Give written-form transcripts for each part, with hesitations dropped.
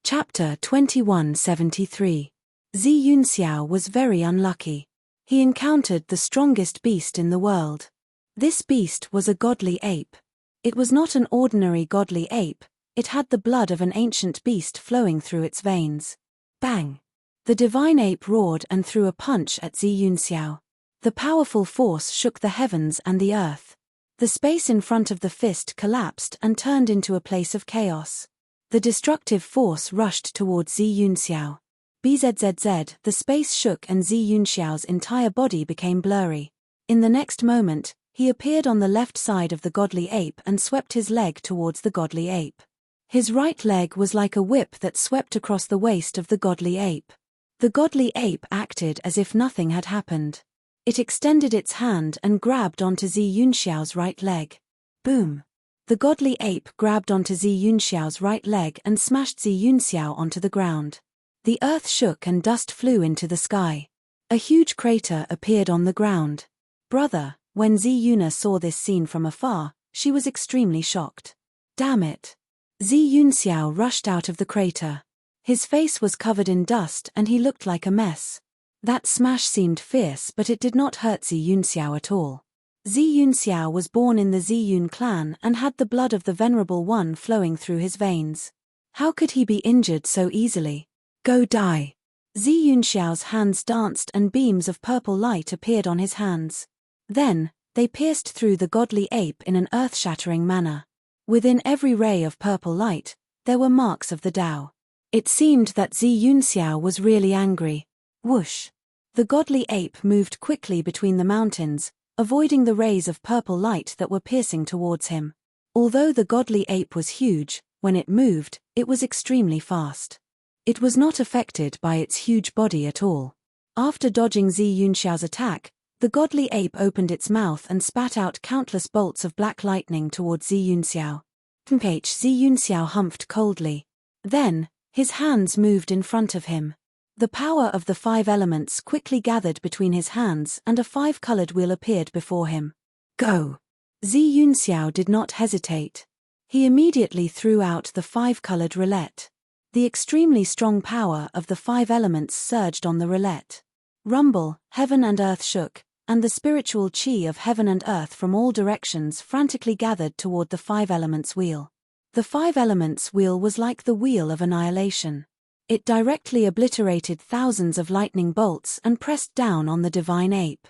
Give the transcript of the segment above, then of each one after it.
Chapter 2173. Zi Yunxiao was very unlucky. He encountered the strongest beast in the world. This beast was a godly ape. It was not an ordinary godly ape, it had the blood of an ancient beast flowing through its veins. Bang! The divine ape roared and threw a punch at Zi Yunxiao. The powerful force shook the heavens and the earth. The space in front of the fist collapsed and turned into a place of chaos. The destructive force rushed towards Zi Yunxiao. Bzzz, the space shook and Zi Yunxiao's entire body became blurry. In the next moment, he appeared on the left side of the godly ape and swept his leg towards the godly ape. His right leg was like a whip that swept across the waist of the godly ape. The godly ape acted as if nothing had happened. It extended its hand and grabbed onto Zi Yunxiao's right leg. Boom! The godly ape grabbed onto Zi Yunxiao's right leg and smashed Zi Yunxiao onto the ground. The earth shook and dust flew into the sky. A huge crater appeared on the ground. Brother, when Zi Yuna saw this scene from afar, she was extremely shocked. Damn it! Zi Yunxiao rushed out of the crater. His face was covered in dust and he looked like a mess. That smash seemed fierce, but it did not hurt Zi Yunxiao at all. Zi Yunxiao was born in the Zi Yun clan and had the blood of the Venerable One flowing through his veins. How could he be injured so easily? Go die! Zi Yunxiao's hands danced and beams of purple light appeared on his hands. Then, they pierced through the godly ape in an earth-shattering manner. Within every ray of purple light, there were marks of the Tao. It seemed that Zi Yunxiao was really angry. Whoosh! The godly ape moved quickly between the mountains, avoiding the rays of purple light that were piercing towards him. Although the godly ape was huge, when it moved, it was extremely fast. It was not affected by its huge body at all. After dodging Zi Yunxiao's attack, the godly ape opened its mouth and spat out countless bolts of black lightning towards Zi Yunxiao. Zi Yunxiao humphed coldly. Then, his hands moved in front of him. The power of the 5 elements quickly gathered between his hands and a 5-colored wheel appeared before him. Go! Zi Yunxiao did not hesitate. He immediately threw out the 5-colored roulette. The extremely strong power of the 5 elements surged on the roulette. Rumble, heaven and earth shook, and the spiritual chi of heaven and earth from all directions frantically gathered toward the 5 elements wheel. The 5 elements wheel was like the wheel of annihilation. It directly obliterated thousands of lightning bolts and pressed down on the divine ape.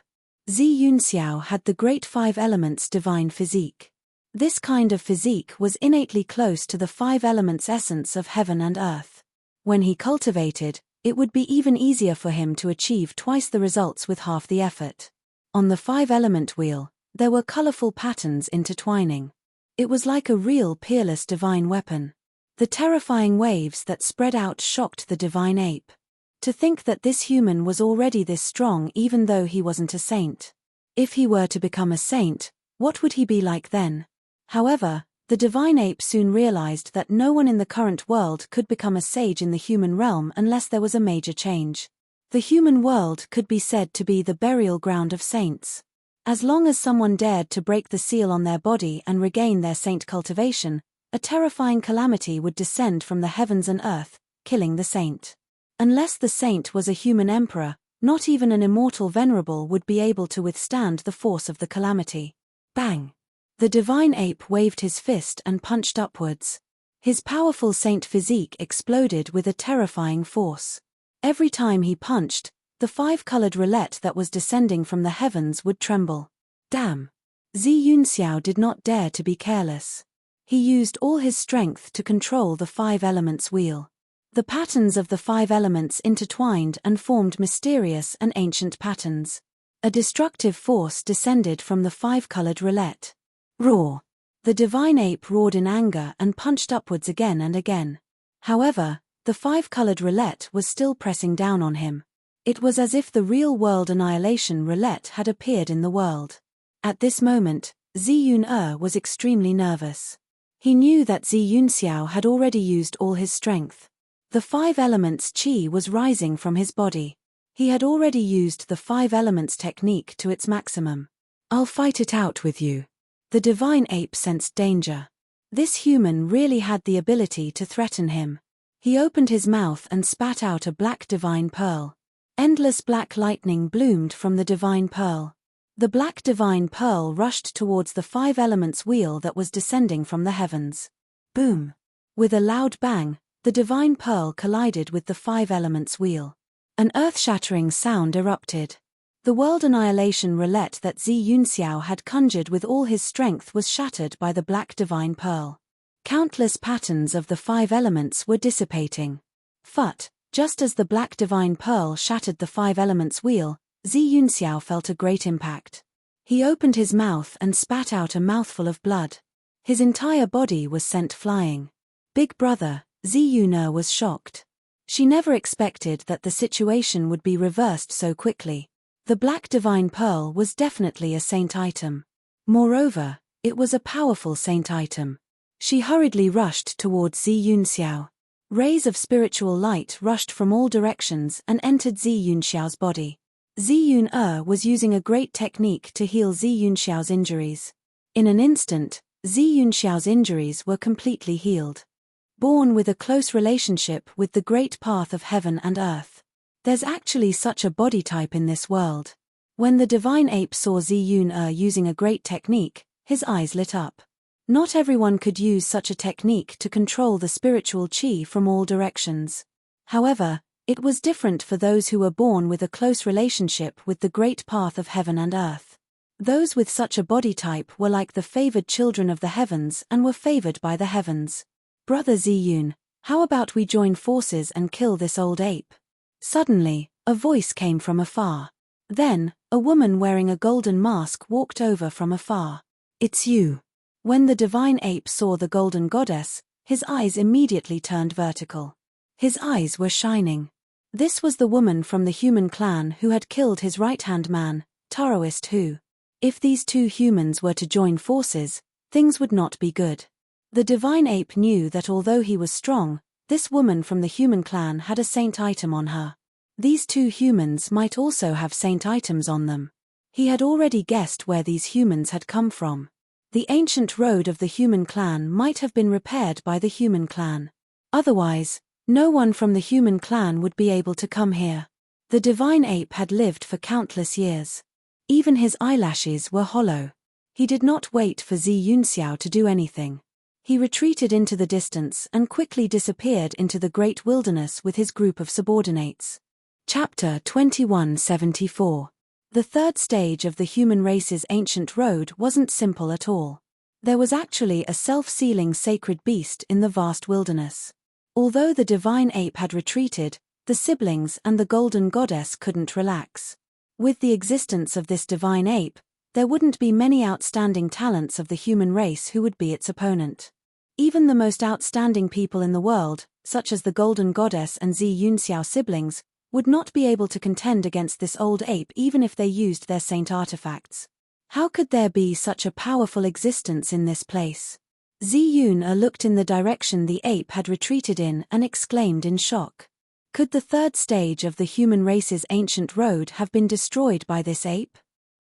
Zi Yunxiao had the great 5 elements divine physique. This kind of physique was innately close to the 5 elements essence of heaven and earth. When he cultivated, it would be even easier for him to achieve twice the results with half the effort. On the 5-element wheel, there were colorful patterns intertwining. It was like a real peerless divine weapon. The terrifying waves that spread out shocked the divine ape. To think that this human was already this strong even though he wasn't a saint. If he were to become a saint, what would he be like then? However, the divine ape soon realized that no one in the current world could become a sage in the human realm unless there was a major change. The human world could be said to be the burial ground of saints. As long as someone dared to break the seal on their body and regain their saint cultivation, a terrifying calamity would descend from the heavens and earth, killing the saint. Unless the saint was a human emperor, not even an immortal venerable would be able to withstand the force of the calamity. Bang! The divine ape waved his fist and punched upwards. His powerful saint physique exploded with a terrifying force. Every time he punched, the 5-colored roulette that was descending from the heavens would tremble. Damn! Zi Yunxiao did not dare to be careless. He used all his strength to control the 5 elements wheel. The patterns of the 5 elements intertwined and formed mysterious and ancient patterns. A destructive force descended from the 5-colored roulette. Roar! The divine ape roared in anger and punched upwards again and again. However, the 5-colored roulette was still pressing down on him. It was as if the real-world annihilation roulette had appeared in the world. At this moment, Zi Yun was extremely nervous. He knew that Zi Yunxiao had already used all his strength. The 5 elements chi was rising from his body. He had already used the 5 elements technique to its maximum. I'll fight it out with you. The divine ape sensed danger. This human really had the ability to threaten him. He opened his mouth and spat out a black divine pearl. Endless black lightning bloomed from the divine pearl. The black divine pearl rushed towards the 5 elements wheel that was descending from the heavens. Boom! With a loud bang, the divine pearl collided with the 5 elements wheel. An earth-shattering sound erupted. The world annihilation roulette that Zi Yunxiao had conjured with all his strength was shattered by the black divine pearl. Countless patterns of the 5 elements were dissipating. Phut! Just as the black divine pearl shattered the 5 elements wheel, Zi Yunxiao felt a great impact. He opened his mouth and spat out a mouthful of blood. His entire body was sent flying. Big brother, Zi Yun'er was shocked. She never expected that the situation would be reversed so quickly. The black divine pearl was definitely a saint item. Moreover, it was a powerful saint item. She hurriedly rushed towards Zi Yunxiao. Rays of spiritual light rushed from all directions and entered Zi Yunxiao's body. Zi Yun'er was using a great technique to heal Zi Yunxiao's injuries. In an instant, Zi Yunxiao's injuries were completely healed. Born with a close relationship with the great path of heaven and earth. There's actually such a body type in this world. When the divine ape saw Zi Yun'er using a great technique, his eyes lit up. Not everyone could use such a technique to control the spiritual qi from all directions. However, it was different for those who were born with a close relationship with the great path of heaven and earth. Those with such a body type were like the favored children of the heavens and were favored by the heavens. Brother Zi Yun, how about we join forces and kill this old ape? Suddenly, a voice came from afar. Then, a woman wearing a golden mask walked over from afar. It's you. When the divine ape saw the golden goddess, his eyes immediately turned vertical. His eyes were shining. This was the woman from the human clan who had killed his right-hand man, Taoist Hu. If these 2 humans were to join forces, things would not be good. The divine ape knew that although he was strong, this woman from the human clan had a saint item on her. These 2 humans might also have saint items on them. He had already guessed where these humans had come from. The ancient road of the human clan might have been repaired by the human clan. Otherwise, no one from the human clan would be able to come here. The divine ape had lived for countless years. Even his eyelashes were hollow. He did not wait for Zi Yunxiao to do anything. He retreated into the distance and quickly disappeared into the great wilderness with his group of subordinates. Chapter 2174. The 3rd stage of the human race's ancient road wasn't simple at all. There was actually a self-sealing sacred beast in the vast wilderness. Although the divine ape had retreated, the siblings and the golden goddess couldn't relax. With the existence of this divine ape, there wouldn't be many outstanding talents of the human race who would be its opponent. Even the most outstanding people in the world, such as the golden goddess and Zi Yunxiao siblings, would not be able to contend against this old ape even if they used their saint artifacts. How could there be such a powerful existence in this place? Zi Yun'er looked in the direction the ape had retreated in and exclaimed in shock. Could the 3rd stage of the human race's ancient road have been destroyed by this ape?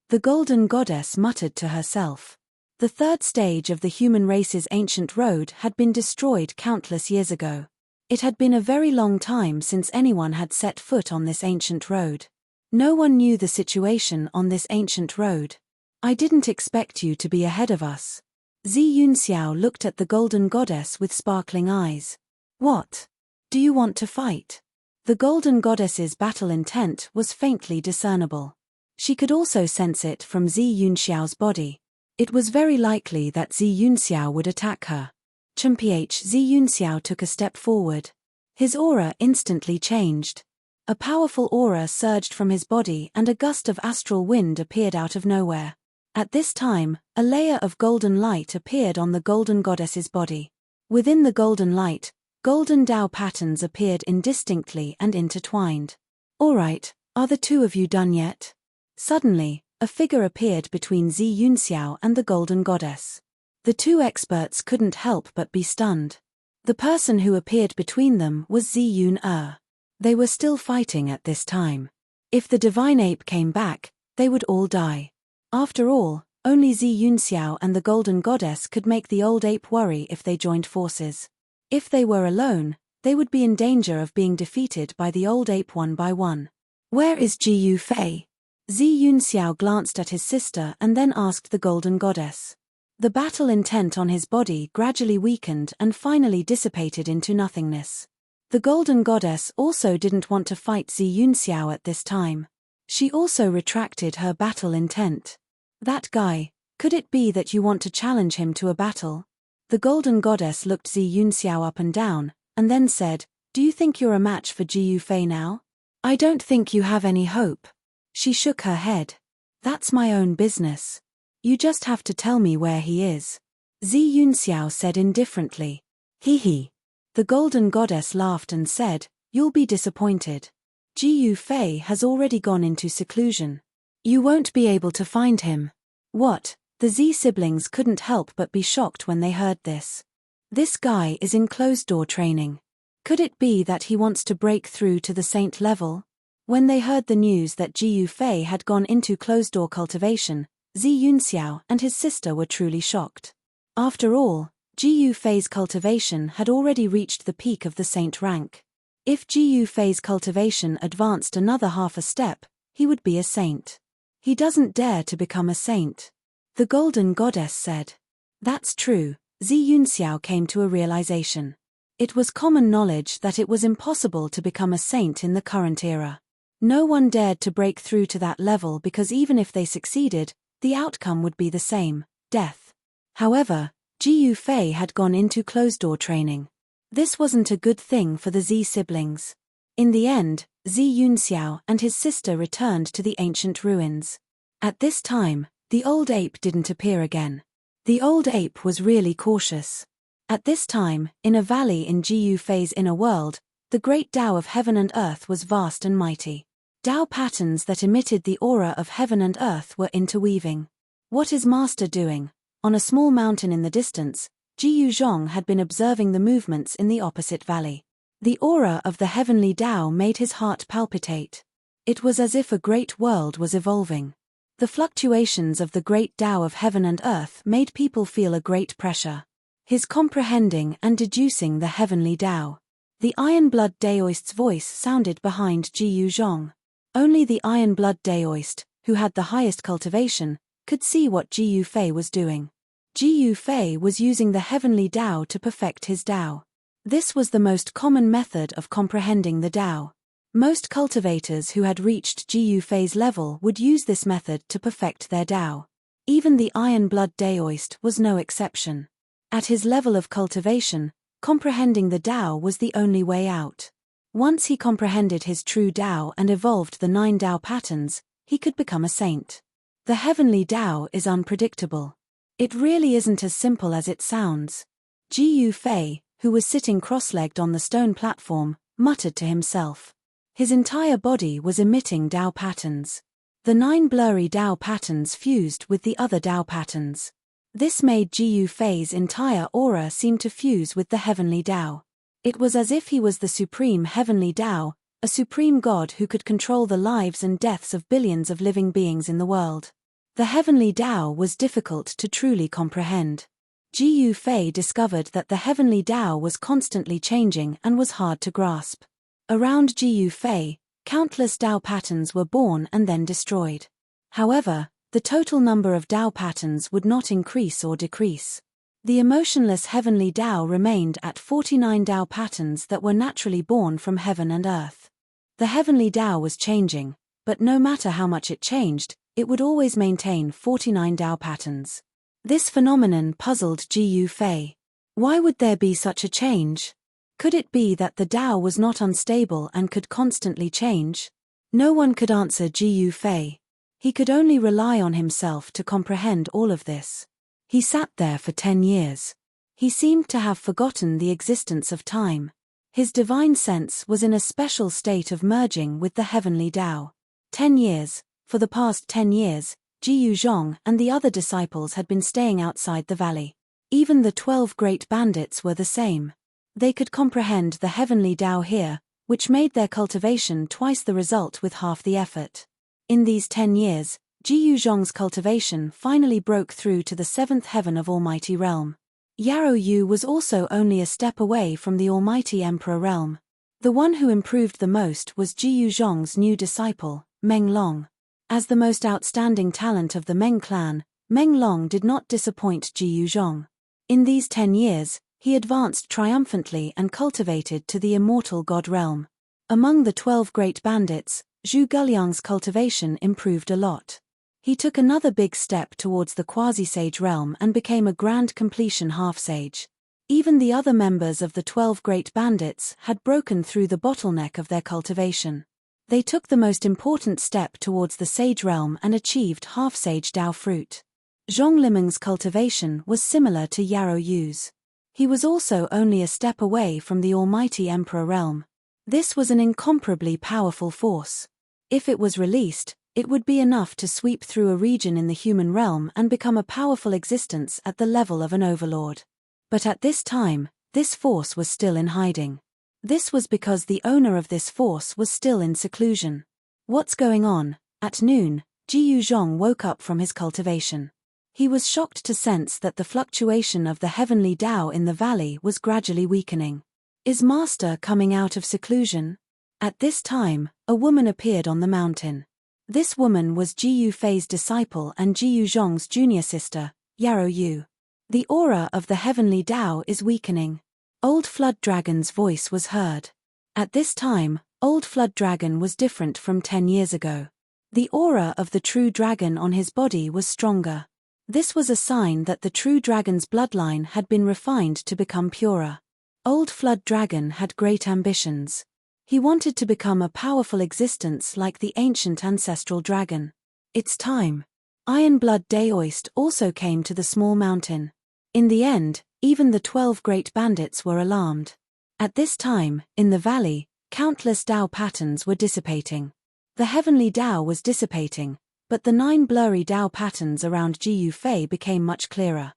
The golden goddess muttered to herself. The 3rd stage of the human race's ancient road had been destroyed countless years ago. It had been a very long time since anyone had set foot on this ancient road. No one knew the situation on this ancient road. I didn't expect you to be ahead of us. Zi Yunxiao looked at the golden goddess with sparkling eyes. What? Do you want to fight? The golden goddess's battle intent was faintly discernible. She could also sense it from Zi Yunxiao's body. It was very likely that Zi Yunxiao would attack her. Zi Yunxiao took a step forward. His aura instantly changed. A powerful aura surged from his body and a gust of astral wind appeared out of nowhere. At this time, a layer of golden light appeared on the golden goddess's body. Within the golden light, golden Tao patterns appeared indistinctly and intertwined. All right, are the 2 of you done yet? Suddenly, a figure appeared between Zi Yunxiao and the golden goddess. The 2 experts couldn't help but be stunned. The person who appeared between them was Zi Yun'er. They were still fighting at this time. If the divine ape came back, they would all die. After all, only Zi Yunxiao and the golden goddess could make the old ape worry if they joined forces. If they were alone, they would be in danger of being defeated by the old ape one by one. Where is Ji Yufei? Zi Yunxiao glanced at his sister and then asked the golden goddess. The battle intent on his body gradually weakened and finally dissipated into nothingness. The golden goddess also didn't want to fight Zi Yunxiao at this time. She also retracted her battle intent. That guy, could it be that you want to challenge him to a battle? The golden goddess looked Zi Yunxiao up and down, and then said, do you think you're a match for Ji Yufei now? I don't think you have any hope. She shook her head. That's my own business. You just have to tell me where he is. Zi Yunxiao said indifferently. He. The golden goddess laughed and said, you'll be disappointed. Ji Yufei has already gone into seclusion. You won't be able to find him. What? The Zi siblings couldn't help but be shocked when they heard this. This guy is in closed-door training. Could it be that he wants to break through to the saint level? When they heard the news that Ji Yufei had gone into closed-door cultivation, Zi Yunxiao and his sister were truly shocked. After all, Ji Yufei's cultivation had already reached the peak of the saint rank. If Ji Yufei's cultivation advanced another half a step, he would be a saint. He doesn't dare to become a saint. The golden goddess said. That's true, Zi Yunxiao came to a realization. It was common knowledge that it was impossible to become a saint in the current era. No one dared to break through to that level because even if they succeeded, the outcome would be the same, death. However, Ji Yufei had gone into closed-door training. This wasn't a good thing for the Zi siblings. In the end, Zi Yunxiao and his sister returned to the ancient ruins. At this time, the old ape didn't appear again. The old ape was really cautious. At this time, in a valley in Ji Yufei's inner world, the great Tao of heaven and earth was vast and mighty. Tao patterns that emitted the aura of heaven and earth were interweaving. What is Master doing? On a small mountain in the distance, Ji Yuzhong had been observing the movements in the opposite valley. The aura of the heavenly Tao made his heart palpitate. It was as if a great world was evolving. The fluctuations of the great Tao of heaven and earth made people feel a great pressure. His comprehending and deducing the heavenly Tao. The Iron Blood Daoist's voice sounded behind Ji Yuzhong. Only the Iron Blood Daoist, who had the highest cultivation, could see what Ji Yufei was doing. Ji Yufei was using the heavenly Tao to perfect his Tao. This was the most common method of comprehending the Tao. Most cultivators who had reached Ji Yufei's level would use this method to perfect their Tao. Even the Iron Blood Daoist was no exception. At his level of cultivation, comprehending the Tao was the only way out. Once he comprehended his true Tao and evolved the 9 Tao patterns, he could become a saint. The heavenly Tao is unpredictable. It really isn't as simple as it sounds. Ji Yufei, who was sitting cross-legged on the stone platform, muttered to himself. His entire body was emitting Tao patterns. The 9 blurry Tao patterns fused with the other Tao patterns. This made Ji Yufei's entire aura seem to fuse with the heavenly Tao. It was as if he was the supreme heavenly Tao, a supreme god who could control the lives and deaths of billions of living beings in the world. The heavenly Tao was difficult to truly comprehend. Ji Yufei discovered that the heavenly Tao was constantly changing and was hard to grasp. Around Ji Yufei, countless Tao patterns were born and then destroyed. However, the total number of Tao patterns would not increase or decrease. The emotionless heavenly Tao remained at 49 Tao patterns that were naturally born from heaven and earth. The heavenly Tao was changing, but no matter how much it changed, it would always maintain 49 Tao patterns. This phenomenon puzzled Ji Yufei. Why would there be such a change? Could it be that the Tao was not unstable and could constantly change? No one could answer Ji Yufei. He could only rely on himself to comprehend all of this. He sat there for 10 years. He seemed to have forgotten the existence of time. His divine sense was in a special state of merging with the heavenly Tao. 10 years. For the past 10 years, Ji Yuzhong and the other disciples had been staying outside the valley. Even the 12 great bandits were the same. They could comprehend the heavenly Tao here, which made their cultivation twice the result with half the effort. In these 10 years, Ji Yuzhong's cultivation finally broke through to the 7th heaven of Almighty Realm. Yarrow Yu was also only a step away from the almighty emperor realm. The one who improved the most was Jiyu Zhong's new disciple, Meng Long. As the most outstanding talent of the Meng clan, Meng Long did not disappoint Jiyu Zhong. In these 10 years, he advanced triumphantly and cultivated to the immortal god realm. Among the 12 great bandits, Zhu Guliang's cultivation improved a lot. He took another big step towards the quasi-sage realm and became a grand completion half-sage. Even the other members of the 12 great bandits had broken through the bottleneck of their cultivation. They took the most important step towards the sage realm and achieved half-sage Dao fruit. Zhong Limeng's cultivation was similar to Yarrow Yu's. He was also only a step away from the almighty emperor realm. This was an incomparably powerful force. If it was released, it would be enough to sweep through a region in the human realm and become a powerful existence at the level of an overlord. But at this time, this force was still in hiding. This was because the owner of this force was still in seclusion. What's going on? At noon, Jiyu Zhong woke up from his cultivation. He was shocked to sense that the fluctuation of the heavenly Tao in the valley was gradually weakening. Is Master coming out of seclusion? At this time, a woman appeared on the mountain. This woman was Jiyu Fei's disciple and Jiyu Zhong's junior sister, Yarrow Yu. The aura of the heavenly Tao is weakening. Old Flood Dragon's voice was heard. At this time, Old Flood Dragon was different from 10 years ago. The aura of the true dragon on his body was stronger. This was a sign that the true dragon's bloodline had been refined to become purer. Old Flood Dragon had great ambitions. He wanted to become a powerful existence like the ancient ancestral dragon. It's time. Iron Blood Daoist also came to the small mountain. In the end, even the 12 great bandits were alarmed. At this time, in the valley, countless Dao patterns were dissipating. The heavenly Dao was dissipating, but the 9 blurry Dao patterns around Jiyu Fei became much clearer.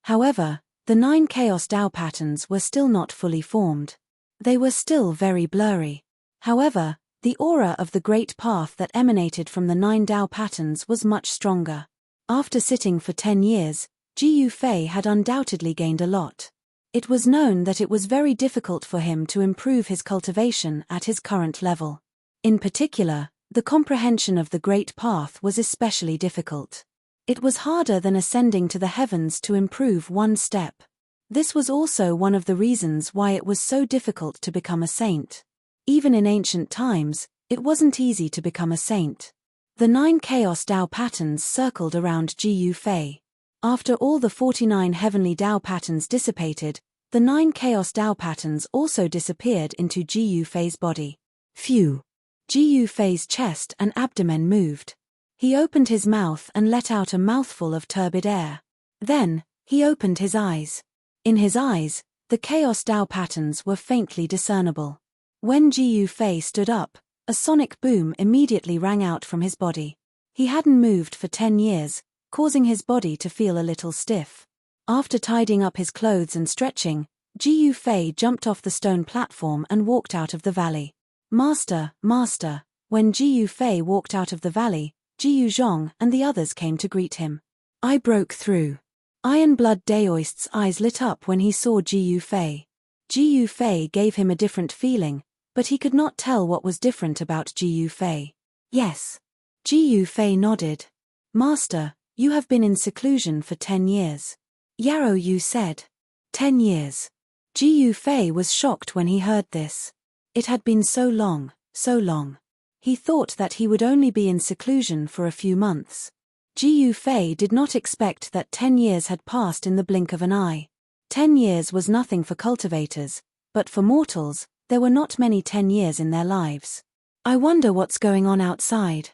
However, the 9 chaos Dao patterns were still not fully formed. They were still very blurry. However, the aura of the great path that emanated from the 9 Dao patterns was much stronger. After sitting for 10 years, Jiyu Fei had undoubtedly gained a lot. It was known that it was very difficult for him to improve his cultivation at his current level. In particular, the comprehension of the great path was especially difficult. It was harder than ascending to the heavens to improve one step. This was also one of the reasons why it was so difficult to become a saint. Even in ancient times, it wasn't easy to become a saint. The 9 chaos Dao patterns circled around Jiyu Fei. After all the 49 heavenly Dao patterns dissipated, the 9 chaos Dao patterns also disappeared into Jiyu Fei's body. Phew! Jiyu Fei's chest and abdomen moved. He opened his mouth and let out a mouthful of turbid air. Then, he opened his eyes. In his eyes, the chaos Dao patterns were faintly discernible. When Jiyu Fei stood up, a sonic boom immediately rang out from his body. He hadn't moved for 10 years, causing his body to feel a little stiff. After tidying up his clothes and stretching, Jiyu Fei jumped off the stone platform and walked out of the valley. Master, Master! When Jiyu Fei walked out of the valley, Jiyu Zhong and the others came to greet him. I broke through. Iron Blood Daoist's eyes lit up when he saw Jiyu Fei. Jiyu Fei gave him a different feeling, but he could not tell what was different about Jiyu Fei. Yes. Jiyu Fei nodded. Master, you have been in seclusion for 10 years. Yarrow Yu said. 10 years. Jiyu Fei was shocked when he heard this. It had been so long, so long. He thought that he would only be in seclusion for a few months. Jiyu Fei did not expect that 10 years had passed in the blink of an eye. 10 years was nothing for cultivators, but for mortals, there were not many 10 years in their lives. I wonder what's going on outside.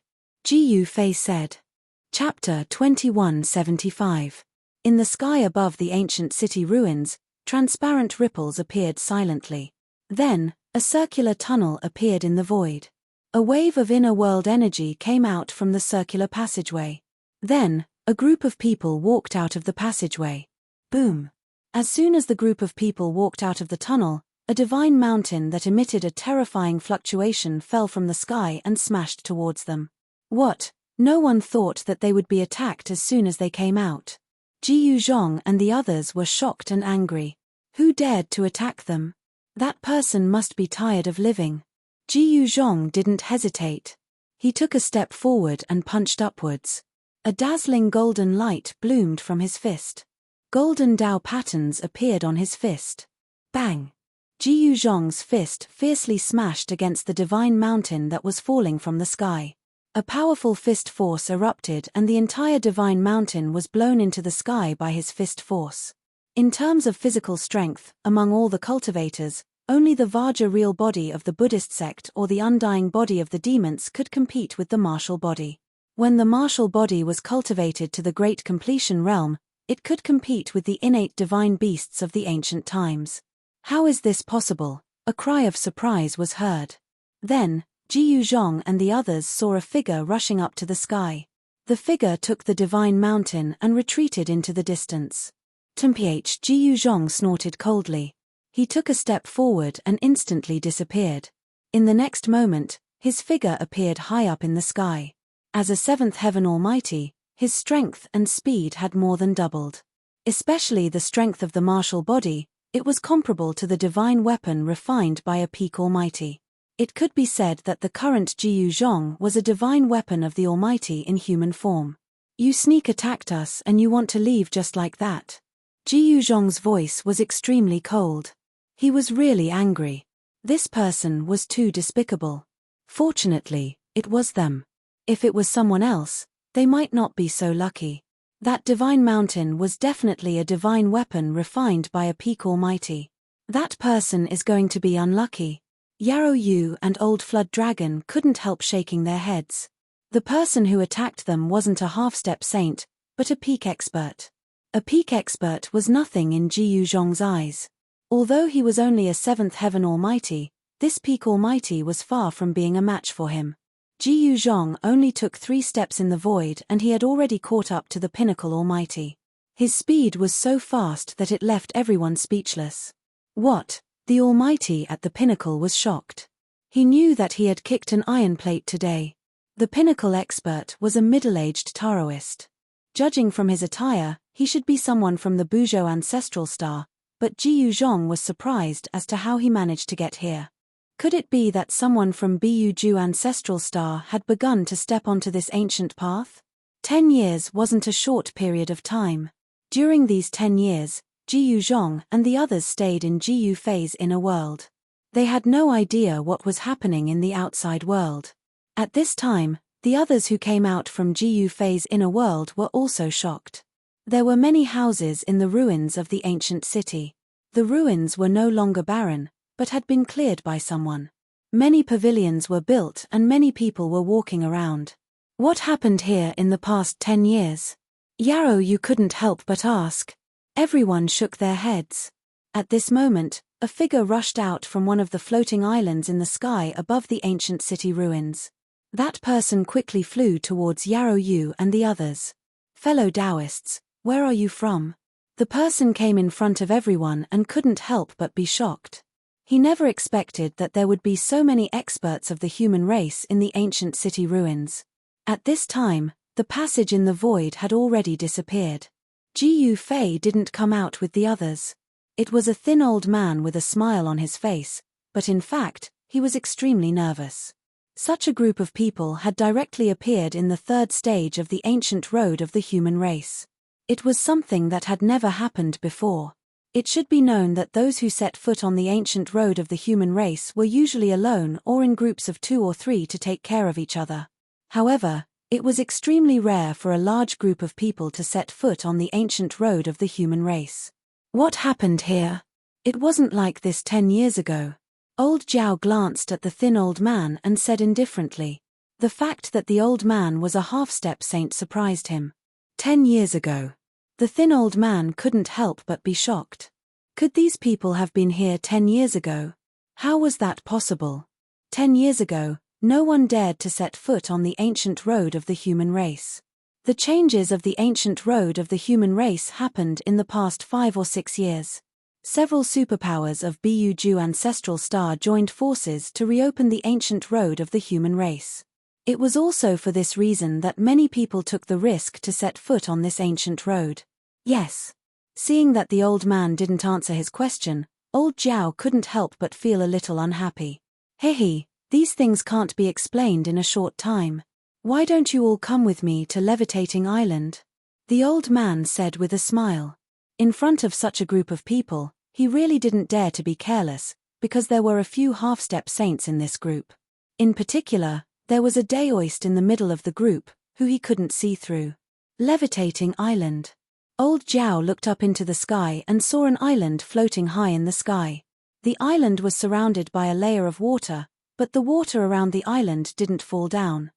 Jiyu Fei said. Chapter 2175. In the sky above the ancient city ruins, transparent ripples appeared silently. Then, a circular tunnel appeared in the void. A wave of inner world energy came out from the circular passageway. Then, a group of people walked out of the passageway. Boom! As soon as the group of people walked out of the tunnel, a divine mountain that emitted a terrifying fluctuation fell from the sky and smashed towards them. What? No one thought that they would be attacked as soon as they came out. Ji Yuzhong and the others were shocked and angry. Who dared to attack them? That person must be tired of living. Ji Yuzhong didn't hesitate. He took a step forward and punched upwards. A dazzling golden light bloomed from his fist. Golden Dao patterns appeared on his fist. Bang! Ji Yuzhong's fist fiercely smashed against the divine mountain that was falling from the sky. A powerful fist force erupted and the entire divine mountain was blown into the sky by his fist force. In terms of physical strength, among all the cultivators, only the Vajra real body of the Buddhist sect or the undying body of the demons could compete with the martial body. When the martial body was cultivated to the great completion realm, it could compete with the innate divine beasts of the ancient times. How is this possible? A cry of surprise was heard. Then, Ji Yuzhong and the others saw a figure rushing up to the sky. The figure took the divine mountain and retreated into the distance. Tumphh! Ji Yuzhong snorted coldly. He took a step forward and instantly disappeared. In the next moment, his figure appeared high up in the sky. As a seventh heaven almighty, his strength and speed had more than doubled. Especially the strength of the martial body, it was comparable to the divine weapon refined by a peak almighty. It could be said that the current Ji Yuzhong was a divine weapon of the Almighty in human form. You sneak attacked us and you want to leave just like that. Ji Yuzhong's voice was extremely cold. He was really angry. This person was too despicable. Fortunately, it was them. If it was someone else, they might not be so lucky. That divine mountain was definitely a divine weapon refined by a peak almighty. That person is going to be unlucky. Yarrow Yu and Old Flood Dragon couldn't help shaking their heads. The person who attacked them wasn't a half-step saint, but a peak expert. A peak expert was nothing in Ji Yuzhong's eyes. Although he was only a seventh heaven almighty, this peak almighty was far from being a match for him. Ji Yuzhong only took 3 steps in the void and he had already caught up to the pinnacle almighty. His speed was so fast that it left everyone speechless. What? The almighty at the pinnacle was shocked. He knew that he had kicked an iron plate today. The pinnacle expert was a middle-aged Taoist. Judging from his attire, he should be someone from the Buzhou ancestral star, but Ji Yuzhong was surprised as to how he managed to get here. Could it be that someone from Buzhou ancestral star had begun to step onto this ancient path? 10 years wasn't a short period of time. During these 10 years, Ji Yuzhong and the others stayed in Ji Yufei's inner world. They had no idea what was happening in the outside world. At this time, the others who came out from Ji Yufei's inner world were also shocked. There were many houses in the ruins of the ancient city. The ruins were no longer barren, but had been cleared by someone. Many pavilions were built and many people were walking around. What happened here in the past 10 years? Yarrow Yu couldn't help but ask. Everyone shook their heads. At this moment, a figure rushed out from one of the floating islands in the sky above the ancient city ruins. That person quickly flew towards Yarrow Yu and the others. Fellow Taoists, where are you from? The person came in front of everyone and couldn't help but be shocked. He never expected that there would be so many experts of the human race in the ancient city ruins. At this time, the passage in the void had already disappeared. Ji Yufei didn't come out with the others. It was a thin old man with a smile on his face, but in fact, he was extremely nervous. Such a group of people had directly appeared in the 3rd stage of the ancient road of the human race. It was something that had never happened before. It should be known that those who set foot on the ancient road of the human race were usually alone or in groups of 2 or 3 to take care of each other. However, it was extremely rare for a large group of people to set foot on the ancient road of the human race. What happened here? It wasn't like this 10 years ago. Old Zhao glanced at the thin old man and said indifferently. The fact that the old man was a half-step saint surprised him. 10 years ago. The thin old man couldn't help but be shocked. Could these people have been here 10 years ago? How was that possible? 10 years ago, no one dared to set foot on the ancient road of the human race. The changes of the ancient road of the human race happened in the past 5 or 6 years. Several superpowers of Buzhou ancestral star joined forces to reopen the ancient road of the human race. It was also for this reason that many people took the risk to set foot on this ancient road. Yes. Seeing that the old man didn't answer his question, old Jiao couldn't help but feel a little unhappy. Hehe, these things can't be explained in a short time. Why don't you all come with me to Levitating Island? The old man said with a smile. In front of such a group of people, he really didn't dare to be careless, because there were a few half-step saints in this group. In particular, there was a Daoist in the middle of the group, who he couldn't see through. Levitating Island. Old Jiao looked up into the sky and saw an island floating high in the sky. The island was surrounded by a layer of water, but the water around the island didn't fall down.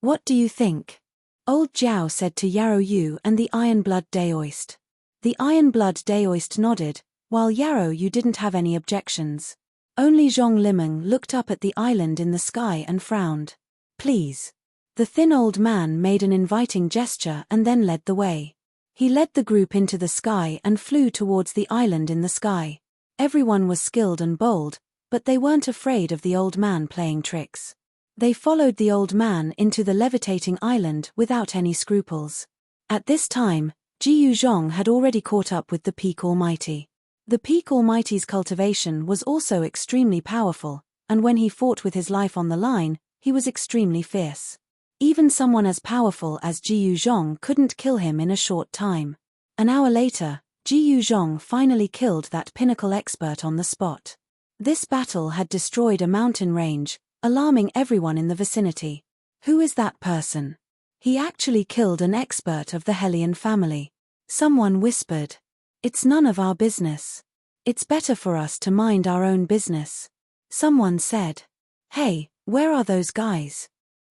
What do you think? Old Jiao said to Yarrow Yu and the Iron-Blood Daoist. The Iron-Blood Daoist nodded, while Yarrow Yu didn't have any objections. Only Zhong Limeng looked up at the island in the sky and frowned. Please. The thin old man made an inviting gesture and then led the way. He led the group into the sky and flew towards the island in the sky. Everyone was skilled and bold, but they weren't afraid of the old man playing tricks. They followed the old man into the levitating island without any scruples. At this time, Jiyu Zhong had already caught up with the Peak Almighty. The Peak Almighty's cultivation was also extremely powerful, and when he fought with his life on the line, he was extremely fierce. Even someone as powerful as Jiyu Zhong couldn't kill him in a short time. An hour later, Jiyu Zhong finally killed that pinnacle expert on the spot. This battle had destroyed a mountain range, alarming everyone in the vicinity. Who is that person? He actually killed an expert of the Hellion family. Someone whispered. It's none of our business. It's better for us to mind our own business. Someone said. Hey, where are those guys?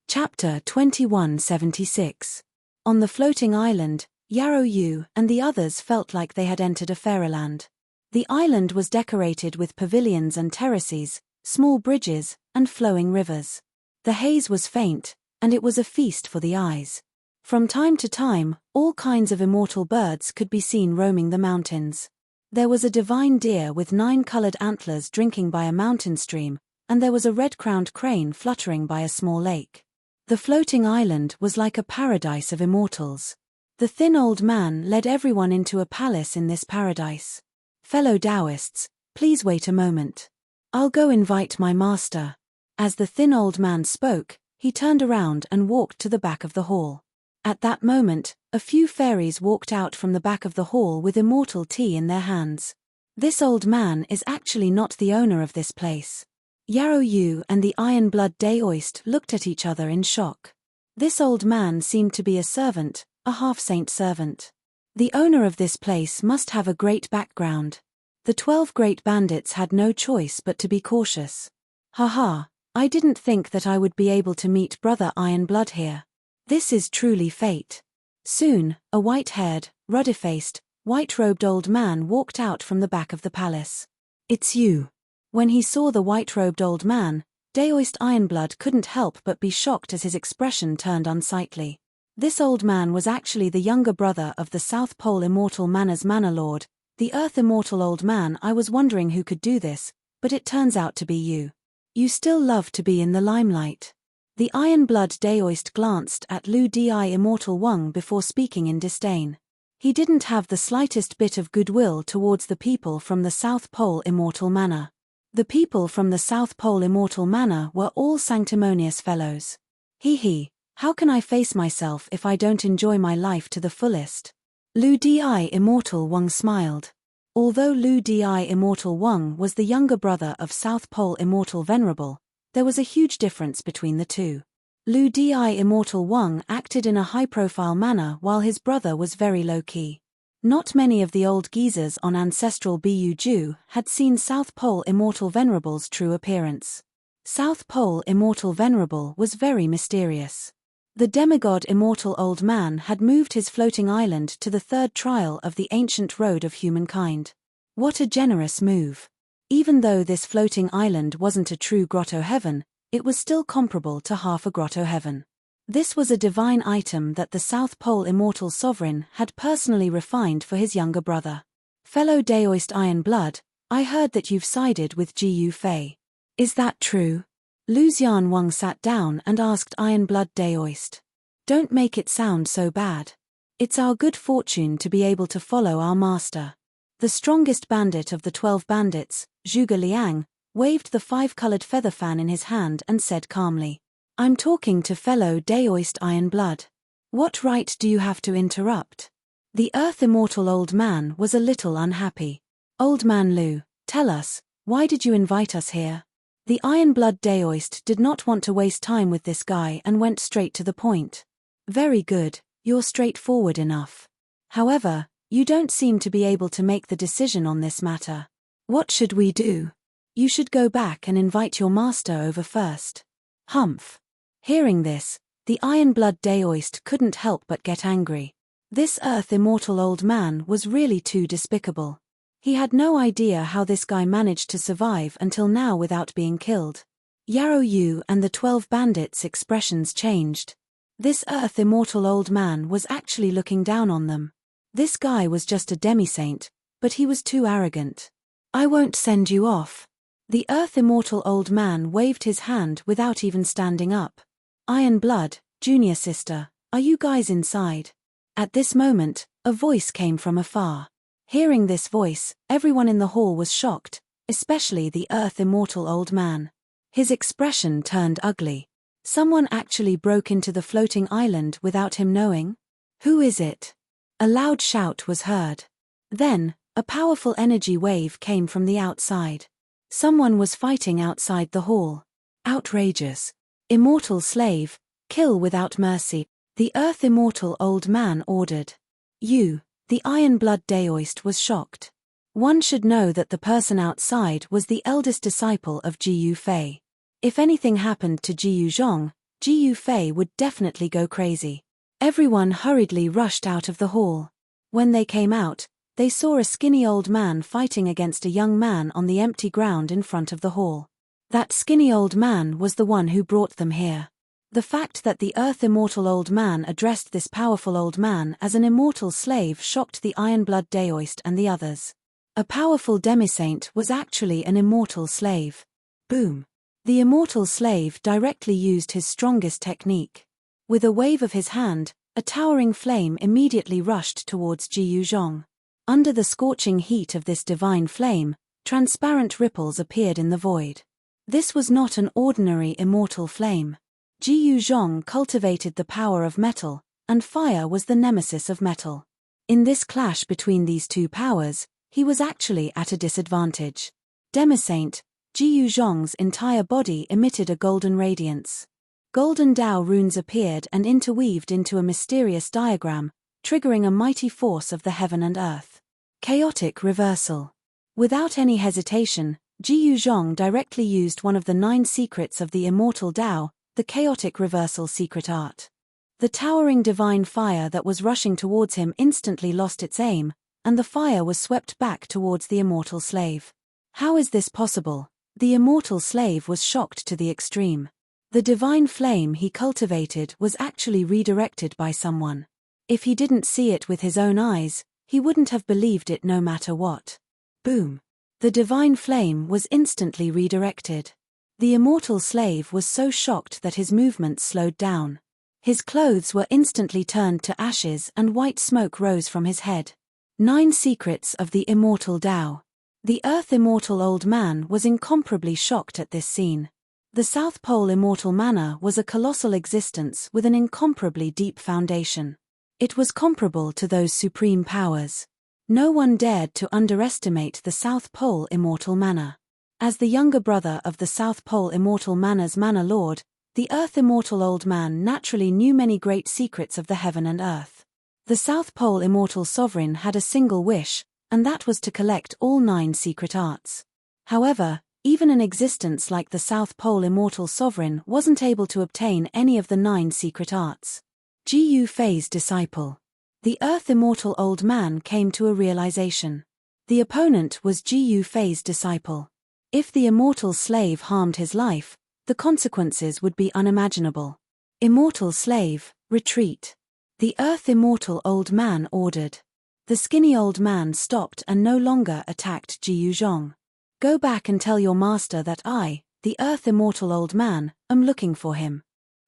Chapter 2176. On the floating island, Yarrow Yu and the others felt like they had entered a fairyland. The island was decorated with pavilions and terraces, small bridges, and flowing rivers. The haze was faint, and it was a feast for the eyes. From time to time, all kinds of immortal birds could be seen roaming the mountains. There was a divine deer with 9 colored antlers drinking by a mountain stream, and there was a red-crowned crane fluttering by a small lake. The floating island was like a paradise of immortals. The thin old man led everyone into a palace in this paradise. Fellow Taoists, please wait a moment. I'll go invite my master. As the thin old man spoke, he turned around and walked to the back of the hall. At that moment, a few fairies walked out from the back of the hall with immortal tea in their hands. This old man is actually not the owner of this place. Yarrow Yu and the Iron-Blood Daoist looked at each other in shock. This old man seemed to be a servant, a half-saint servant. The owner of this place must have a great background. The 12 great bandits had no choice but to be cautious. Haha, I didn't think that I would be able to meet Brother Iron-Blood here. This is truly fate. Soon, a white-haired, ruddy-faced, white-robed old man walked out from the back of the palace. It's you. When he saw the white-robed old man, Daoist Ironblood couldn't help but be shocked as his expression turned unsightly. This old man was actually the younger brother of the South Pole Immortal Mana's Manor Lord, the Earth Immortal Old Man. I was wondering who could do this, but it turns out to be you. You still love to be in the limelight. The Iron-Blood Daoist glanced at Lu Di Immortal Wang before speaking in disdain. He didn't have the slightest bit of goodwill towards the people from the South Pole Immortal Manor. The people from the South Pole Immortal Manor were all sanctimonious fellows. Hee, how can I face myself if I don't enjoy my life to the fullest? Lu Di Immortal Wang smiled. Although Lu Di Immortal Wang was the younger brother of South Pole Immortal Venerable, there was a huge difference between the two. Lu Di Immortal Wang acted in a high-profile manner while his brother was very low-key. Not many of the old geezers on ancestral Bu had seen South Pole Immortal Venerable's true appearance. South Pole Immortal Venerable was very mysterious. The demigod Immortal Old Man had moved his floating island to the 3rd trial of the ancient road of humankind. What a generous move. Even though this floating island wasn't a true grotto heaven, it was still comparable to half a grotto heaven. This was a divine item that the South Pole Immortal Sovereign had personally refined for his younger brother. Fellow Daoist Iron-Blood, I heard that you've sided with Jiyu Fei. Is that true? Lu Xian Wang sat down and asked Iron-Blood Daoist. Don't make it sound so bad. It's our good fortune to be able to follow our master. The strongest bandit of the 12 bandits, Zhuge Liang, waved the 5-colored feather fan in his hand and said calmly, "I'm talking to fellow Daoist Iron Blood. What right do you have to interrupt?" The Earth Immortal Old Man was a little unhappy. "Old Man Lu, tell us, why did you invite us here?" The Iron Blood Daoist did not want to waste time with this guy and went straight to the point. "Very good, you're straightforward enough. However, you don't seem to be able to make the decision on this matter. What should we do?" "You should go back and invite your master over first." Humph. Hearing this, the Iron Blood Daoist couldn't help but get angry. This Earth Immortal Old Man was really too despicable. He had no idea how this guy managed to survive until now without being killed. Yarrow Yu and the 12 bandits' expressions changed. This Earth Immortal Old Man was actually looking down on them. This guy was just a demi-saint, but he was too arrogant. "I won't send you off." The Earth Immortal Old Man waved his hand without even standing up. "Iron Blood, Junior Sister, are you guys inside?" At this moment, a voice came from afar. Hearing this voice, everyone in the hall was shocked, especially the Earth Immortal Old Man. His expression turned ugly. Someone actually broke into the floating island without him knowing? "Who is it?" A loud shout was heard. Then, a powerful energy wave came from the outside. Someone was fighting outside the hall. "Outrageous. Immortal slave, kill without mercy," the Earth Immortal Old Man ordered. "You." The Iron Blood Daoist was shocked. One should know that the person outside was the eldest disciple of Ji Yufei. If anything happened to Ji Yuzhong, Ji Yufei would definitely go crazy. Everyone hurriedly rushed out of the hall. When they came out, they saw a skinny old man fighting against a young man on the empty ground in front of the hall. That skinny old man was the one who brought them here. The fact that the Earth Immortal Old Man addressed this powerful old man as an immortal slave shocked the Iron Blood Daoist and the others. A powerful demi-saint was actually an immortal slave. Boom. The immortal slave directly used his strongest technique. With a wave of his hand, a towering flame immediately rushed towards Ji Yuzhong. Under the scorching heat of this divine flame, transparent ripples appeared in the void. This was not an ordinary immortal flame. Ji Yuzhong cultivated the power of metal, and fire was the nemesis of metal. In this clash between these two powers, he was actually at a disadvantage. Demisaint, Ji Yuzhong's entire body emitted a golden radiance. Golden Dao runes appeared and interweaved into a mysterious diagram, triggering a mighty force of the heaven and earth. Chaotic reversal. Without any hesitation, Ji Yuzhong directly used one of the 9 secrets of the immortal Dao, the chaotic reversal secret art. The towering divine fire that was rushing towards him instantly lost its aim, and the fire was swept back towards the immortal slave. How is this possible? The immortal slave was shocked to the extreme. The divine flame he cultivated was actually redirected by someone. If he didn't see it with his own eyes, he wouldn't have believed it no matter what. Boom. The divine flame was instantly redirected. The immortal slave was so shocked that his movements slowed down. His clothes were instantly turned to ashes and white smoke rose from his head. 9 secrets of the immortal Dao. The Earth Immortal Old Man was incomparably shocked at this scene. The South Pole Immortal Manor was a colossal existence with an incomparably deep foundation. It was comparable to those supreme powers. No one dared to underestimate the South Pole Immortal Manor. As the younger brother of the South Pole Immortal Manor's Manor Lord, the Earth Immortal Old Man naturally knew many great secrets of the heaven and earth. The South Pole Immortal Sovereign had a single wish, and that was to collect all 9 secret arts. However, even an existence like the South Pole Immortal Sovereign wasn't able to obtain any of the 9 secret arts. Ji Yufei's disciple. The Earth Immortal Old Man came to a realization. The opponent was Ji Yufei's disciple. If the immortal slave harmed his life, the consequences would be unimaginable. Immortal slave, retreat. The Earth Immortal Old Man ordered. The skinny old man stopped and no longer attacked Ji Yuzhong. "Go back and tell your master that I, the Earth Immortal Old Man, am looking for him."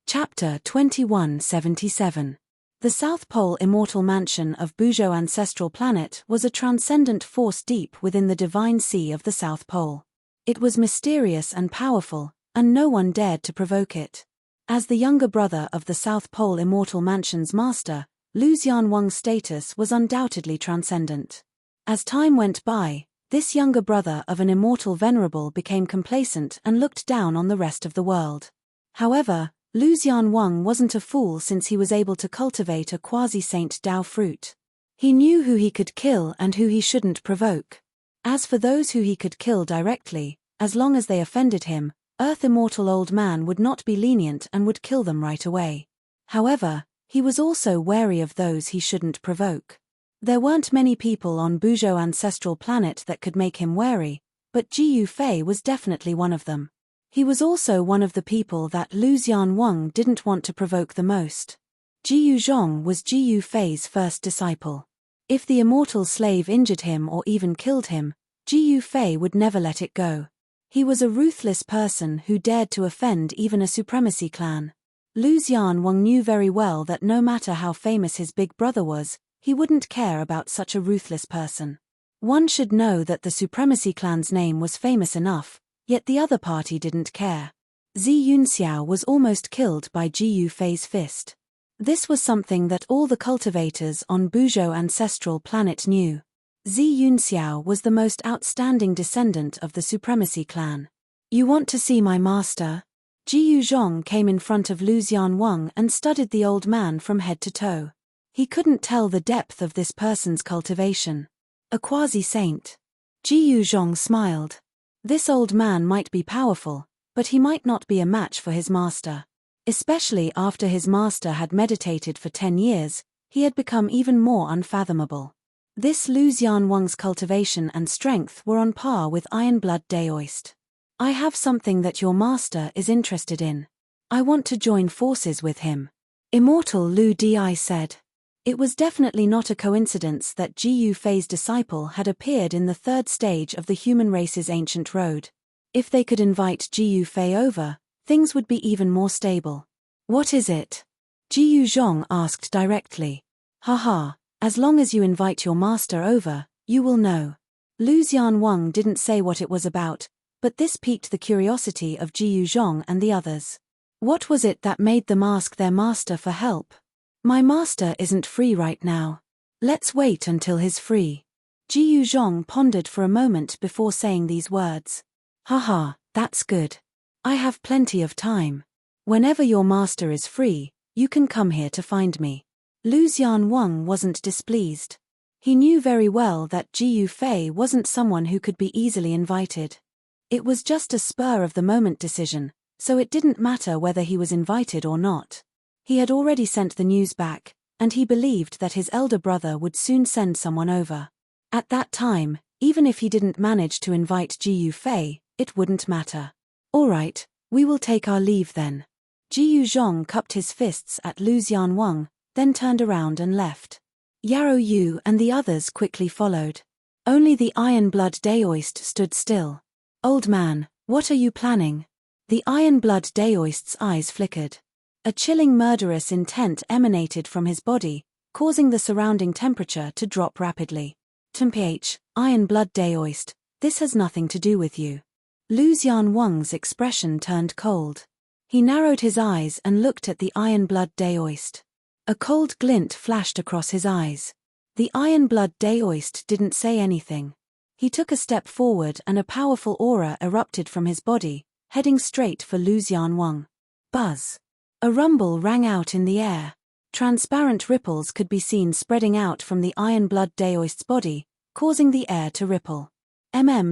Chapter 2177. The South Pole immortal mansion of Buzhou ancestral planet was a transcendent force deep within the divine sea of the South Pole. It was mysterious and powerful, and no one dared to provoke it. As the younger brother of the South Pole immortal mansion's master, Lu Xianwang's status was undoubtedly transcendent. As time went by, this younger brother of an immortal venerable became complacent and looked down on the rest of the world. However, Lu Xianwang wasn't a fool since he was able to cultivate a quasi-saint Dao fruit. He knew who he could kill and who he shouldn't provoke. As for those who he could kill directly, as long as they offended him, Earth Immortal Old Man would not be lenient and would kill them right away. However, he was also wary of those he shouldn't provoke. There weren't many people on Buzhou ancestral planet that could make him wary, but Ji Yufei was definitely one of them. He was also one of the people that Lu Xianwang didn't want to provoke the most. Ji Yuzhong was Ji Yufei's first disciple. If the immortal slave injured him or even killed him, Ji Yufei would never let it go. He was a ruthless person who dared to offend even a supremacy clan. Lu Xianwang knew very well that no matter how famous his big brother was, he wouldn't care about such a ruthless person. One should know that the supremacy clan's name was famous enough, yet the other party didn't care. Zi Yunxiao was almost killed by Ji Yufei's fist. This was something that all the cultivators on Buzhou ancestral planet knew. Zi Yunxiao was the most outstanding descendant of the supremacy clan. "You want to see my master?" Ji Yuzhong came in front of Lu Xianwang and studied the old man from head to toe. He couldn't tell the depth of this person's cultivation. A quasi-saint. Ji Yuzhong smiled. This old man might be powerful, but he might not be a match for his master. Especially after his master had meditated for 10 years, he had become even more unfathomable. This Lu Xianwang's cultivation and strength were on par with Iron Blood Daoist. "I have something that your master is interested in. I want to join forces with him," Immortal Lu Di said. It was definitely not a coincidence that Ji Yufei's disciple had appeared in the third stage of the human race's ancient road. If they could invite Ji Yufei over, things would be even more stable. "What is it?" Ji Yuzhong asked directly. "Haha, as long as you invite your master over, you will know." Lu Xianwang didn't say what it was about, but this piqued the curiosity of Ji Yuzhong and the others. What was it that made them ask their master for help? "My master isn't free right now. Let's wait until he's free." Ji Yuzhong pondered for a moment before saying these words. "Haha, that's good. I have plenty of time. Whenever your master is free, you can come here to find me." Lu Xianwang wasn't displeased. He knew very well that Ji Yufei wasn't someone who could be easily invited. It was just a spur-of-the-moment decision, so it didn't matter whether he was invited or not. He had already sent the news back, and he believed that his elder brother would soon send someone over. At that time, even if he didn't manage to invite Ji Yufei, it wouldn't matter. "All right, we will take our leave then." Ji Yuzhong cupped his fists at Lu Xianwang, then turned around and left. Yarrow Yu and the others quickly followed. Only the Iron Blood Daoist stood still. "Old man, what are you planning?" The Iron Blood Daoist's eyes flickered. A chilling murderous intent emanated from his body, causing the surrounding temperature to drop rapidly. "Temph, Iron Blood Daoist, this has nothing to do with you." Lu Xianwang's expression turned cold. He narrowed his eyes and looked at the Iron Blood Daoist. A cold glint flashed across his eyes. The Iron Blood Daoist didn't say anything. He took a step forward and a powerful aura erupted from his body, heading straight for Lu Xianwang. Buzz. A rumble rang out in the air. Transparent ripples could be seen spreading out from the Iron Blood Daoist's body, causing the air to ripple.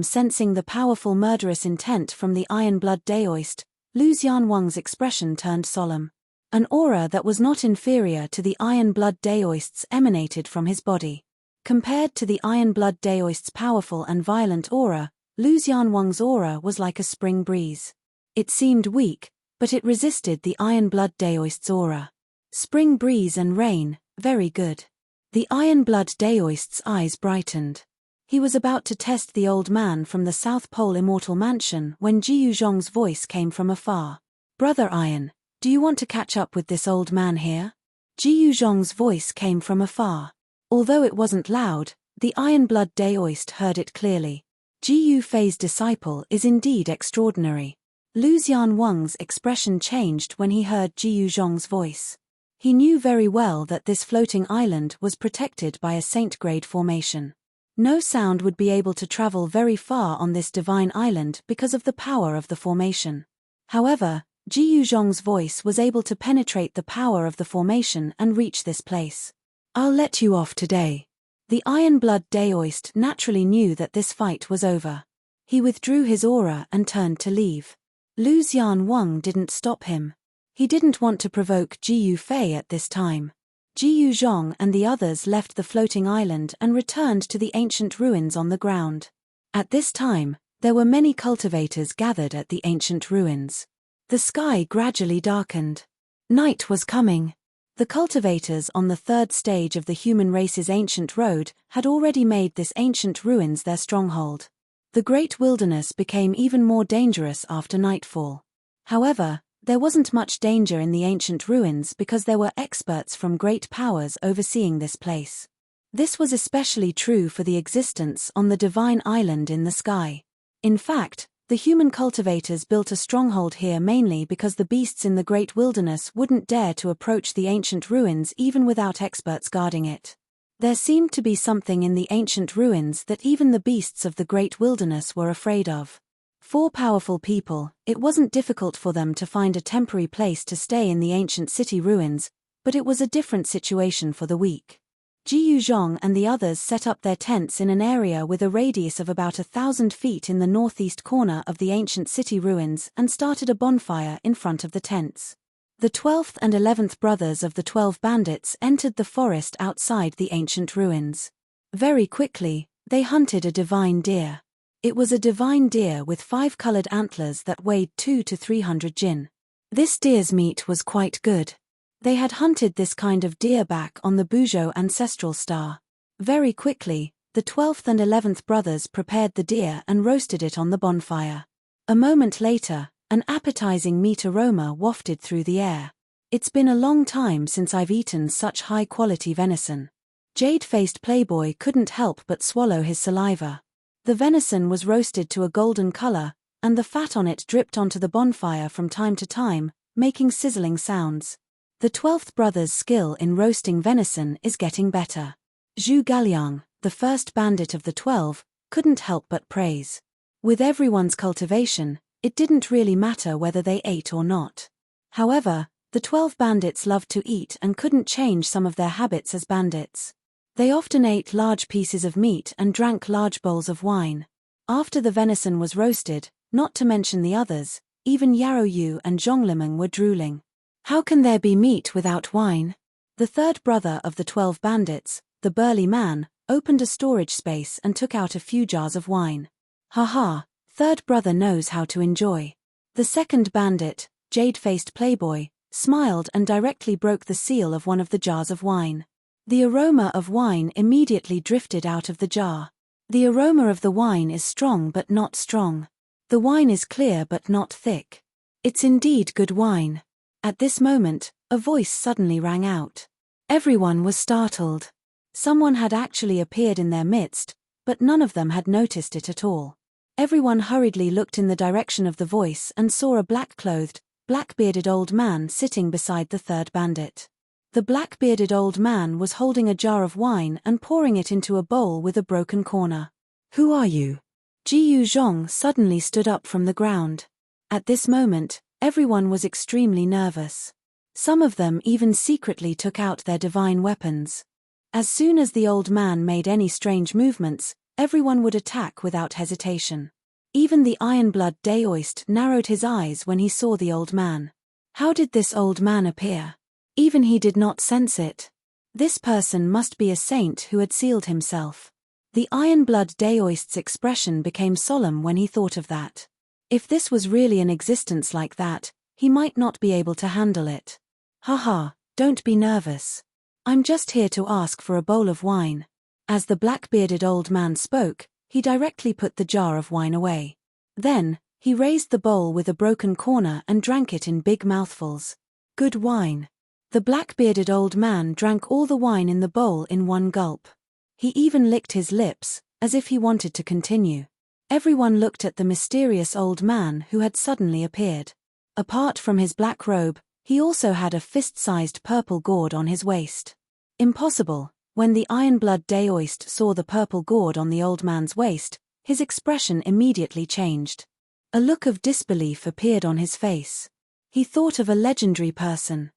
Sensing the powerful murderous intent from the Iron Blood Daoist, Lu Xianwang's expression turned solemn. An aura that was not inferior to the Iron Blood Daoist's emanated from his body. Compared to the Iron Blood Daoist's powerful and violent aura, Lu Xianwang's aura was like a spring breeze. It seemed weak, but it resisted the Iron Blood Daoist's aura. Spring breeze and rain, very good. The Iron Blood Daoist's eyes brightened. He was about to test the old man from the South Pole Immortal Mansion when Ji Yuzhong's voice came from afar. "Brother Iron, do you want to catch up with this old man here?" Jiyu Zhong's voice came from afar. Although it wasn't loud, the Iron-Blood Daoist heard it clearly. Jiyu Fei's disciple is indeed extraordinary. Lu Xianwang's expression changed when he heard Jiyu Zhong's voice. He knew very well that this floating island was protected by a saint-grade formation. No sound would be able to travel very far on this divine island because of the power of the formation. However, Jiyu Zhong's voice was able to penetrate the power of the formation and reach this place. I'll let you off today. The Iron-Blood Daoist naturally knew that this fight was over. He withdrew his aura and turned to leave. Lu Xianwang didn't stop him. He didn't want to provoke Jiyu Fei at this time. Jiyu Zhong and the others left the floating island and returned to the ancient ruins on the ground. At this time, there were many cultivators gathered at the ancient ruins. The sky gradually darkened. Night was coming. The cultivators on the third stage of the human race's ancient road had already made this ancient ruins their stronghold. The great wilderness became even more dangerous after nightfall. However, there wasn't much danger in the ancient ruins because there were experts from great powers overseeing this place. This was especially true for the existence on the divine island in the sky. In fact, the human cultivators built a stronghold here mainly because the beasts in the great wilderness wouldn't dare to approach the ancient ruins even without experts guarding it. There seemed to be something in the ancient ruins that even the beasts of the great wilderness were afraid of. For powerful people, it wasn't difficult for them to find a temporary place to stay in the ancient city ruins, but it was a different situation for the weak. Jiyu Zhong and the others set up their tents in an area with a radius of about 1,000 feet in the northeast corner of the ancient city ruins and started a bonfire in front of the tents. The 12th and 11th brothers of the 12 bandits entered the forest outside the ancient ruins. Very quickly, they hunted a divine deer. It was a divine deer with 5 colored antlers that weighed 200 to 300 jin. This deer's meat was quite good. They had hunted this kind of deer back on the Buzhou ancestral star. Very quickly, the 12th and 11th brothers prepared the deer and roasted it on the bonfire. A moment later, an appetizing meat aroma wafted through the air. It's been a long time since I've eaten such high-quality venison. Jade-faced playboy couldn't help but swallow his saliva. The venison was roasted to a golden color, and the fat on it dripped onto the bonfire from time to time, making sizzling sounds. The 12th brother's skill in roasting venison is getting better. Zhu Galiang, the first bandit of the 12, couldn't help but praise. With everyone's cultivation, it didn't really matter whether they ate or not. However, the 12 bandits loved to eat and couldn't change some of their habits as bandits. They often ate large pieces of meat and drank large bowls of wine. After the venison was roasted, not to mention the others, even Yarrow Yu and Zhonglimeng were drooling. How can there be meat without wine? The third brother of the 12 bandits, the burly man, opened a storage space and took out a few jars of wine. Haha, third brother knows how to enjoy. The second bandit, jade-faced playboy, smiled and directly broke the seal of one of the jars of wine. The aroma of wine immediately drifted out of the jar. The aroma of the wine is strong but not strong. The wine is clear but not thick. It's indeed good wine. At this moment, a voice suddenly rang out. Everyone was startled. Someone had actually appeared in their midst, but none of them had noticed it at all. Everyone hurriedly looked in the direction of the voice and saw a black-clothed, black-bearded old man sitting beside the third bandit. The black-bearded old man was holding a jar of wine and pouring it into a bowl with a broken corner. Who are you? Jiyu Zhong suddenly stood up from the ground. At this moment, everyone was extremely nervous. Some of them even secretly took out their divine weapons. As soon as the old man made any strange movements, everyone would attack without hesitation. Even the Iron-Blood Daoist narrowed his eyes when he saw the old man. How did this old man appear? Even he did not sense it. This person must be a saint who had sealed himself. The Iron-Blood Daoist's expression became solemn when he thought of that. If this was really an existence like that, he might not be able to handle it. Haha, don't be nervous. I'm just here to ask for a bowl of wine. As the black-bearded old man spoke, he directly put the jar of wine away. Then, he raised the bowl with a broken corner and drank it in big mouthfuls. Good wine. The black-bearded old man drank all the wine in the bowl in one gulp. He even licked his lips, as if he wanted to continue. Everyone looked at the mysterious old man who had suddenly appeared. Apart from his black robe, he also had a fist-sized purple gourd on his waist. Impossible. When the Ironblood Daoist saw the purple gourd on the old man's waist, his expression immediately changed. A look of disbelief appeared on his face. He thought of a legendary person.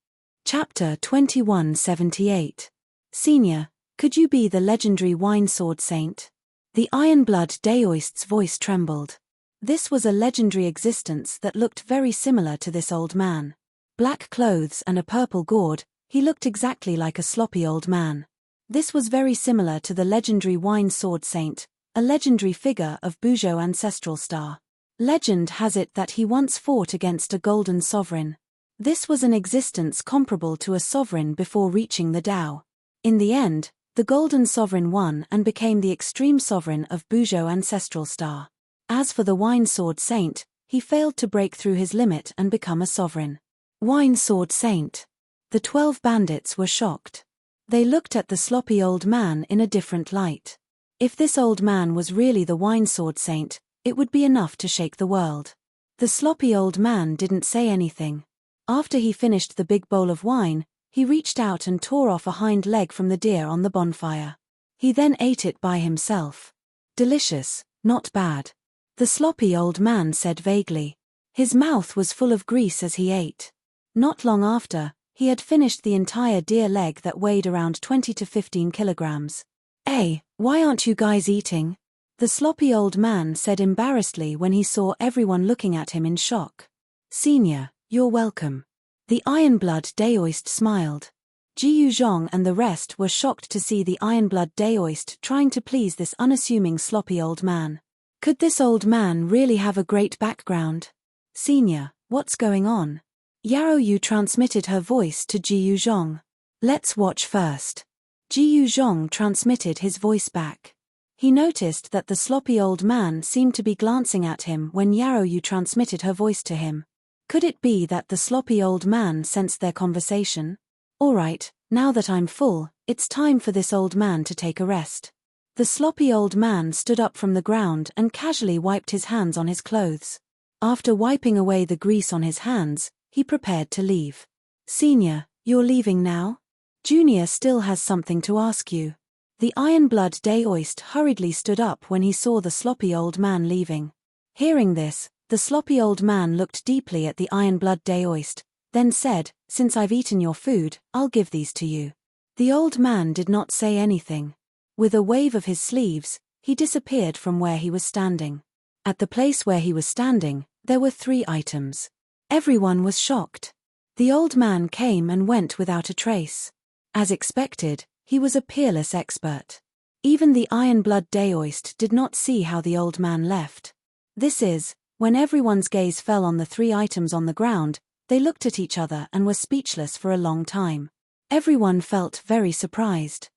Chapter 2178. Senior, could you be the legendary wine sword saint? The Ironblood Daoist's voice trembled. This was a legendary existence that looked very similar to this old man. Black clothes and a purple gourd, he looked exactly like a sloppy old man. This was very similar to the legendary wine sword saint, a legendary figure of Bujo ancestral star. Legend has it that he once fought against a golden sovereign. This was an existence comparable to a sovereign before reaching the Tao. In the end, the golden sovereign won and became the extreme sovereign of Bujo ancestral star. As for the wine sword saint, he failed to break through his limit and become a sovereign. Wine sword saint. The 12 bandits were shocked. They looked at the sloppy old man in a different light. If this old man was really the wine sword saint, it would be enough to shake the world. The sloppy old man didn't say anything. After he finished the big bowl of wine, he reached out and tore off a hind leg from the deer on the bonfire. He then ate it by himself. Delicious, not bad. The sloppy old man said vaguely. His mouth was full of grease as he ate. Not long after, he had finished the entire deer leg that weighed around 20 to 15 kilograms. Hey, why aren't you guys eating? The sloppy old man said embarrassedly when he saw everyone looking at him in shock. Senior, you're welcome. The Ironblood Daoist smiled. Jiyu Zhong and the rest were shocked to see the Ironblood Daoist trying to please this unassuming sloppy old man. Could this old man really have a great background? Senior, what's going on? Yarrow Yu transmitted her voice to Jiyu Zhong. Let's watch first. Jiyu Zhong transmitted his voice back. He noticed that the sloppy old man seemed to be glancing at him when Yarrow Yu transmitted her voice to him. Could it be that the sloppy old man sensed their conversation? Alright, now that I'm full, it's time for this old man to take a rest. The sloppy old man stood up from the ground and casually wiped his hands on his clothes. After wiping away the grease on his hands, he prepared to leave. Senior, you're leaving now? Junior still has something to ask you. The Ironblood Daoist hurriedly stood up when he saw the sloppy old man leaving. Hearing this, the sloppy old man looked deeply at the Ironblood Daoist, then said, "Since I've eaten your food, I'll give these to you." The old man did not say anything. With a wave of his sleeves, he disappeared from where he was standing. At the place where he was standing, there were 3 items. Everyone was shocked. The old man came and went without a trace. As expected, he was a peerless expert. Even the Ironblood Daoist did not see how the old man left. This is, when everyone's gaze fell on the 3 items on the ground, they looked at each other and were speechless for a long time. Everyone felt very surprised.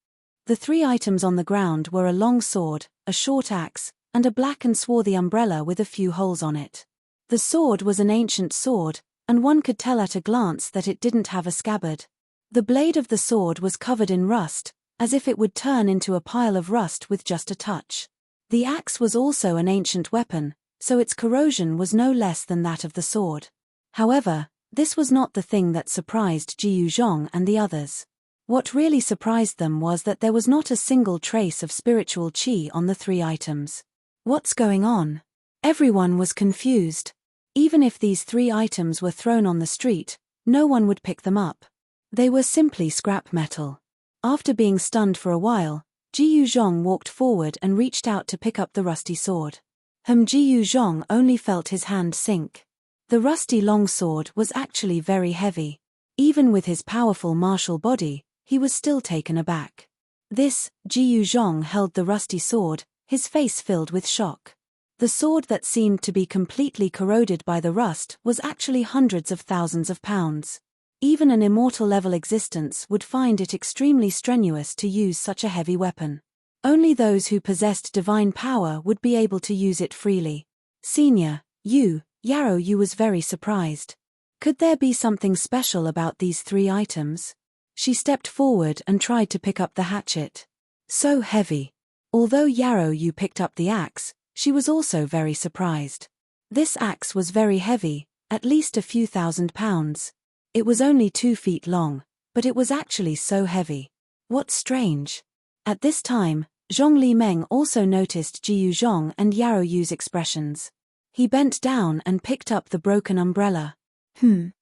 The 3 items on the ground were a long sword, a short axe, and a black and swarthy umbrella with a few holes on it. The sword was an ancient sword, and one could tell at a glance that it didn't have a scabbard. The blade of the sword was covered in rust, as if it would turn into a pile of rust with just a touch. The axe was also an ancient weapon, so its corrosion was no less than that of the sword. However, this was not the thing that surprised Jiyu Zhong and the others. What really surprised them was that there was not a single trace of spiritual qi on the 3 items. What's going on? Everyone was confused. Even if these 3 items were thrown on the street, no one would pick them up. They were simply scrap metal. After being stunned for a while, Jiyu Zhong walked forward and reached out to pick up the rusty sword. Jiyu Zhong only felt his hand sink. The rusty long sword was actually very heavy. Even with his powerful martial body, he was still taken aback. Jiyu Zhong held the rusty sword, his face filled with shock. The sword that seemed to be completely corroded by the rust was actually hundreds of thousands of pounds. Even an immortal-level existence would find it extremely strenuous to use such a heavy weapon. Only those who possessed divine power would be able to use it freely. Senior, Yarrow Yu was very surprised. Could there be something special about these 3 items? She stepped forward and tried to pick up the hatchet. So heavy. Although Yarrow Yu picked up the axe, she was also very surprised. This axe was very heavy, at least a few thousand pounds. It was only 2 feet long, but it was actually so heavy. What strange. At this time, Zhong Li Meng also noticed Jiyu Zhong and Yarrow Yu's expressions. He bent down and picked up the broken umbrella. Zhong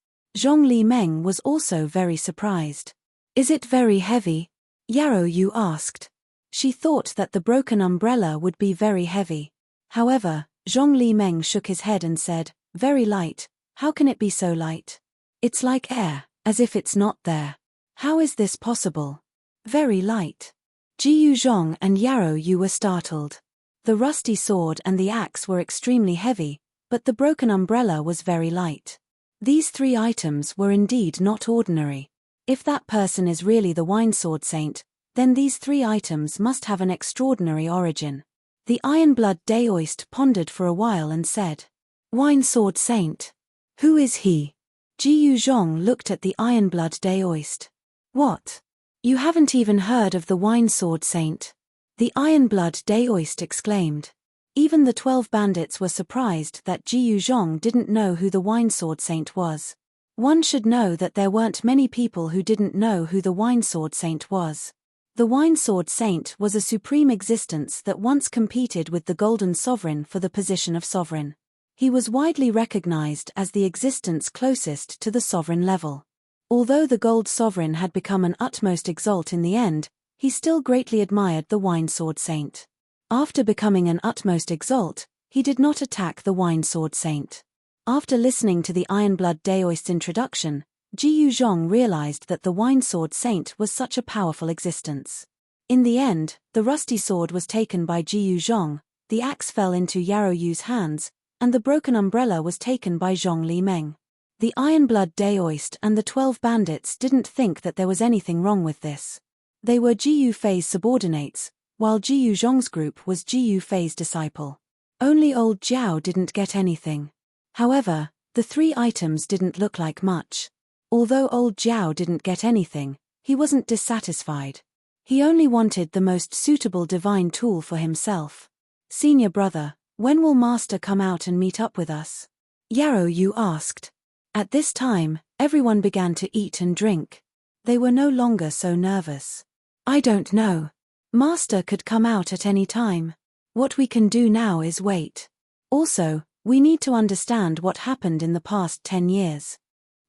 Li Meng was also very surprised. Is it very heavy? Yarrow Yu asked. She thought that the broken umbrella would be very heavy. However, Zhong Li Meng shook his head and said, very light. How can it be so light? It's like air, as if it's not there. How is this possible? Very light. Jiyu Zhong and Yarrow Yu were startled. The rusty sword and the axe were extremely heavy, but the broken umbrella was very light. These 3 items were indeed not ordinary. If that person is really the Wine Sword Saint, then these 3 items must have an extraordinary origin. The Ironblood Daoist pondered for a while and said, Wine Sword Saint? Who is he? Jiyu Zhong looked at the Ironblood Daoist. What? You haven't even heard of the Wine Sword Saint? The Ironblood Daoist exclaimed. Even the 12 bandits were surprised that Jiyu Zhong didn't know who the Wine Sword Saint was. One should know that there weren't many people who didn't know who the Wine Sword Saint was. The Wine Sword Saint was a supreme existence that once competed with the Golden Sovereign for the position of sovereign. He was widely recognized as the existence closest to the sovereign level. Although the Gold Sovereign had become an utmost exalt in the end, he still greatly admired the Wine Sword Saint. After becoming an utmost exalt, he did not attack the Wine Sword Saint. After listening to the Ironblood Daoist's introduction, Jiyu Zhong realized that the Wine Sword Saint was such a powerful existence. In the end, the rusty sword was taken by Jiyu Zhong, the axe fell into Yarrow Yu's hands, and the broken umbrella was taken by Zhong Li Meng. The Ironblood Daoist and the 12 bandits didn't think that there was anything wrong with this. They were Jiyu Fei's subordinates, while Jiyu Zhong's group was Jiyu Fei's disciple. Only old Jiao didn't get anything. However, the 3 items didn't look like much. Although old Jiao didn't get anything, he wasn't dissatisfied. He only wanted the most suitable divine tool for himself. Senior brother, when will Master come out and meet up with us? Yarrow Yu asked. At this time, everyone began to eat and drink. They were no longer so nervous. I don't know. Master could come out at any time. What we can do now is wait. Also, we need to understand what happened in the past 10 years.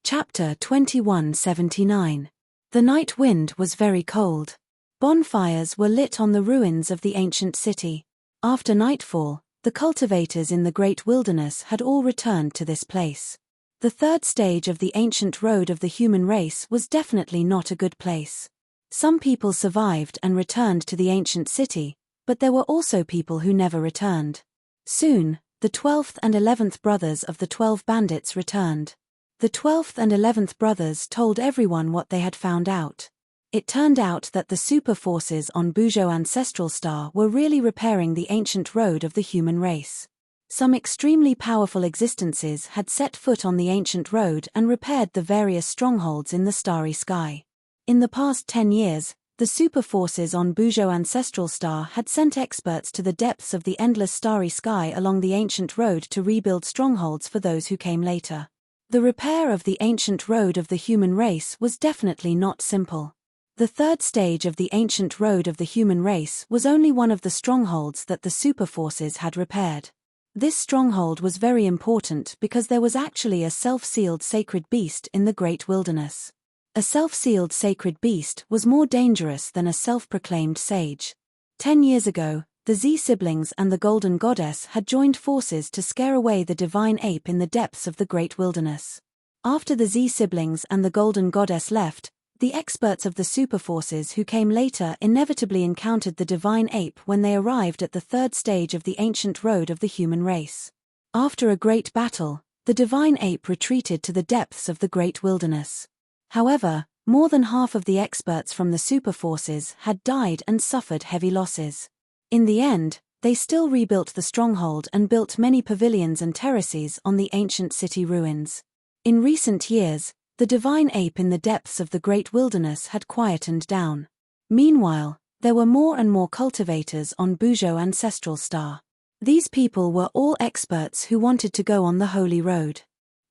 Chapter 2179. The night wind was very cold. Bonfires were lit on the ruins of the ancient city. After nightfall, the cultivators in the great wilderness had all returned to this place. The 3rd stage of the ancient road of the human race was definitely not a good place. Some people survived and returned to the ancient city, but there were also people who never returned. Soon, the 12th and 11th brothers of the 12 bandits returned. The 12th and 11th brothers told everyone what they had found out. It turned out that the super forces on Buzhou Ancestral Star were really repairing the ancient road of the human race. Some extremely powerful existences had set foot on the ancient road and repaired the various strongholds in the starry sky. In the past 10 years, the super forces on Buzhou Ancestral Star had sent experts to the depths of the endless starry sky along the ancient road to rebuild strongholds for those who came later. The repair of the ancient road of the human race was definitely not simple. The 3rd stage of the ancient road of the human race was only one of the strongholds that the super forces had repaired. This stronghold was very important because there was actually a self-sealed sacred beast in the great wilderness. A self-sealed sacred beast was more dangerous than a self-proclaimed sage. 10 years ago, the Z siblings and the Golden Goddess had joined forces to scare away the divine ape in the depths of the great wilderness. After the Z siblings and the Golden Goddess left, the experts of the super forces who came later inevitably encountered the divine ape when they arrived at the 3rd stage of the ancient road of the human race. After a great battle, the divine ape retreated to the depths of the great wilderness. However, more than half of the experts from the super forces had died and suffered heavy losses. In the end, they still rebuilt the stronghold and built many pavilions and terraces on the ancient city ruins. In recent years, the divine ape in the depths of the great wilderness had quietened down. Meanwhile, there were more and more cultivators on Bujo ancestral star. These people were all experts who wanted to go on the holy road.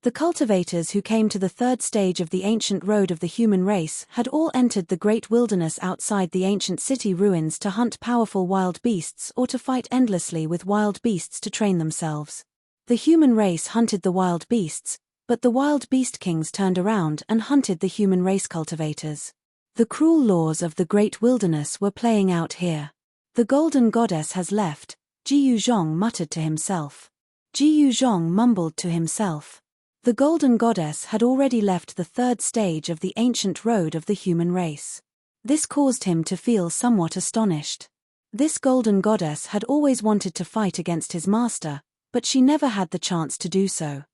The cultivators who came to the third stage of the ancient road of the human race had all entered the great wilderness outside the ancient city ruins to hunt powerful wild beasts or to fight endlessly with wild beasts to train themselves. The human race hunted the wild beasts, but the wild beast kings turned around and hunted the human race cultivators. The cruel laws of the great wilderness were playing out here. The golden goddess has left, Jiyu Zhong muttered to himself. Jiyu Zhong mumbled to himself. The golden goddess had already left the third stage of the ancient road of the human race. This caused him to feel somewhat astonished. This golden goddess had always wanted to fight against his master, but she never had the chance to do so.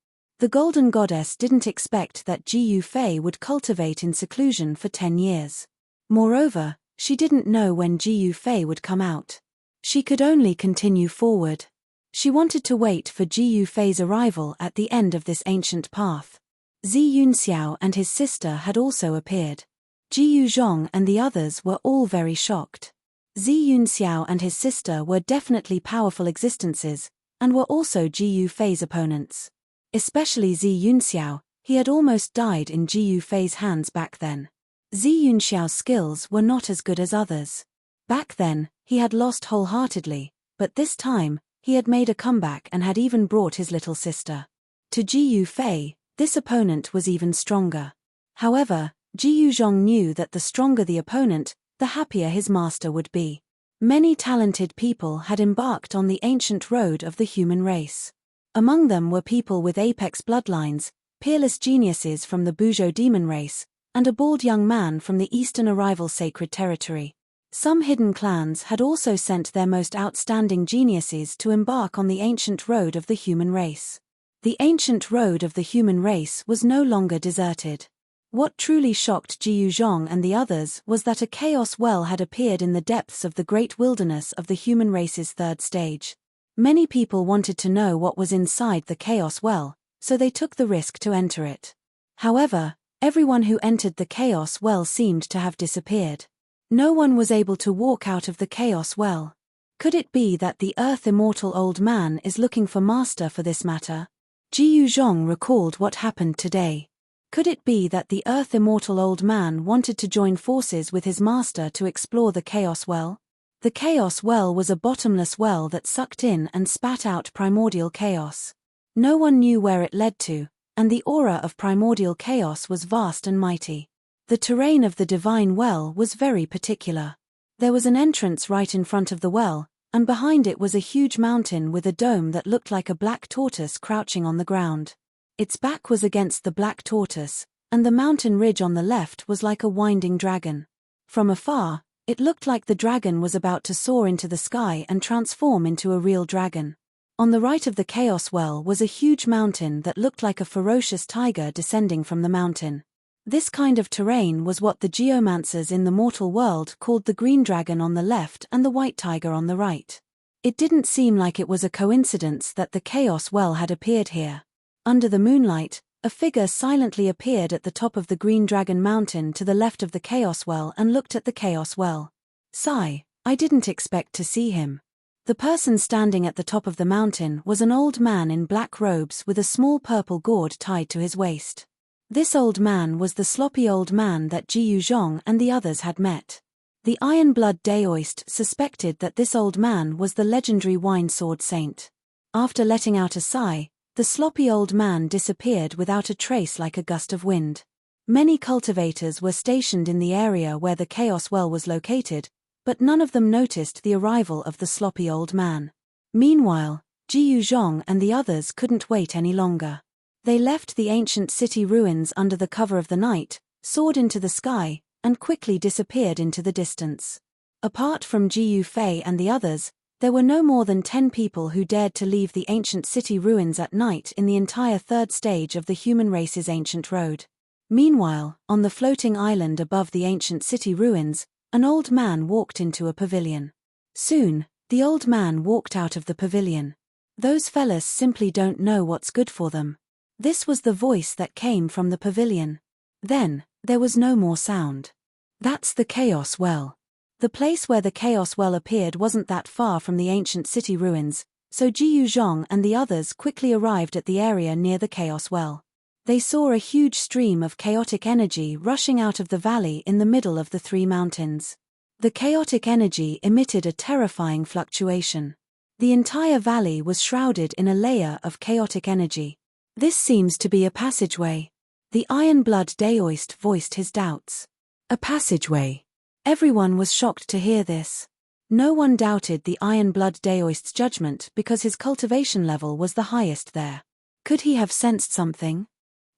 The golden goddess didn't expect that Jiyu Fei would cultivate in seclusion for 10 years. Moreover, she didn't know when Jiyu Fei would come out. She could only continue forward. She wanted to wait for Jiyu Fei's arrival at the end of this ancient path. Zi Yunxiao and his sister had also appeared. Jiyu Zhong and the others were all very shocked. Zi Yunxiao and his sister were definitely powerful existences, and were also Jiyu Fei's opponents. Especially Zi Yunxiao, he had almost died in Jiyu Fei's hands back then. Zi Yunxiao's skills were not as good as others. Back then, he had lost wholeheartedly, but this time, he had made a comeback and had even brought his little sister. To Jiyu Fei, this opponent was even stronger. However, Jiyu Zhong knew that the stronger the opponent, the happier his master would be. Many talented people had embarked on the ancient road of the human race. Among them were people with apex bloodlines, peerless geniuses from the Bujo demon race, and a bald young man from the eastern arrival sacred territory. Some hidden clans had also sent their most outstanding geniuses to embark on the ancient road of the human race. The ancient road of the human race was no longer deserted. What truly shocked Jiyu Zhong and the others was that a chaos well had appeared in the depths of the great wilderness of the human race's third stage. Many people wanted to know what was inside the chaos well, so they took the risk to enter it. However, everyone who entered the chaos well seemed to have disappeared. No one was able to walk out of the chaos well. Could it be that the earth-immortal old man is looking for master for this matter? Jiyu Zhong recalled what happened today. Could it be that the earth-immortal old man wanted to join forces with his master to explore the chaos well? The chaos well was a bottomless well that sucked in and spat out primordial chaos. No one knew where it led to, and the aura of primordial chaos was vast and mighty. The terrain of the divine well was very particular. There was an entrance right in front of the well, and behind it was a huge mountain with a dome that looked like a black tortoise crouching on the ground. Its back was against the black tortoise, and the mountain ridge on the left was like a winding dragon. From afar, it looked like the dragon was about to soar into the sky and transform into a real dragon. On the right of the chaos well was a huge mountain that looked like a ferocious tiger descending from the mountain. This kind of terrain was what the geomancers in the mortal world called the green dragon on the left and the white tiger on the right. It didn't seem like it was a coincidence that the chaos well had appeared here. Under the moonlight, a figure silently appeared at the top of the green dragon mountain to the left of the chaos well and looked at the chaos well. Sigh, I didn't expect to see him. The person standing at the top of the mountain was an old man in black robes with a small purple gourd tied to his waist. This old man was the sloppy old man that Jiyu Zhong and the others had met. The Iron Blood Daoist suspected that this old man was the legendary Wine Sword Saint. After letting out a sigh, the sloppy old man disappeared without a trace like a gust of wind. Many cultivators were stationed in the area where the chaos well was located, but none of them noticed the arrival of the sloppy old man. Meanwhile, Jiyu Zhong and the others couldn't wait any longer. They left the ancient city ruins under the cover of the night, soared into the sky, and quickly disappeared into the distance. Apart from Jiyu Fei and the others, there were no more than 10 people who dared to leave the ancient city ruins at night in the entire third stage of the human race's ancient road. Meanwhile, on the floating island above the ancient city ruins, an old man walked into a pavilion. Soon, the old man walked out of the pavilion. Those fellas simply don't know what's good for them. This was the voice that came from the pavilion. Then, there was no more sound. That's the Chaos Well. The place where the Chaos Well appeared wasn't that far from the ancient city ruins, so Ji Yuzhong and the others quickly arrived at the area near the Chaos Well. They saw a huge stream of chaotic energy rushing out of the valley in the middle of the three mountains. The chaotic energy emitted a terrifying fluctuation. The entire valley was shrouded in a layer of chaotic energy. This seems to be a passageway. The Iron Blood Daoist voiced his doubts. A passageway. Everyone was shocked to hear this. No one doubted the Iron Blood Daoist's judgment because his cultivation level was the highest there. Could he have sensed something?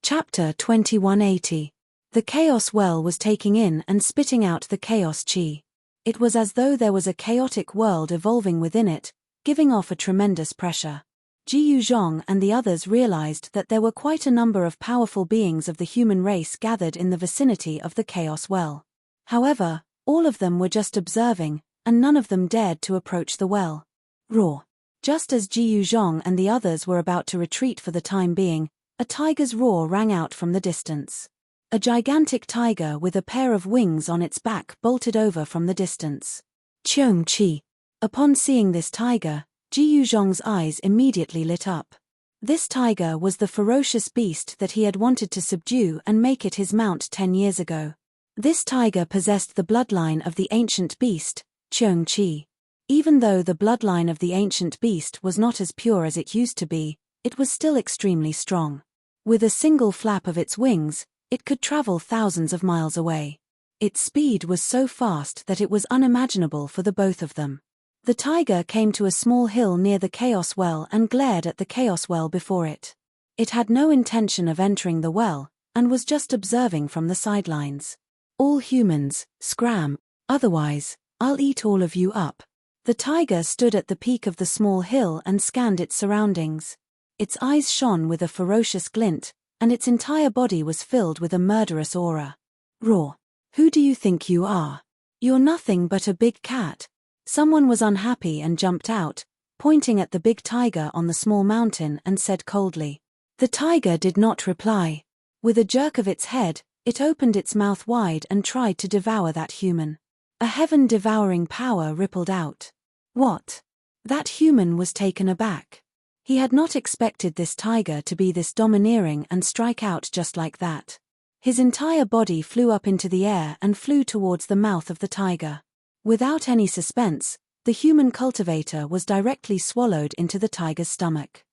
Chapter 2180. The Chaos Well was taking in and spitting out the Chaos Chi. It was as though there was a chaotic world evolving within it, giving off a tremendous pressure. Ji Yuzhong and the others realized that there were quite a number of powerful beings of the human race gathered in the vicinity of the Chaos Well. However, all of them were just observing, and none of them dared to approach the well. Roar. Just as Ji Yuzhong and the others were about to retreat for the time being, a tiger's roar rang out from the distance. A gigantic tiger with a pair of wings on its back bolted over from the distance. Cheong Chi. Upon seeing this tiger, Ji Yuzhong's eyes immediately lit up. This tiger was the ferocious beast that he had wanted to subdue and make it his mount 10 years ago. This tiger possessed the bloodline of the ancient beast, Cheong Chi. Even though the bloodline of the ancient beast was not as pure as it used to be, it was still extremely strong. With a single flap of its wings, it could travel thousands of miles away. Its speed was so fast that it was unimaginable for the both of them. The tiger came to a small hill near the Chaos Well and glared at the Chaos Well before it. It had no intention of entering the well, and was just observing from the sidelines. All humans, scram, otherwise, I'll eat all of you up. The tiger stood at the peak of the small hill and scanned its surroundings. Its eyes shone with a ferocious glint, and its entire body was filled with a murderous aura. Roar. Who do you think you are? You're nothing but a big cat. Someone was unhappy and jumped out, pointing at the big tiger on the small mountain and said coldly. The tiger did not reply. With a jerk of its head, it opened its mouth wide and tried to devour that human. A heaven-devouring power rippled out. What? That human was taken aback. He had not expected this tiger to be this domineering and strike out just like that. His entire body flew up into the air and flew towards the mouth of the tiger. Without any suspense, the human cultivator was directly swallowed into the tiger's stomach.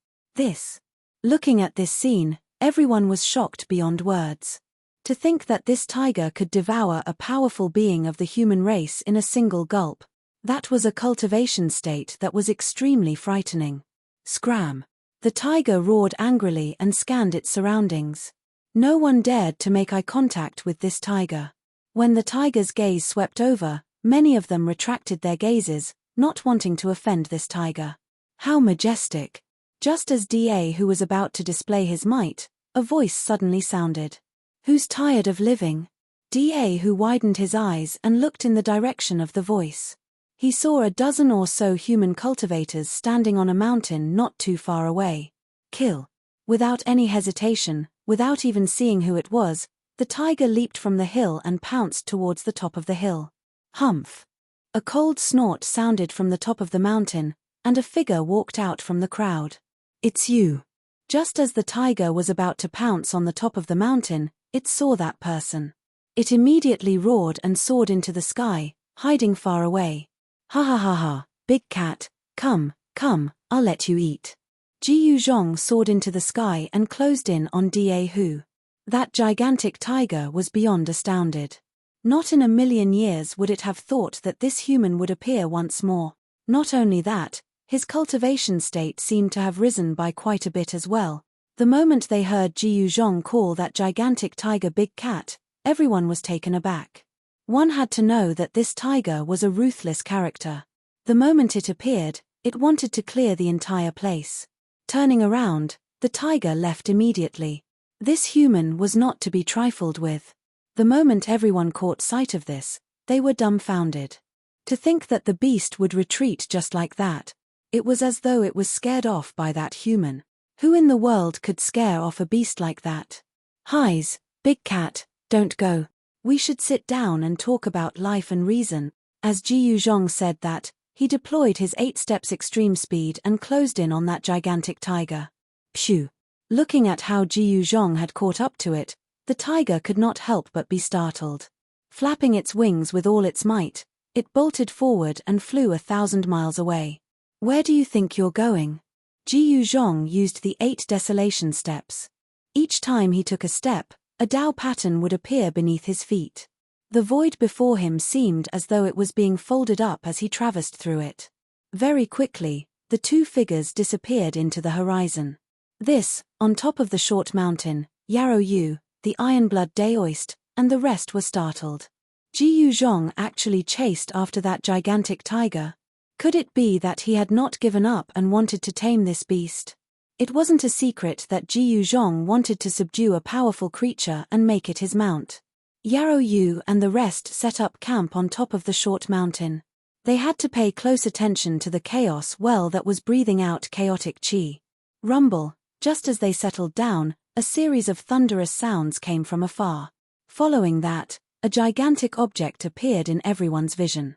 Looking at this scene, everyone was shocked beyond words. To think that this tiger could devour a powerful being of the human race in a single gulp. That was a cultivation state that was extremely frightening. Scram. The tiger roared angrily and scanned its surroundings. No one dared to make eye contact with this tiger. When the tiger's gaze swept over, many of them retracted their gazes, not wanting to offend this tiger. How majestic! Just as Da who was about to display his might, a voice suddenly sounded. Who's tired of living? Da who widened his eyes and looked in the direction of the voice. He saw a dozen or so human cultivators standing on a mountain not too far away. Kill. Without any hesitation, without even seeing who it was, the tiger leaped from the hill and pounced towards the top of the hill. Humph. A cold snort sounded from the top of the mountain, and a figure walked out from the crowd. It's you. Just as the tiger was about to pounce on the top of the mountain, it saw that person. It immediately roared and soared into the sky, hiding far away. Ha ha ha ha, big cat, come, I'll let you eat. Ji Yuzhong soared into the sky and closed in on Da Hu. That gigantic tiger was beyond astounded. Not in a million years would it have thought that this human would appear once more. Not only that, his cultivation state seemed to have risen by quite a bit as well. The moment they heard Ji Yuzhong call that gigantic tiger big cat, everyone was taken aback. One had to know that this tiger was a ruthless character. The moment it appeared, it wanted to clear the entire place. Turning around, the tiger left immediately. This human was not to be trifled with. The moment everyone caught sight of this, they were dumbfounded. To think that the beast would retreat just like that. It was as though it was scared off by that human. Who in the world could scare off a beast like that? Highs, big cat, don't go. We should sit down and talk about life and reason. As Ji Yuzhong said that, he deployed his 8 steps extreme speed and closed in on that gigantic tiger. Phew! Looking at how Ji Yuzhong had caught up to it, the tiger could not help but be startled. Flapping its wings with all its might, it bolted forward and flew 1,000 miles away. Where do you think you're going? Ji Yuzhong used the 8 desolation steps. Each time he took a step, a Tao pattern would appear beneath his feet. The void before him seemed as though it was being folded up as he traversed through it. Very quickly, the 2 figures disappeared into the horizon. This, on top of the short mountain, Yarrow Yu, the Ironblood Daoist, and the rest were startled. Ji Yuzhong actually chased after that gigantic tiger. Could it be that he had not given up and wanted to tame this beast? It wasn't a secret that Ji Yuzhong wanted to subdue a powerful creature and make it his mount. Yarrow Yu and the rest set up camp on top of the short mountain. They had to pay close attention to the chaos well that was breathing out chaotic qi. Rumble, just as they settled down, a series of thunderous sounds came from afar. Following that, a gigantic object appeared in everyone's vision.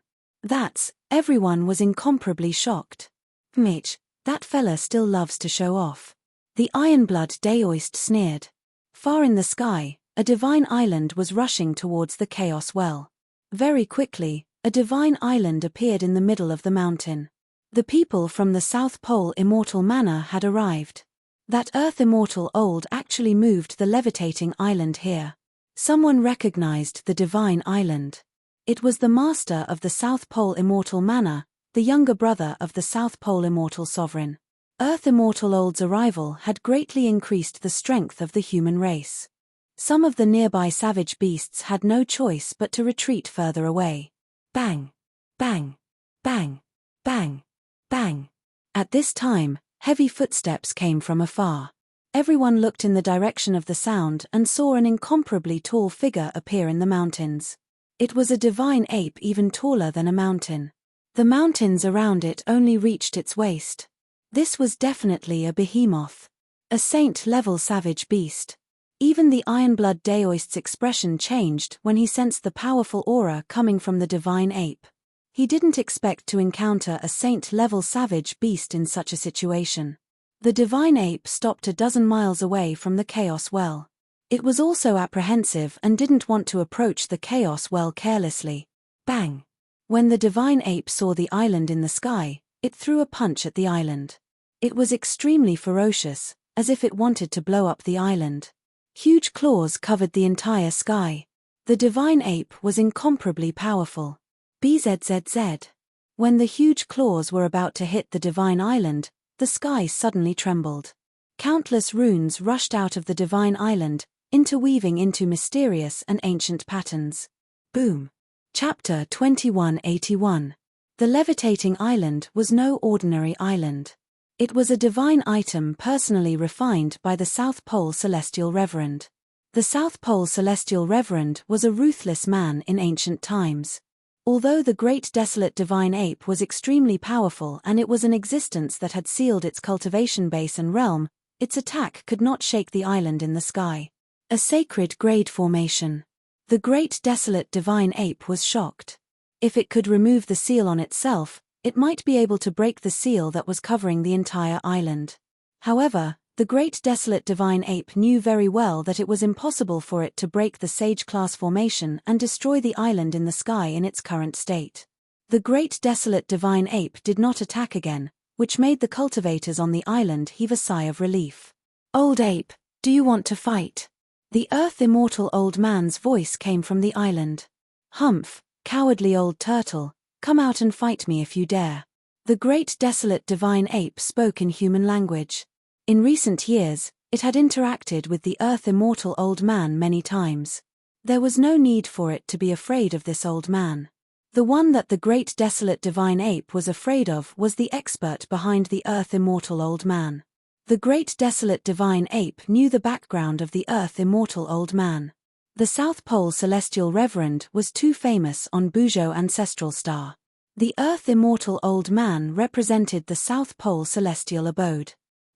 Everyone was incomparably shocked. Mitch, that fella still loves to show off. The Ironblood Daoist sneered. Far in the sky, a divine island was rushing towards the chaos well. Very quickly, a divine island appeared in the middle of the mountain. The people from the South Pole Immortal Manor had arrived. That Earth Immortal Old actually moved the levitating island here. Someone recognized the divine island. It was the master of the South Pole Immortal Manor, the younger brother of the South Pole Immortal Sovereign. Earth Immortal Old's arrival had greatly increased the strength of the human race. Some of the nearby savage beasts had no choice but to retreat further away. Bang! Bang! Bang! Bang! Bang! At this time, heavy footsteps came from afar. Everyone looked in the direction of the sound and saw an incomparably tall figure appear in the mountains. It was a divine ape even taller than a mountain. The mountains around it only reached its waist. This was definitely a behemoth. A saint-level savage beast. Even the Ironblood Daoist's expression changed when he sensed the powerful aura coming from the divine ape. He didn't expect to encounter a saint-level savage beast in such a situation. The divine ape stopped 12 miles away from the chaos well. It was also apprehensive and didn't want to approach the chaos well carelessly. Bang! When the divine ape saw the island in the sky, it threw a punch at the island. It was extremely ferocious, as if it wanted to blow up the island. Huge claws covered the entire sky. The divine ape was incomparably powerful. Bzzz. When the huge claws were about to hit the divine island, the sky suddenly trembled. Countless runes rushed out of the divine island, interweaving into mysterious and ancient patterns. Boom! Chapter 2181. The levitating island was no ordinary island. It was a divine item personally refined by the South Pole Celestial Reverend. The South Pole Celestial Reverend was a ruthless man in ancient times. Although the great desolate divine ape was extremely powerful and it was an existence that had sealed its cultivation base and realm, its attack could not shake the island in the sky. A sacred grade formation. The great desolate divine ape was shocked. If it could remove the seal on itself, it might be able to break the seal that was covering the entire island. However, the great desolate divine ape knew very well that it was impossible for it to break the sage class formation and destroy the island in the sky in its current state. The great desolate divine ape did not attack again, which made the cultivators on the island heave a sigh of relief. "Old ape, do you want to fight?" The Earth Immortal Old Man's voice came from the island. "Humph, cowardly old turtle, come out and fight me if you dare." The great desolate divine ape spoke in human language. In recent years, it had interacted with the Earth Immortal Old Man many times. There was no need for it to be afraid of this old man. The one that the great desolate divine ape was afraid of was the expert behind the Earth Immortal Old Man. The great desolate divine ape knew the background of the Earth Immortal Old Man. The South Pole Celestial Reverend was too famous on Bujo Ancestral Star. The Earth Immortal Old Man represented the South Pole Celestial Abode.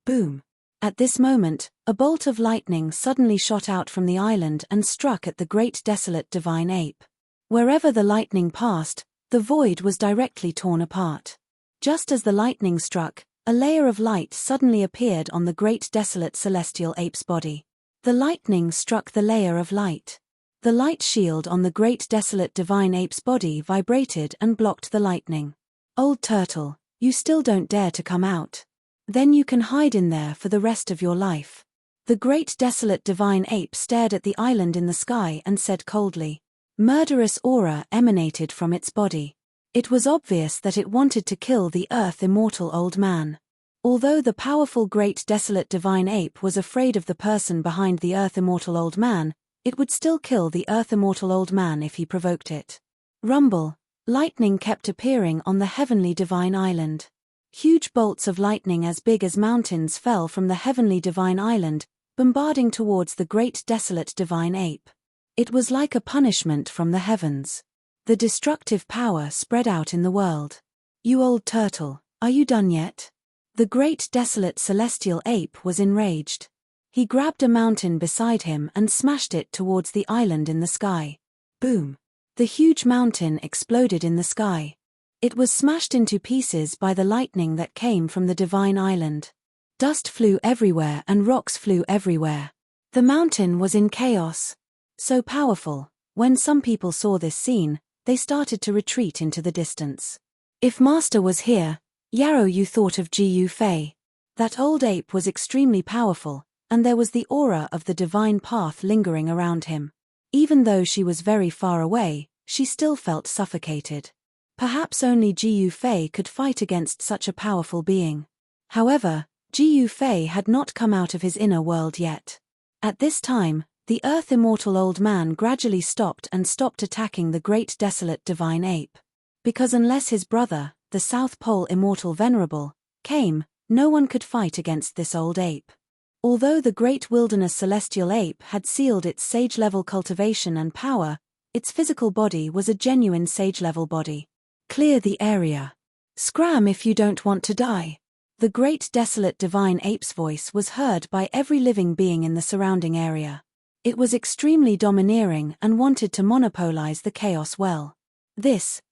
Boom! At this moment, a bolt of lightning suddenly shot out from the island and struck at the great desolate divine ape. Wherever the lightning passed, the void was directly torn apart. Just as the lightning struck, a layer of light suddenly appeared on the great desolate celestial ape's body. The lightning struck the layer of light. The light shield on the great desolate divine ape's body vibrated and blocked the lightning. "Old turtle, you still don't dare to come out? Then you can hide in there for the rest of your life." The great desolate divine ape stared at the island in the sky and said coldly. Murderous aura emanated from its body. It was obvious that it wanted to kill the earth-immortal old man. Although the powerful great desolate divine ape was afraid of the person behind the earth-immortal old man, it would still kill the earth-immortal old man if he provoked it. Rumble. Lightning kept appearing on the heavenly divine island. Huge bolts of lightning as big as mountains fell from the heavenly divine island, bombarding towards the great desolate divine ape. It was like a punishment from the heavens. The destructive power spread out in the world. "You old turtle, are you done yet?" The great desolate celestial ape was enraged. He grabbed a mountain beside him and smashed it towards the island in the sky. Boom! The huge mountain exploded in the sky. It was smashed into pieces by the lightning that came from the divine island. Dust flew everywhere and rocks flew everywhere. The mountain was in chaos. So powerful, when some people saw this scene, they started to retreat into the distance. If Master was here, Yarrow, you thought of Gu Fei. That old ape was extremely powerful, and there was the aura of the divine path lingering around him. Even though she was very far away, she still felt suffocated. Perhaps only Gu Fei could fight against such a powerful being. However, Gu Fei had not come out of his inner world yet. At this time, the earth-immortal old man gradually stopped attacking the great desolate divine ape. Because unless his brother, the South Pole immortal venerable, came, no one could fight against this old ape. Although the great wilderness celestial ape had sealed its sage-level cultivation and power, its physical body was a genuine sage-level body. "Clear the area. Scram if you don't want to die." The great desolate divine ape's voice was heard by every living being in the surrounding area. It was extremely domineering and wanted to monopolize the chaos well.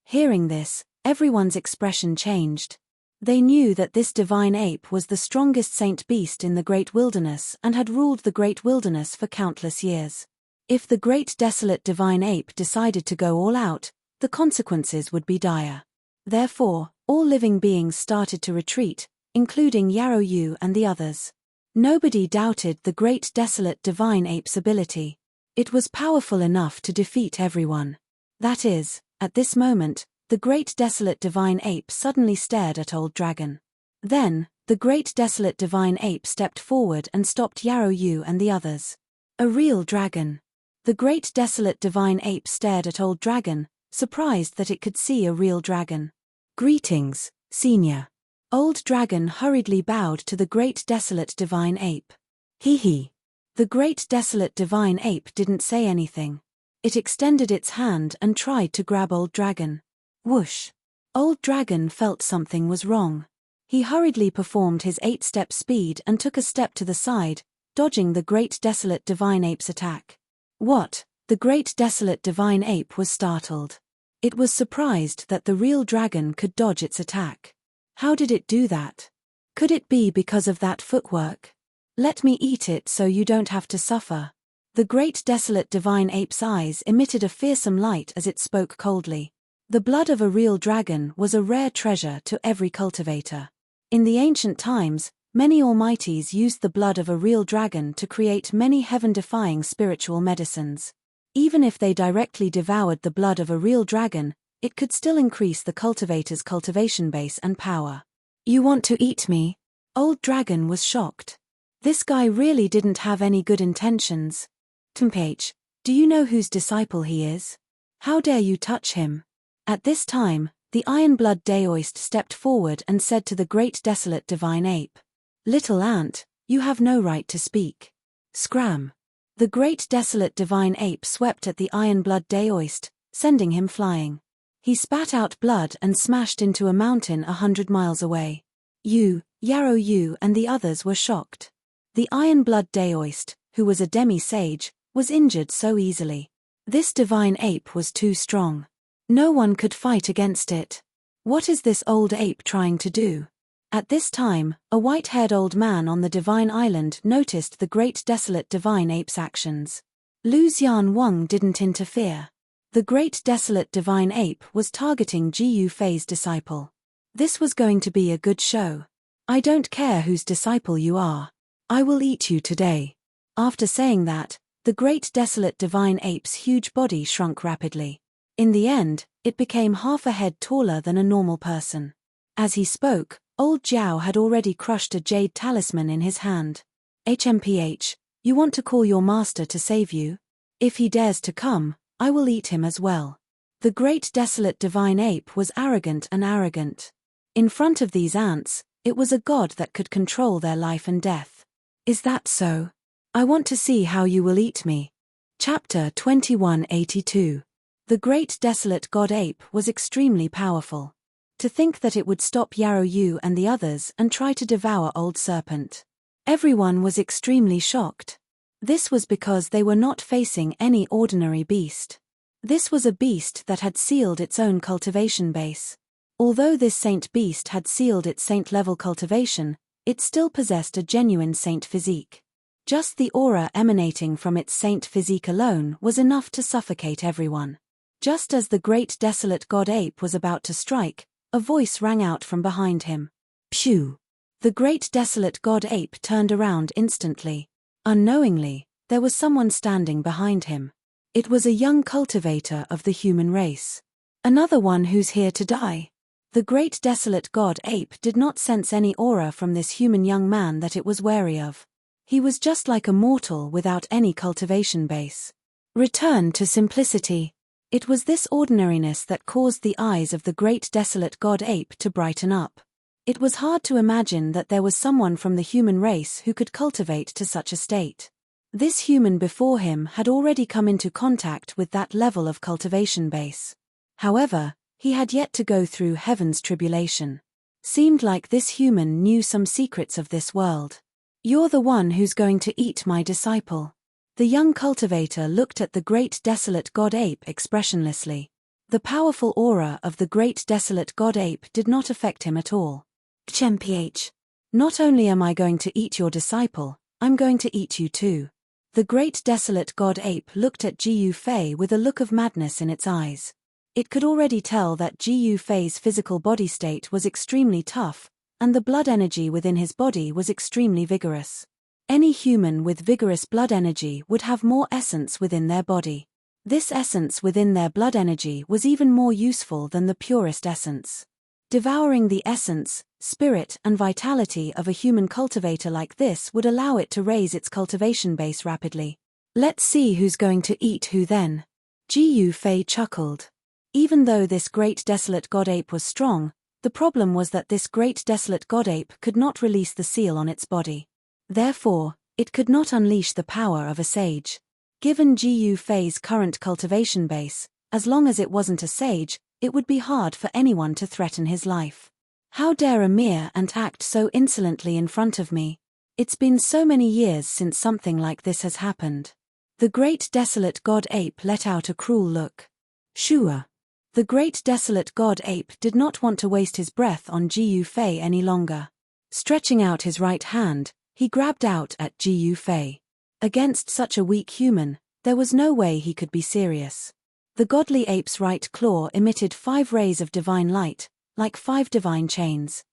Hearing this, everyone's expression changed. They knew that this divine ape was the strongest saint beast in the great wilderness and had ruled the great wilderness for countless years. If the great desolate divine ape decided to go all out, the consequences would be dire. Therefore, all living beings started to retreat, including Yarrow Yu and the others. Nobody doubted the great desolate divine ape's ability. It was powerful enough to defeat everyone. That is, at this moment, the great desolate divine ape suddenly stared at Old Dragon. Then, the great desolate divine ape stepped forward and stopped Yarrow Yu and the others. A real dragon. The great desolate divine ape stared at Old Dragon, surprised that it could see a real dragon. "Greetings, Senior." Old Dragon hurriedly bowed to the great desolate divine ape. Hee. The great desolate divine ape didn't say anything. It extended its hand and tried to grab Old Dragon. Whoosh! Old Dragon felt something was wrong. He hurriedly performed his 8-step speed and took a step to the side, dodging the great desolate divine ape's attack. What? The great desolate divine ape was startled. It was surprised that the real dragon could dodge its attack. How did it do that? Could it be because of that footwork? "Let me eat it so you don't have to suffer." The great desolate divine ape's eyes emitted a fearsome light as it spoke coldly. The blood of a real dragon was a rare treasure to every cultivator. In the ancient times, many almighties used the blood of a real dragon to create many heaven-defying spiritual medicines. Even if they directly devoured the blood of a real dragon, it could still increase the cultivator's cultivation base and power. "You want to eat me?" Old Dragon was shocked. This guy really didn't have any good intentions. "Tempage, do you know whose disciple he is? How dare you touch him?" At this time, the Iron-Blood Daoist stepped forward and said to the great desolate divine ape, "Little ant, you have no right to speak." Scram! The great desolate divine ape swept at the Iron-Blood Daoist, sending him flying. He spat out blood and smashed into a mountain 100 miles away. Yarrow Yu and the others were shocked. The iron-blood daoist, who was a demi-sage, was injured so easily. This divine ape was too strong. No one could fight against it. What is this old ape trying to do? At this time, a white-haired old man on the divine island noticed the great desolate divine ape's actions. Lu Xian Wang didn't interfere. The great desolate divine ape was targeting Ji Yufei's disciple. This was going to be a good show. I don't care whose disciple you are. I will eat you today. After saying that, the great desolate divine ape's huge body shrunk rapidly. In the end, it became half a head taller than a normal person. As he spoke, old Jiao had already crushed a jade talisman in his hand. HMPH, you want to call your master to save you? If he dares to come, I will eat him as well. The great desolate divine ape was arrogant and arrogant. In front of these ants, it was a god that could control their life and death. Is that so? I want to see how you will eat me. Chapter 2182. The great desolate god ape was extremely powerful. To think that it would stop Yarrow Yu and the others and try to devour Old Serpent. Everyone was extremely shocked. This was because they were not facing any ordinary beast. This was a beast that had sealed its own cultivation base. Although this saint beast had sealed its saint-level cultivation, it still possessed a genuine saint physique. Just the aura emanating from its saint physique alone was enough to suffocate everyone. Just as the great desolate god ape was about to strike, a voice rang out from behind him. Phew! The great desolate god ape turned around instantly. Unknowingly, there was someone standing behind him. It was a young cultivator of the human race. Another one who's here to die. The great desolate god ape did not sense any aura from this human young man that it was wary of. He was just like a mortal without any cultivation base. Return to simplicity. It was this ordinariness that caused the eyes of the great desolate god ape to brighten up. It was hard to imagine that there was someone from the human race who could cultivate to such a state. This human before him had already come into contact with that level of cultivation base. However, he had yet to go through heaven's tribulation. Seemed like this human knew some secrets of this world. You're the one who's going to eat my disciple. The young cultivator looked at the great desolate god ape expressionlessly. The powerful aura of the great desolate god ape did not affect him at all. HMPH. Not only am I going to eat your disciple, I'm going to eat you too. The great desolate god ape looked at Ji Yufei with a look of madness in its eyes. It could already tell that Ji Yufei's physical body state was extremely tough, and the blood energy within his body was extremely vigorous. Any human with vigorous blood energy would have more essence within their body. This essence within their blood energy was even more useful than the purest essence. Devouring the essence, spirit, and vitality of a human cultivator like this would allow it to raise its cultivation base rapidly. Let's see who's going to eat who then. Ji Yufei chuckled. Even though this great desolate god ape was strong, the problem was that this great desolate god ape could not release the seal on its body. Therefore, it could not unleash the power of a sage. Given Ji Yufei's current cultivation base, as long as it wasn't a sage, it would be hard for anyone to threaten his life. How dare a mere ant act so insolently in front of me? It's been so many years since something like this has happened. The great desolate god ape let out a cruel look. Shua. The great desolate god ape did not want to waste his breath on Ji Yufei any longer. Stretching out his right hand, he grabbed out at Ji Yufei. Against such a weak human, there was no way he could be serious. The godly ape's right claw emitted 5 rays of divine light, like 5 divine chains.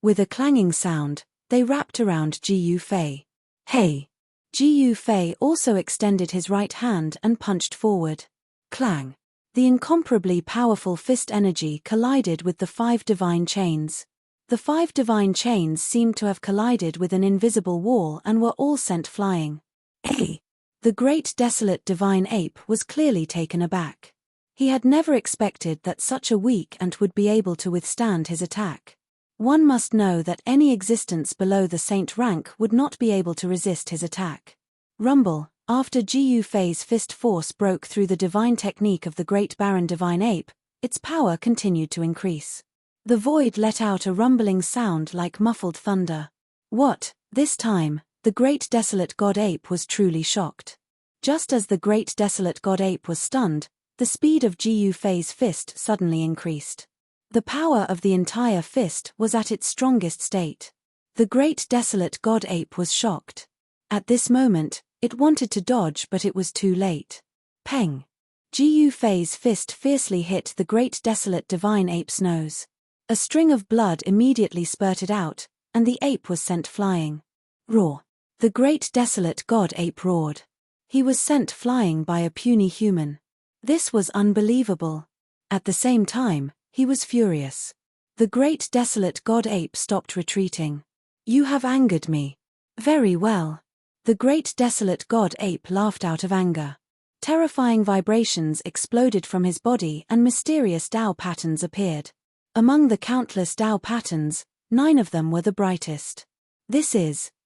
With a clanging sound, they wrapped around Ji Yufei. Hey! Ji Yufei also extended his right hand and punched forward. Clang! The incomparably powerful fist energy collided with the 5 divine chains. The 5 divine chains seemed to have collided with an invisible wall and were all sent flying. Hey! The great desolate divine ape was clearly taken aback. He had never expected that such a weak ant would be able to withstand his attack. One must know that any existence below the saint rank would not be able to resist his attack. Rumble. After Ji Yufei's fist force broke through the divine technique of the great Baron divine ape, its power continued to increase. The void let out a rumbling sound like muffled thunder. What, this time, The great desolate god ape was truly shocked. Just as the great desolate god ape was stunned, the speed of Jiu Fei's fist suddenly increased. The power of the entire fist was at its strongest state. The great desolate god ape was shocked. At this moment, it wanted to dodge, but it was too late. Peng! Jiu Fei's fist fiercely hit the great desolate divine ape's nose. A string of blood immediately spurted out, and the ape was sent flying. Roar! The great desolate god ape roared. He was sent flying by a puny human. This was unbelievable. At the same time, he was furious. The great desolate god ape stopped retreating. You have angered me. Very well. The great desolate god ape laughed out of anger. Terrifying vibrations exploded from his body and mysterious Tao patterns appeared. Among the countless Tao patterns, 9 of them were the brightest.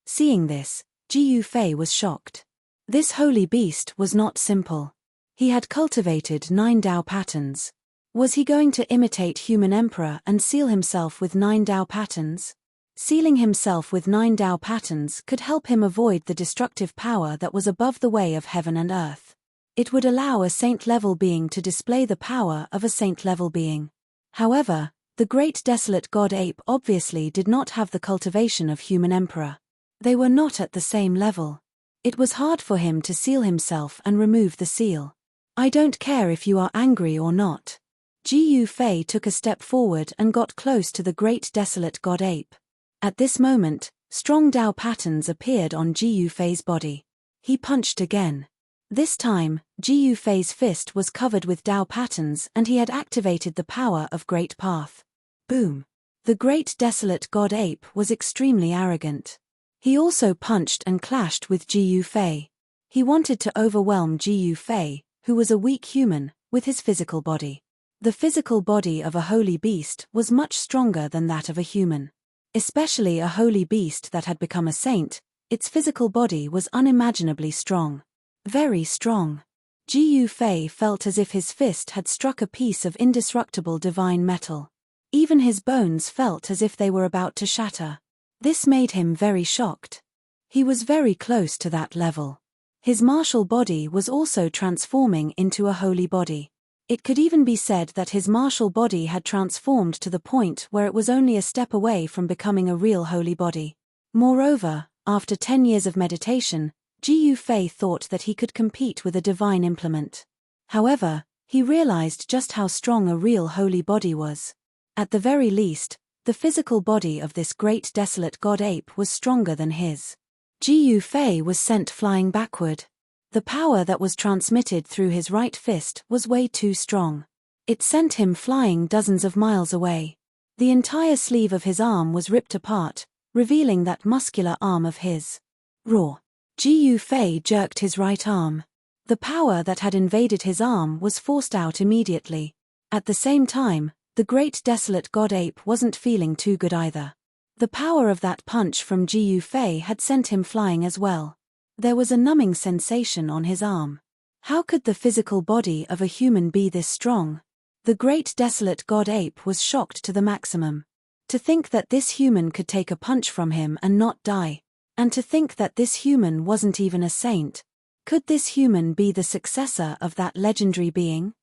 Seeing this, Jiu Fei was shocked. This holy beast was not simple. He had cultivated 9 Tao patterns. Was he going to imitate human emperor and seal himself with 9 Tao patterns? Sealing himself with 9 Tao patterns could help him avoid the destructive power that was above the way of heaven and earth. It would allow a saint-level being to display the power of a saint-level being. However, the great desolate god ape obviously did not have the cultivation of human emperor. They were not at the same level. It was hard for him to seal himself and remove the seal. I don't care if you are angry or not. Jiu Fei took a step forward and got close to the great desolate god ape. At this moment, strong Tao patterns appeared on Jiu Fei's body. He punched again. This time, Jiu Fei's fist was covered with Tao patterns and he had activated the power of Great Path. Boom! The great desolate god ape was extremely arrogant. He also punched and clashed with Jiu Fei. He wanted to overwhelm Jiu Fei, who was a weak human, with his physical body. The physical body of a holy beast was much stronger than that of a human. Especially a holy beast that had become a saint, its physical body was unimaginably strong. Very strong. Jiu Fei felt as if his fist had struck a piece of indestructible divine metal. Even his bones felt as if they were about to shatter. This made him very shocked. He was very close to that level. His martial body was also transforming into a holy body. It could even be said that his martial body had transformed to the point where it was only a step away from becoming a real holy body. Moreover, after 10 years of meditation, Jiu Fei thought that he could compete with a divine implement. However, he realized just how strong a real holy body was. At the very least, the physical body of this great desolate god ape was stronger than his. Jiu Fei was sent flying backward. The power that was transmitted through his right fist was way too strong. It sent him flying dozens of miles away. The entire sleeve of his arm was ripped apart, revealing that muscular arm of his. Roar! Jiu Fei jerked his right arm. The power that had invaded his arm was forced out immediately. At the same time, the great desolate god ape wasn't feeling too good either. The power of that punch from Jiu Fei had sent him flying as well. There was a numbing sensation on his arm. How could the physical body of a human be this strong? The great desolate god ape was shocked to the maximum. To think that this human could take a punch from him and not die. And to think that this human wasn't even a saint. Could this human be the successor of that legendary being?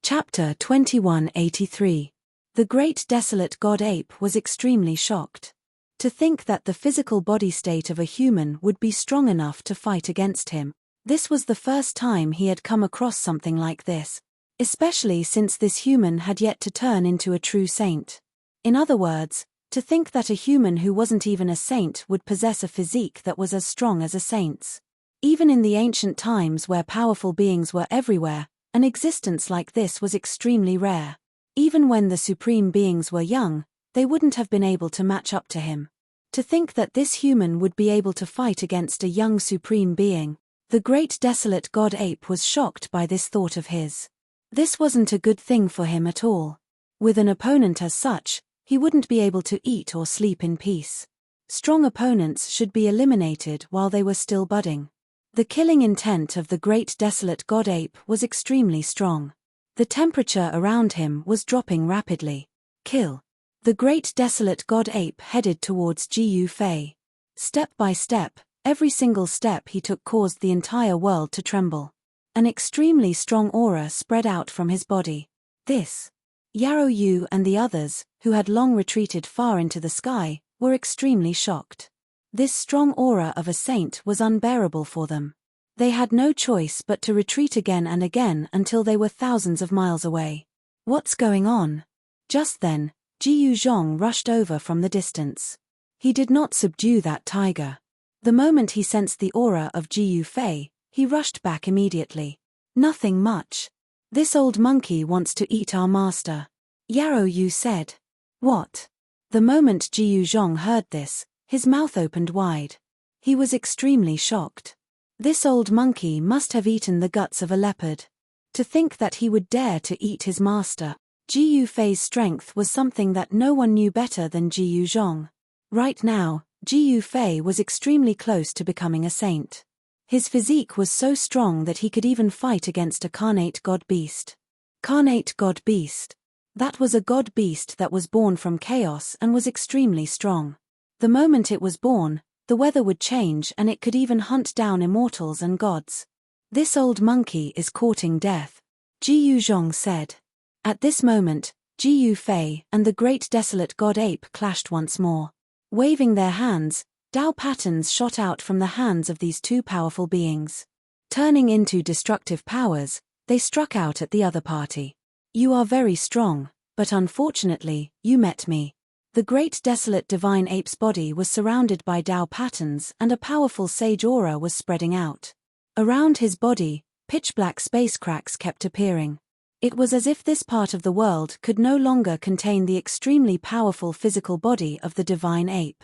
Chapter 2183. The great desolate god ape was extremely shocked. To think that the physical body state of a human would be strong enough to fight against him. This was the first time he had come across something like this. Especially since this human had yet to turn into a true saint. In other words, to think that a human who wasn't even a saint would possess a physique that was as strong as a saint's. Even in the ancient times where powerful beings were everywhere, an existence like this was extremely rare. Even when the supreme beings were young, they wouldn't have been able to match up to him. To think that this human would be able to fight against a young supreme being, the great desolate god ape was shocked by this thought of his. This wasn't a good thing for him at all. With an opponent as such, he wouldn't be able to eat or sleep in peace. Strong opponents should be eliminated while they were still budding. The killing intent of the great desolate god ape was extremely strong. The temperature around him was dropping rapidly. Kill. The great desolate god ape headed towards Jiu Fei. Step by step, Every single step he took caused the entire world to tremble. An extremely strong aura spread out from his body. This. Yarrow Yu and the others, who had long retreated far into the sky, were extremely shocked. This strong aura of a saint was unbearable for them. They had no choice but to retreat again and again until they were thousands of miles away. What's going on? Just then, Jiyu Zhong rushed over from the distance. He did not subdue that tiger. The moment he sensed the aura of Jiyu Fei, he rushed back immediately. Nothing much. This old monkey wants to eat our master. Yarrow Yu said. What? The moment Jiyu Zhong heard this, his mouth opened wide. He was extremely shocked. This old monkey must have eaten the guts of a leopard. To think that he would dare to eat his master. Jiyu Fei's strength was something that no one knew better than Jiyu Zhong. Right now, Jiyu Fei was extremely close to becoming a saint. His physique was so strong that he could even fight against a carnate god beast. Carnate god beast. That was a god beast that was born from chaos and was extremely strong. The moment it was born, the weather would change and it could even hunt down immortals and gods. This old monkey is courting death, Jiyu Zhong said. At this moment, Jiyu Fei and the great desolate god ape clashed once more. Waving their hands, Dao patterns shot out from the hands of these two powerful beings. Turning into destructive powers, they struck out at the other party. You are very strong, but unfortunately, you met me. The great desolate divine ape's body was surrounded by Dao patterns and a powerful sage aura was spreading out. Around his body, pitch-black space cracks kept appearing. It was as if this part of the world could no longer contain the extremely powerful physical body of the divine ape.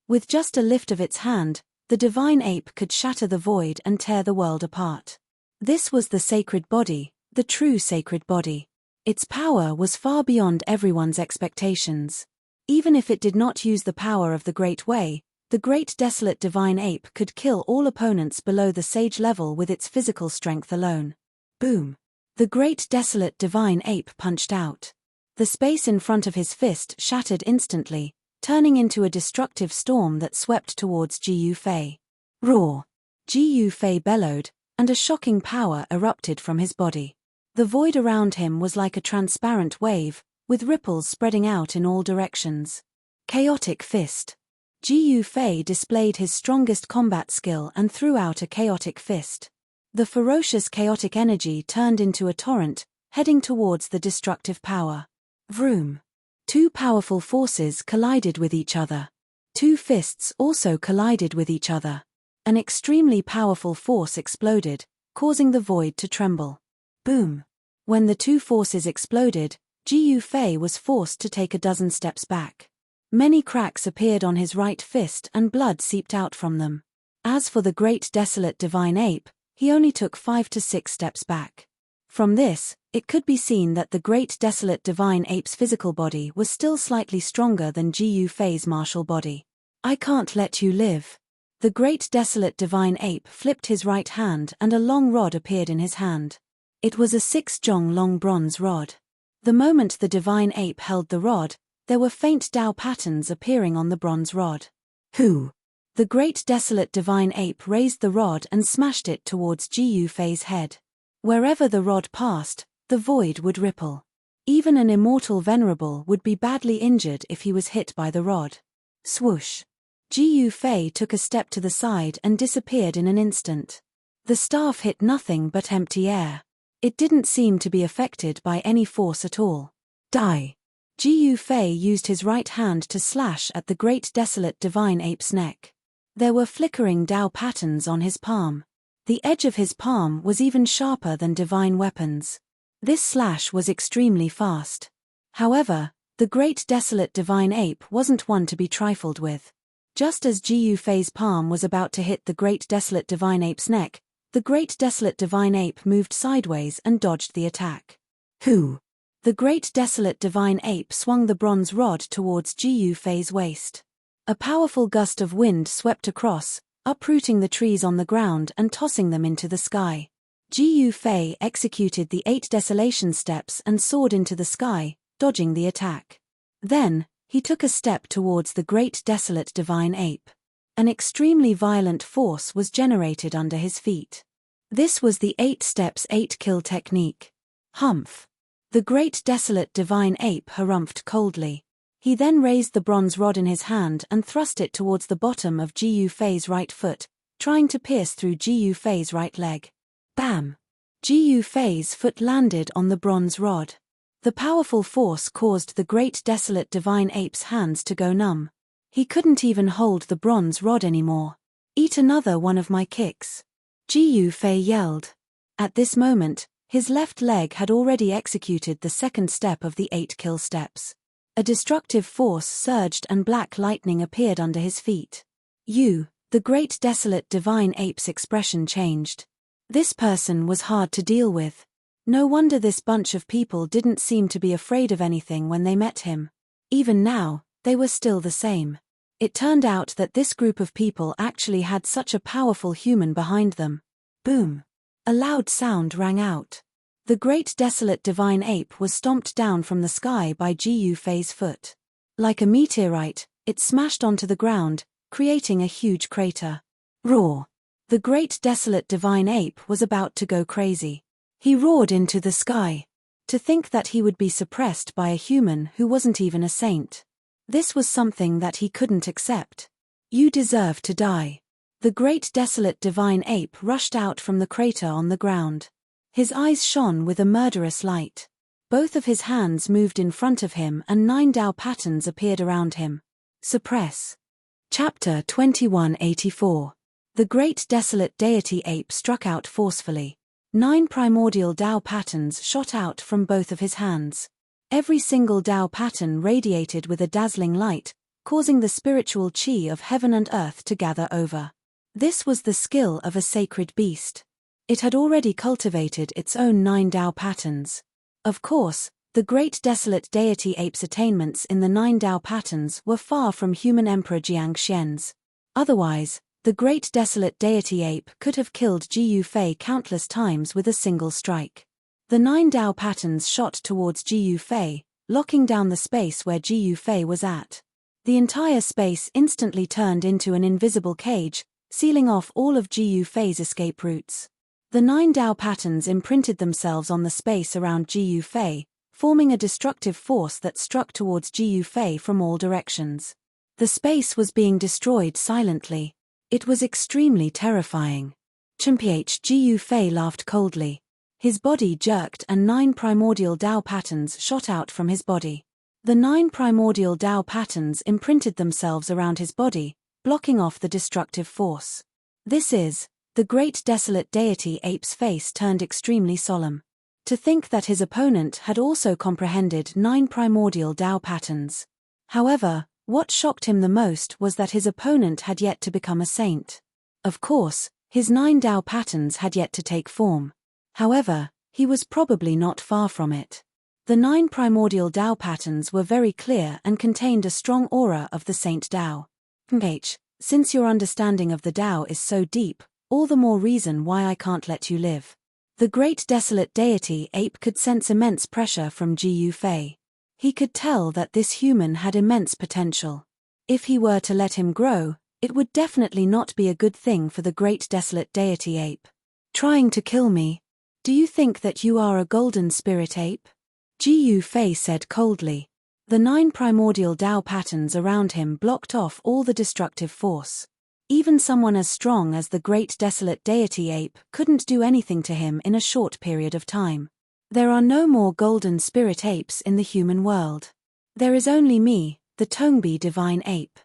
With just a lift of its hand, the divine ape could shatter the void and tear the world apart. This was the sacred body, the true sacred body. Its power was far beyond everyone's expectations. Even if it did not use the power of the Great Way, the great desolate divine ape could kill all opponents below the sage level with its physical strength alone. Boom! The great desolate divine ape punched out. The space in front of his fist shattered instantly, turning into a destructive storm that swept towards Jiyu Fei. Roar! Jiyu Fei bellowed, and a shocking power erupted from his body. The void around him was like a transparent wave, with ripples spreading out in all directions. Chaotic fist. Jiyu Fei displayed his strongest combat skill and threw out a chaotic fist. The ferocious chaotic energy turned into a torrent, heading towards the destructive power. Vroom! Two powerful forces collided with each other. Two fists also collided with each other. An extremely powerful force exploded, causing the void to tremble. Boom! When the two forces exploded, Jiyu Fei was forced to take a dozen steps back. Many cracks appeared on his right fist and blood seeped out from them. As for the great desolate divine ape, he only took 5 to 6 steps back. From this, it could be seen that the great desolate divine ape's physical body was still slightly stronger than Jiyu Fei's martial body. I can't let you live. The great desolate divine ape flipped his right hand and a long rod appeared in his hand. It was a 6-jong long bronze rod. The moment the divine ape held the rod, there were faint Dao patterns appearing on the bronze rod. Who? The great desolate divine ape raised the rod and smashed it towards Jiyu Fei's head. Wherever the rod passed, the void would ripple. Even an immortal venerable would be badly injured if he was hit by the rod. Swoosh! Jiyu Fei took a step to the side and disappeared in an instant. The staff hit nothing but empty air. It didn't seem to be affected by any force at all. Die! Jiyu Fei used his right hand to slash at the great desolate divine ape's neck. There were flickering Dao patterns on his palm. The edge of his palm was even sharper than divine weapons. This slash was extremely fast. However, the great desolate divine ape wasn't one to be trifled with. Just as Jiyu Fei's palm was about to hit the great desolate divine ape's neck, the great desolate divine ape moved sideways and dodged the attack. Who? The great desolate divine ape swung the bronze rod towards Jiyu Fei's waist. A powerful gust of wind swept across, uprooting the trees on the ground and tossing them into the sky. Jiyu Fei executed the 8 desolation steps and soared into the sky, dodging the attack. Then, he took a step towards the great desolate divine ape. An extremely violent force was generated under his feet. This was the 8 steps 8 kill technique. Humph! The great desolate divine ape harumphed coldly. He then raised the bronze rod in his hand and thrust it towards the bottom of Jiu Fei's right foot, trying to pierce through Jiu Fei's right leg. Bam! Jiu Fei's foot landed on the bronze rod. The powerful force caused the great desolate divine ape's hands to go numb. He couldn't even hold the bronze rod anymore. Eat another one of my kicks. Jiu Fei yelled. At this moment, his left leg had already executed the second step of the 8 kill steps. A destructive force surged and black lightning appeared under his feet. The great desolate divine ape's expression changed. This person was hard to deal with. No wonder this bunch of people didn't seem to be afraid of anything when they met him. Even now, they were still the same. It turned out that this group of people actually had such a powerful human behind them. Boom! A loud sound rang out. The great desolate divine ape was stomped down from the sky by Jiu Fei's foot. Like a meteorite, it smashed onto the ground, creating a huge crater. Roar! The great desolate divine ape was about to go crazy. He roared into the sky. To think that he would be suppressed by a human who wasn't even a saint. This was something that he couldn't accept. You deserve to die. The great desolate divine ape rushed out from the crater on the ground. His eyes shone with a murderous light. Both of his hands moved in front of him and 9 Dao patterns appeared around him. Suppress. Chapter 2184. The great desolate deity ape struck out forcefully. 9 primordial Dao patterns shot out from both of his hands. Every single Dao pattern radiated with a dazzling light, causing the spiritual chi of heaven and earth to gather over. This was the skill of a sacred beast. It had already cultivated its own 9 Dao patterns. Of course, the great desolate deity ape's attainments in the 9 Dao patterns were far from human Emperor Jiang Xian's. Otherwise, the great desolate deity ape could have killed Jiu Fei countless times with a single strike. The 9 Dao patterns shot towards Jiu Fei, locking down the space where Jiu Fei was at. The entire space instantly turned into an invisible cage, sealing off all of Jiu Fei's escape routes. The 9 Dao patterns imprinted themselves on the space around Jiu Fei, forming a destructive force that struck towards Jiu Fei from all directions. The space was being destroyed silently. It was extremely terrifying. Jiu Fei laughed coldly. His body jerked and 9 primordial Dao patterns shot out from his body. The 9 primordial Dao patterns imprinted themselves around his body, blocking off the destructive force. The great desolate deity ape's face turned extremely solemn. To think that his opponent had also comprehended 9 primordial Dao patterns. However, what shocked him the most was that his opponent had yet to become a saint. Of course, his 9 Dao patterns had yet to take form. However, he was probably not far from it. The 9 primordial Dao patterns were very clear and contained a strong aura of the Saint Dao. Since your understanding of the Dao is so deep, all the more reason why I can't let you live. The great desolate deity ape could sense immense pressure from Jiu Fei. He could tell that this human had immense potential. If he were to let him grow, it would definitely not be a good thing for the great desolate deity ape. Trying to kill me? Do you think that you are a golden spirit ape? Jiu Fei said coldly. The 9 primordial Dao patterns around him blocked off all the destructive force. Even someone as strong as the great desolate deity ape couldn't do anything to him in a short period of time. There are no more golden spirit apes in the human world. There is only me, the Tongbi divine ape.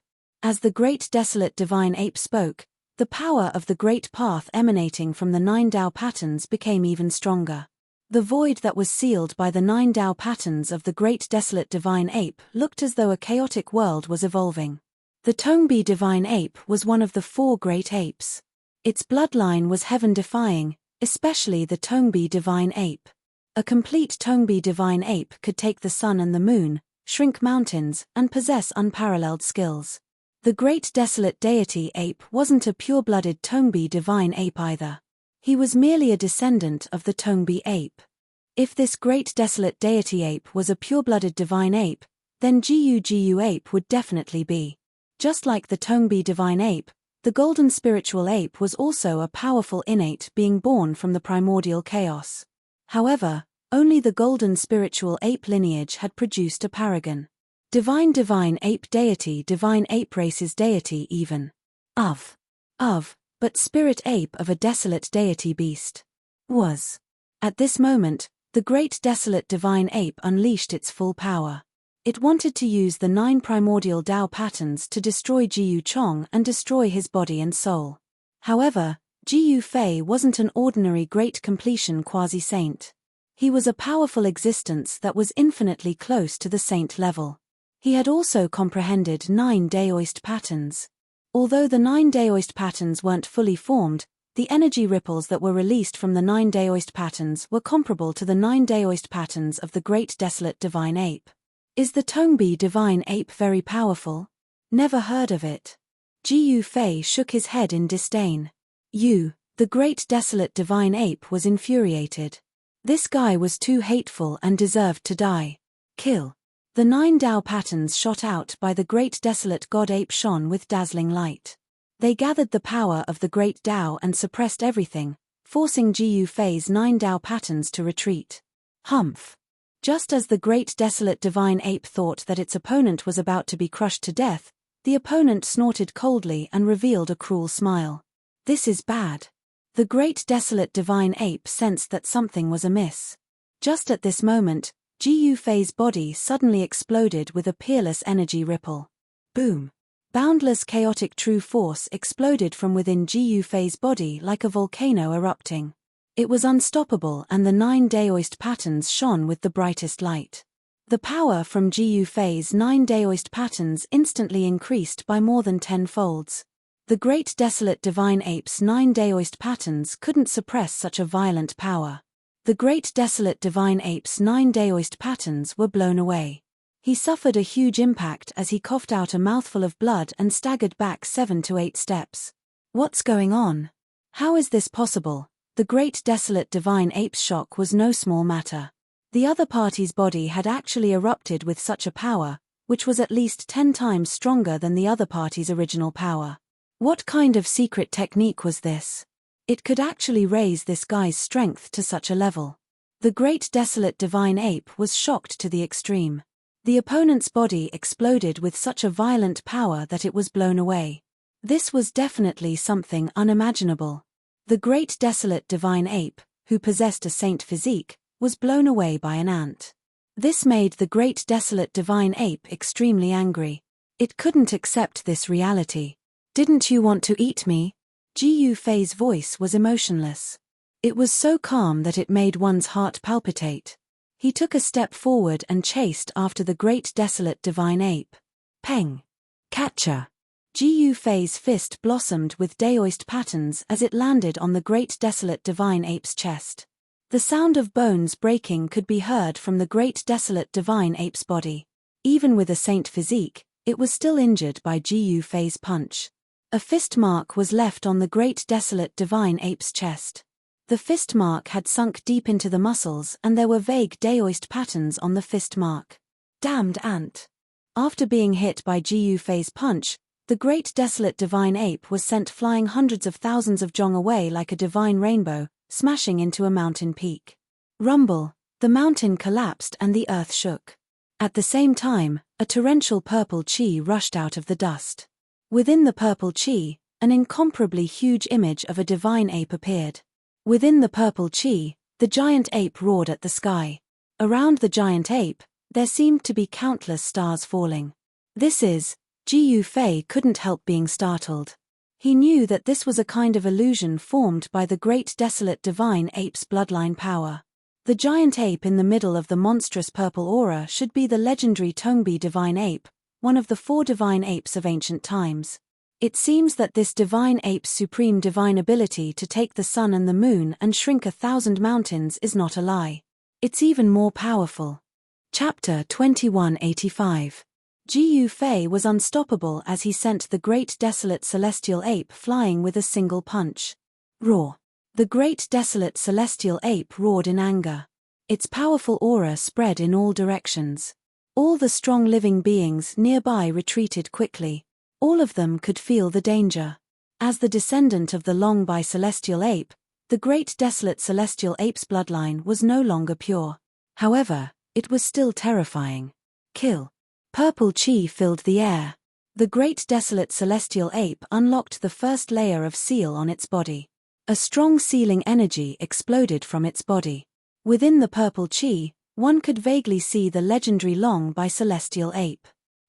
As the great desolate divine ape spoke, the power of the great path emanating from the 9 Dao patterns became even stronger. The void that was sealed by the 9 Dao patterns of the great desolate divine ape looked as though a chaotic world was evolving. The Tongbi divine ape was one of the 4 great apes. Its bloodline was heaven-defying, especially the Tongbi divine ape. A complete Tongbi divine ape could take the sun and the moon, shrink mountains, and possess unparalleled skills. The great desolate deity ape wasn't a pure-blooded Tongbi divine ape either. He was merely a descendant of the Tongbi ape. If this great desolate deity ape was a pure-blooded divine ape, then Jiu ape would definitely be. Just like the Tongbi divine ape, The golden spiritual ape was also a powerful innate being born from the primordial chaos. However, only the golden spiritual ape lineage had produced a paragon. Divine ape deity, divine ape race's deity even. But spirit ape of a desolate deity beast. Was. At this moment, the great desolate divine ape unleashed its full power. It wanted to use the 9 primordial Tao patterns to destroy Jiyu Chong and destroy his body and soul. However, Jiyu Fei wasn't an ordinary great completion quasi-saint. He was a powerful existence that was infinitely close to the saint level. He had also comprehended 9 Daoist patterns. Although the 9 Daoist patterns weren't fully formed, the energy ripples that were released from the 9 Daoist patterns were comparable to the 9 Daoist patterns of the great desolate divine ape. Is the Tongbi divine ape very powerful? Never heard of it. Jiyu Fei shook his head in disdain. The great desolate divine ape was infuriated. This guy was too hateful and deserved to die. Kill. The 9 Tao patterns shot out by the great desolate god ape shone with dazzling light. They gathered the power of the great Tao and suppressed everything, forcing Jiyu Fei's 9 Tao patterns to retreat. Humph. Just as the great desolate divine ape thought that its opponent was about to be crushed to death, the opponent snorted coldly and revealed a cruel smile. This is bad. The great desolate divine ape sensed that something was amiss. Just at this moment, Jiyu Fei's body suddenly exploded with a peerless energy ripple. Boom! Boundless chaotic true force exploded from within Jiyu Fei's body like a volcano erupting. It was unstoppable and the 9 Daoist patterns shone with the brightest light. The power from Jiyu Fei's 9 Daoist patterns instantly increased by more than 10 folds. The great desolate divine ape's 9 Daoist patterns couldn't suppress such a violent power. The great desolate divine ape's 9 Daoist patterns were blown away. He suffered a huge impact as he coughed out a mouthful of blood and staggered back 7 to 8 steps. What's going on? How is this possible? The great desolate divine ape's shock was no small matter. The other party's body had actually erupted with such a power, which was at least 10 times stronger than the other party's original power. What kind of secret technique was this? It could actually raise this guy's strength to such a level. The great desolate divine ape was shocked to the extreme. The opponent's body exploded with such a violent power that it was blown away. This was definitely something unimaginable. The great desolate divine ape, who possessed a saint physique, was blown away by an ant. This made the great desolate divine ape extremely angry. It couldn't accept this reality. Didn't you want to eat me? Jiyu Fei's voice was emotionless. It was so calm that it made one's heart palpitate. He took a step forward and chased after the great desolate divine ape. Peng. Catcher. Jiyu Fei's fist blossomed with Daoist patterns as it landed on the great desolate divine ape's chest. The sound of bones breaking could be heard from the great desolate divine ape's body. Even with a saint physique, it was still injured by Jiyu Fei's punch. A fist mark was left on the great desolate divine ape's chest. The fist mark had sunk deep into the muscles and there were vague Daoist patterns on the fist mark. Damned ant. After being hit by Jiyu Fei's punch, the great desolate divine ape was sent flying hundreds of thousands of zhong away like a divine rainbow, smashing into a mountain peak. Rumble, the mountain collapsed and the earth shook. At the same time, a torrential purple chi rushed out of the dust. Within the purple chi, an incomparably huge image of a divine ape appeared. Within the purple chi, the giant ape roared at the sky. Around the giant ape, there seemed to be countless stars falling. Jiyu Fei couldn't help being startled. He knew that this was a kind of illusion formed by the great desolate divine ape's bloodline power. The giant ape in the middle of the monstrous purple aura should be the legendary Tongbi divine ape, one of the 4 divine apes of ancient times. It seems that this divine ape's supreme divine ability to take the sun and the moon and shrink 1,000 mountains is not a lie. It's even more powerful. Chapter 2185. Jiyu Fei was unstoppable as he sent the great desolate celestial ape flying with a single punch. Roar. The great desolate celestial ape roared in anger. Its powerful aura spread in all directions. All the strong living beings nearby retreated quickly. All of them could feel the danger. As the descendant of the long celestial ape, the great desolate celestial ape's bloodline was no longer pure. However, it was still terrifying. Kill. Purple chi filled the air. The great desolate celestial ape unlocked the first layer of seal on its body. A strong sealing energy exploded from its body. Within the purple chi, one could vaguely see the legendary long celestial ape.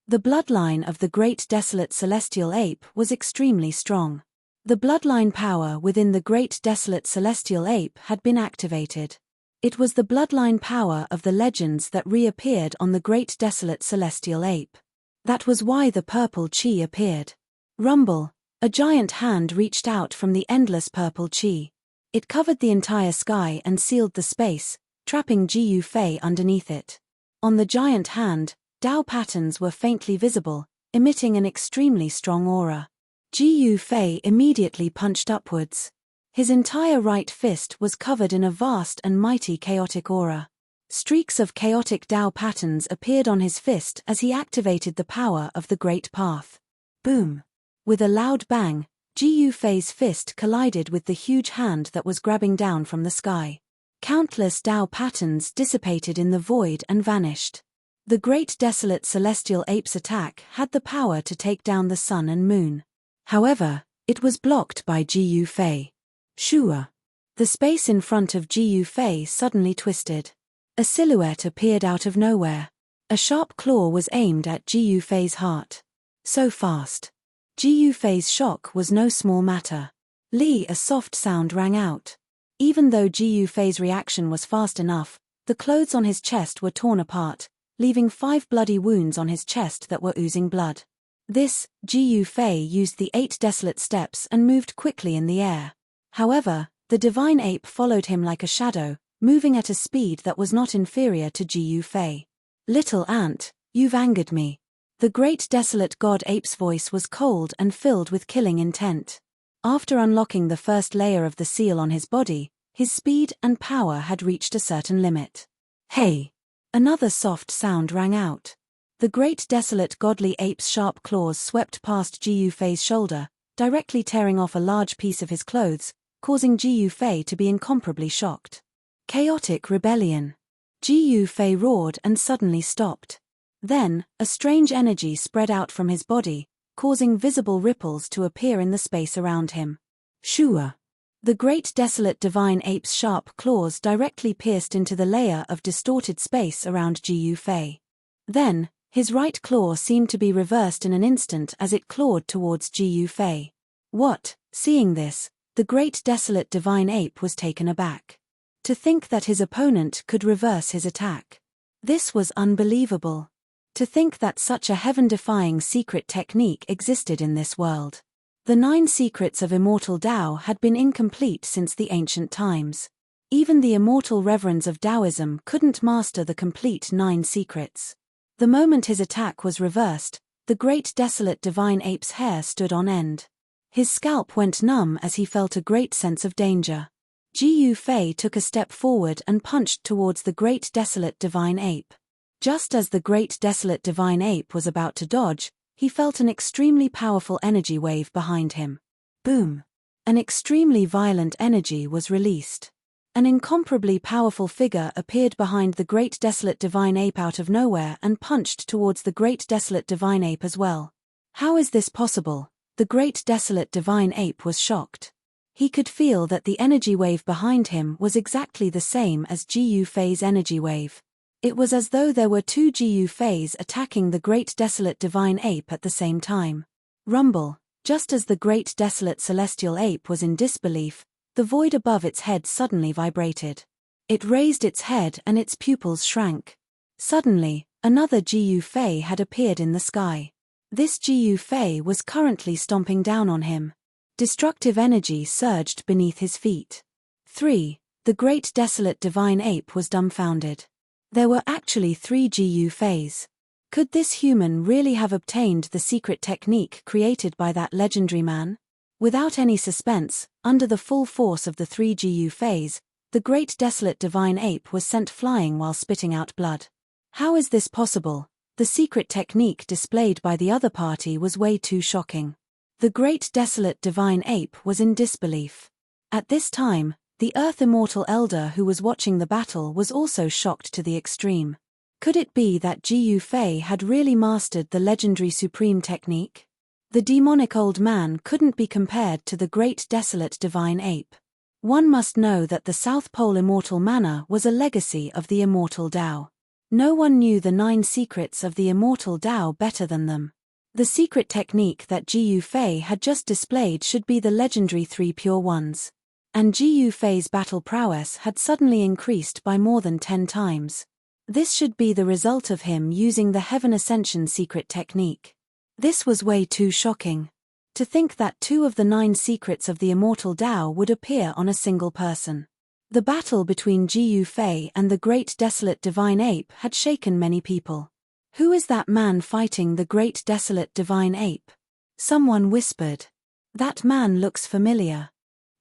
The bloodline of the great desolate celestial ape was extremely strong. The bloodline power within the great desolate celestial ape had been activated. It was the bloodline power of the legends that reappeared on the great desolate celestial ape. That was why the purple chi appeared. Rumble. A giant hand reached out from the endless purple chi. It covered the entire sky and sealed the space, trapping Jiu Fei underneath it. On the giant hand, Tao patterns were faintly visible, emitting an extremely strong aura. Jiu Fei immediately punched upwards. His entire right fist was covered in a vast and mighty chaotic aura. Streaks of chaotic Tao patterns appeared on his fist as he activated the power of the Great Path. Boom! With a loud bang, Jiu Fei's fist collided with the huge hand that was grabbing down from the sky. Countless Tao patterns dissipated in the void and vanished. The great desolate celestial ape's attack had the power to take down the sun and moon. However, it was blocked by Jiu Fei. Shua. The space in front of Jiu Fei suddenly twisted. A silhouette appeared out of nowhere. A sharp claw was aimed at Jiu Fei's heart. So fast. Jiu Fei's shock was no small matter. Li, a soft sound rang out. Even though Jiu Fei's reaction was fast enough, the clothes on his chest were torn apart, leaving 5 bloody wounds on his chest that were oozing blood. This, Jiu Fei used the 8 desolate steps and moved quickly in the air. However, the divine ape followed him like a shadow, moving at a speed that was not inferior to Jiu Fei. Little ant, you've angered me. The great desolate god ape's voice was cold and filled with killing intent. After unlocking the first layer of the seal on his body, his speed and power had reached a certain limit. Hey! Another soft sound rang out. The great desolate godly ape's sharp claws swept past Jiu Fei's shoulder, directly tearing off a large piece of his clothes, causing Jiu Fei to be incomparably shocked. Chaotic rebellion. Jiu Fei roared and suddenly stopped. Then, a strange energy spread out from his body, causing visible ripples to appear in the space around him. Shua. The great desolate divine ape's sharp claws directly pierced into the layer of distorted space around Jiu Fei. Then, his right claw seemed to be reversed in an instant as it clawed towards Jiu Fei. What? Seeing this, the great desolate divine ape was taken aback. To think that his opponent could reverse his attack. This was unbelievable. To think that such a heaven-defying secret technique existed in this world. The 9 secrets of immortal Tao had been incomplete since the ancient times. Even the immortal reverends of Taoism couldn't master the complete 9 secrets. The moment his attack was reversed, the great desolate divine ape's hair stood on end. His scalp went numb as he felt a great sense of danger. Jiu Fei took a step forward and punched towards the great desolate divine ape. Just as the great desolate divine ape was about to dodge, he felt an extremely powerful energy wave behind him. Boom! An extremely violent energy was released. An incomparably powerful figure appeared behind the great desolate divine ape out of nowhere and punched towards the great desolate divine ape as well. How is this possible? The great desolate divine ape was shocked. He could feel that the energy wave behind him was exactly the same as Jiu Fei's energy wave. It was as though there were 2 Jiu Feis attacking the great desolate divine ape at the same time. Rumble. Just as the great desolate celestial ape was in disbelief, the void above its head suddenly vibrated. It raised its head and its pupils shrank. Suddenly, another Jiu Fei had appeared in the sky. This Jiu Fei was currently stomping down on him. Destructive energy surged beneath his feet. 3. The great desolate divine ape was dumbfounded. There were actually 3 Jiu Feis. Could this human really have obtained the secret technique created by that legendary man? Without any suspense, under the full force of the 3 Jiu Feis, the great desolate divine ape was sent flying while spitting out blood. How is this possible? The secret technique displayed by the other party was way too shocking. The great desolate divine ape was in disbelief. At this time, the Earth Immortal Elder who was watching the battle was also shocked to the extreme. Could it be that Jiyu Fei had really mastered the legendary supreme technique? The demonic old man couldn't be compared to the great desolate divine ape. One must know that the South Pole Immortal Manor was a legacy of the Immortal Tao. No one knew the 9 secrets of the Immortal Tao better than them. The secret technique that Jiyu Fei had just displayed should be the legendary 3 Pure Ones. And Jiyu Fei's battle prowess had suddenly increased by more than 10 times. This should be the result of him using the Heaven Ascension secret technique. This was way too shocking. To think that 2 of the 9 secrets of the Immortal Tao would appear on a single person. The battle between Jiyu Fei and the great desolate divine ape had shaken many people. Who is that man fighting the great desolate divine ape? Someone whispered. That man looks familiar.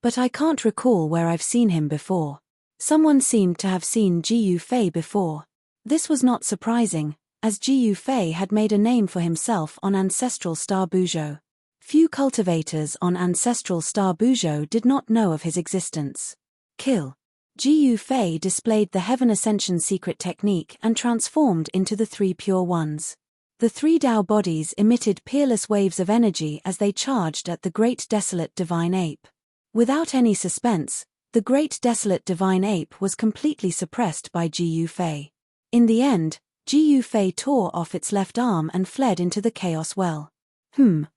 But I can't recall where I've seen him before. Someone seemed to have seen Jiyu Fei before. This was not surprising, as Jiyu Fei had made a name for himself on Ancestral Star Buzhou. Few cultivators on Ancestral Star Buzhou did not know of his existence. Kill. Jiyu Fei displayed the Heaven Ascension secret technique and transformed into the 3 Pure Ones. The 3 Tao bodies emitted peerless waves of energy as they charged at the great desolate divine ape. Without any suspense, the great desolate divine ape was completely suppressed by Jiyu Fei. In the end, Jiyu Fei tore off its left arm and fled into the chaos well.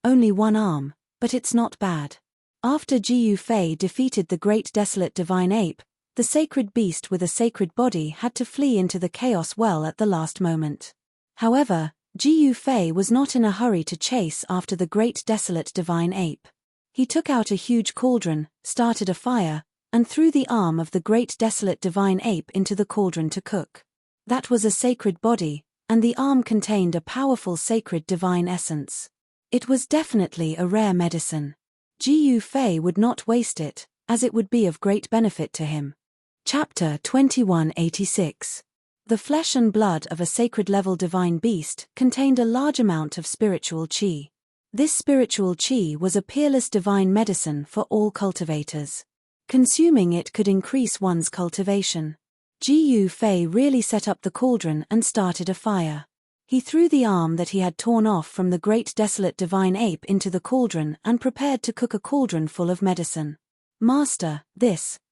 Only one arm, but it's not bad. After Jiyu Fei defeated the great desolate divine ape, the sacred beast with a sacred body had to flee into the chaos well at the last moment. However, Jiyu Fei was not in a hurry to chase after the great desolate divine ape. He took out a huge cauldron, started a fire, and threw the arm of the great desolate divine ape into the cauldron to cook. That was a sacred body, and the arm contained a powerful sacred divine essence. It was definitely a rare medicine. Jiyu Fei would not waste it, as it would be of great benefit to him. Chapter 2186. The flesh and blood of a sacred-level divine beast contained a large amount of spiritual qi. This spiritual qi was a peerless divine medicine for all cultivators. Consuming it could increase one's cultivation. Jiyu Fei really set up the cauldron and started a fire. He threw the arm that he had torn off from the great desolate divine ape into the cauldron and prepared to cook a cauldron full of medicine. Master,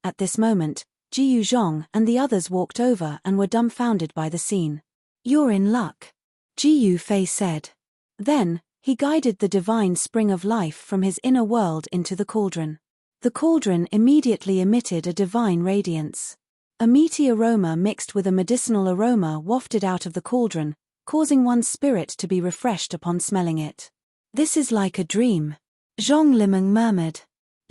at this moment, Jiyu Zhong and the others walked over and were dumbfounded by the scene. You're in luck, Jiyu Fei said. Then, he guided the divine spring of life from his inner world into the cauldron. The cauldron immediately emitted a divine radiance. A meaty aroma mixed with a medicinal aroma wafted out of the cauldron, causing one's spirit to be refreshed upon smelling it. This is like a dream, Zhong Limeng murmured.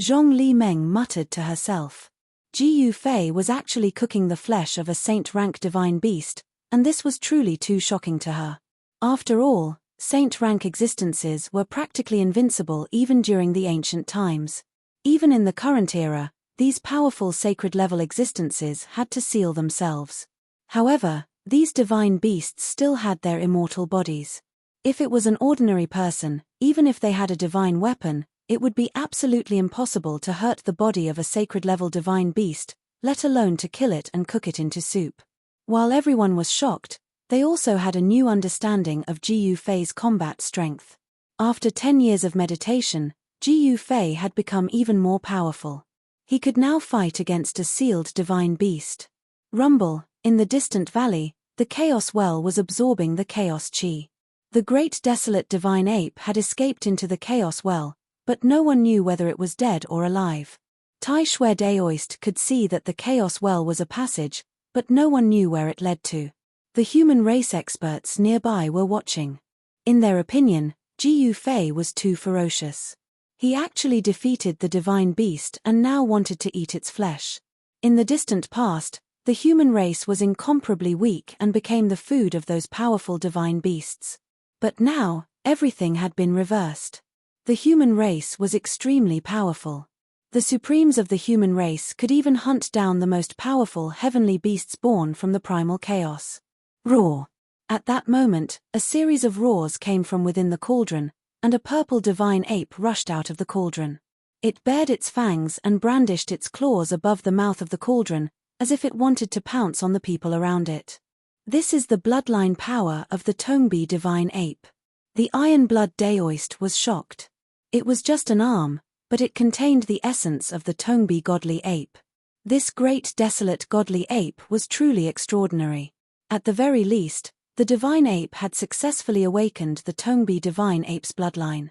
Zhong Li Meng muttered to herself. Jiyu Fei was actually cooking the flesh of a saint-rank divine beast, and this was truly too shocking to her. After all, saint-rank existences were practically invincible even during the ancient times. Even in the current era, these powerful sacred-level existences had to seal themselves. However, these divine beasts still had their immortal bodies. If it was an ordinary person, even if they had a divine weapon, it would be absolutely impossible to hurt the body of a sacred-level divine beast, let alone to kill it and cook it into soup. While everyone was shocked, they also had a new understanding of Jiyu Fei's combat strength. After 10 years of meditation, Jiyu Fei had become even more powerful. He could now fight against a sealed divine beast. Rumble, in the distant valley, the chaos well was absorbing the chaos qi. The great desolate divine ape had escaped into the chaos well, but no one knew whether it was dead or alive. Tai Shui Daoist could see that the chaos well was a passage, but no one knew where it led to. The human race experts nearby were watching. In their opinion, Jiyu Fei was too ferocious. He actually defeated the divine beast and now wanted to eat its flesh. In the distant past, the human race was incomparably weak and became the food of those powerful divine beasts. But now, everything had been reversed. The human race was extremely powerful. The supremes of the human race could even hunt down the most powerful heavenly beasts born from the primal chaos. Roar! At that moment, a series of roars came from within the cauldron, and a purple divine ape rushed out of the cauldron. It bared its fangs and brandished its claws above the mouth of the cauldron, as if it wanted to pounce on the people around it. This is the bloodline power of the Tongbi divine ape. The Iron Blood Daoist was shocked. It was just an arm, but it contained the essence of the Tongbi godly ape. This great desolate godly ape was truly extraordinary. At the very least, the divine ape had successfully awakened the Tongbi divine ape's bloodline.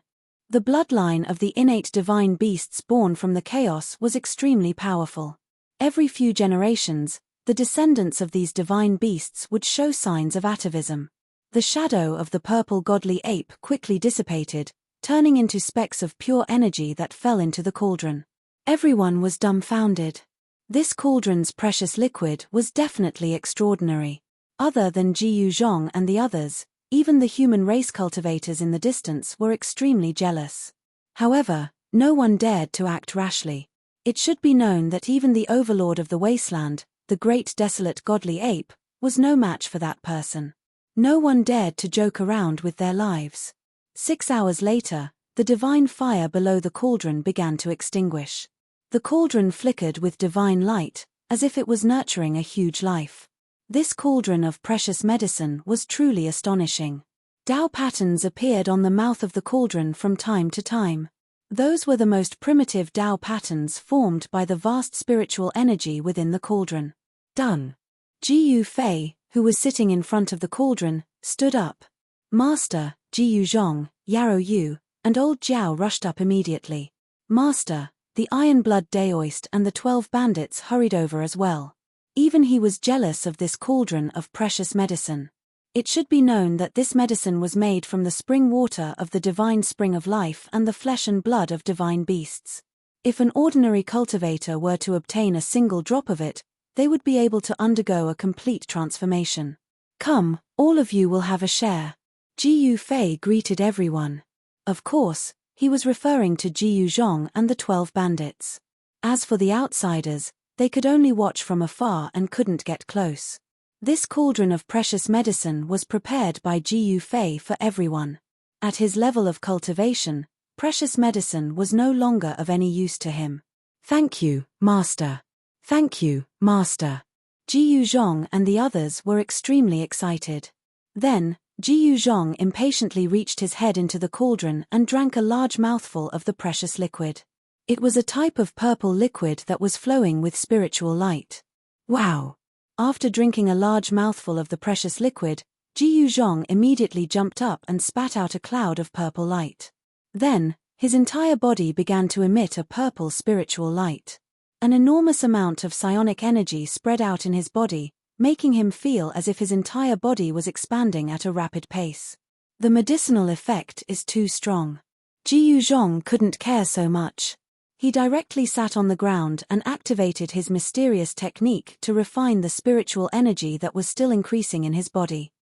The bloodline of the innate divine beasts born from the chaos was extremely powerful. Every few generations, the descendants of these divine beasts would show signs of atavism. The shadow of the purple godly ape quickly dissipated, turning into specks of pure energy that fell into the cauldron. Everyone was dumbfounded. This cauldron's precious liquid was definitely extraordinary. Other than Jiyu Zhong and the others, even the human race cultivators in the distance were extremely jealous. However, no one dared to act rashly. It should be known that even the overlord of the wasteland, the great desolate godly ape, was no match for that person. No one dared to joke around with their lives. 6 hours later, the divine fire below the cauldron began to extinguish. The cauldron flickered with divine light, as if it was nurturing a huge life. This cauldron of precious medicine was truly astonishing. Tao patterns appeared on the mouth of the cauldron from time to time. Those were the most primitive Tao patterns formed by the vast spiritual energy within the cauldron. Done. Jiyu Fei, who was sitting in front of the cauldron, stood up. Master, Jiyu Zhong, Yarrow Yu, and old Jiao rushed up immediately. Master, the Iron Blood Daoist and the 12 bandits hurried over as well. Even he was jealous of this cauldron of precious medicine. It should be known that this medicine was made from the spring water of the divine spring of life and the flesh and blood of divine beasts. If an ordinary cultivator were to obtain a single drop of it, they would be able to undergo a complete transformation. Come, all of you will have a share. Jiyu Fei greeted everyone. Of course, he was referring to Jiyu Zhong and the 12 bandits. As for the outsiders, they could only watch from afar and couldn't get close. This cauldron of precious medicine was prepared by Jiyu Fei for everyone. At his level of cultivation, precious medicine was no longer of any use to him. Thank you, Master. Thank you, Master. Jiyu Zhong and the others were extremely excited. Then, Jiyu Zhong impatiently reached his head into the cauldron and drank a large mouthful of the precious liquid. It was a type of purple liquid that was flowing with spiritual light. Wow! After drinking a large mouthful of the precious liquid, Jiyu Zhong immediately jumped up and spat out a cloud of purple light. Then, his entire body began to emit a purple spiritual light. An enormous amount of psionic energy spread out in his body, making him feel as if his entire body was expanding at a rapid pace. The medicinal effect is too strong. Jiyu Zhong couldn't care so much. He directly sat on the ground and activated his mysterious technique to refine the spiritual energy that was still increasing in his body.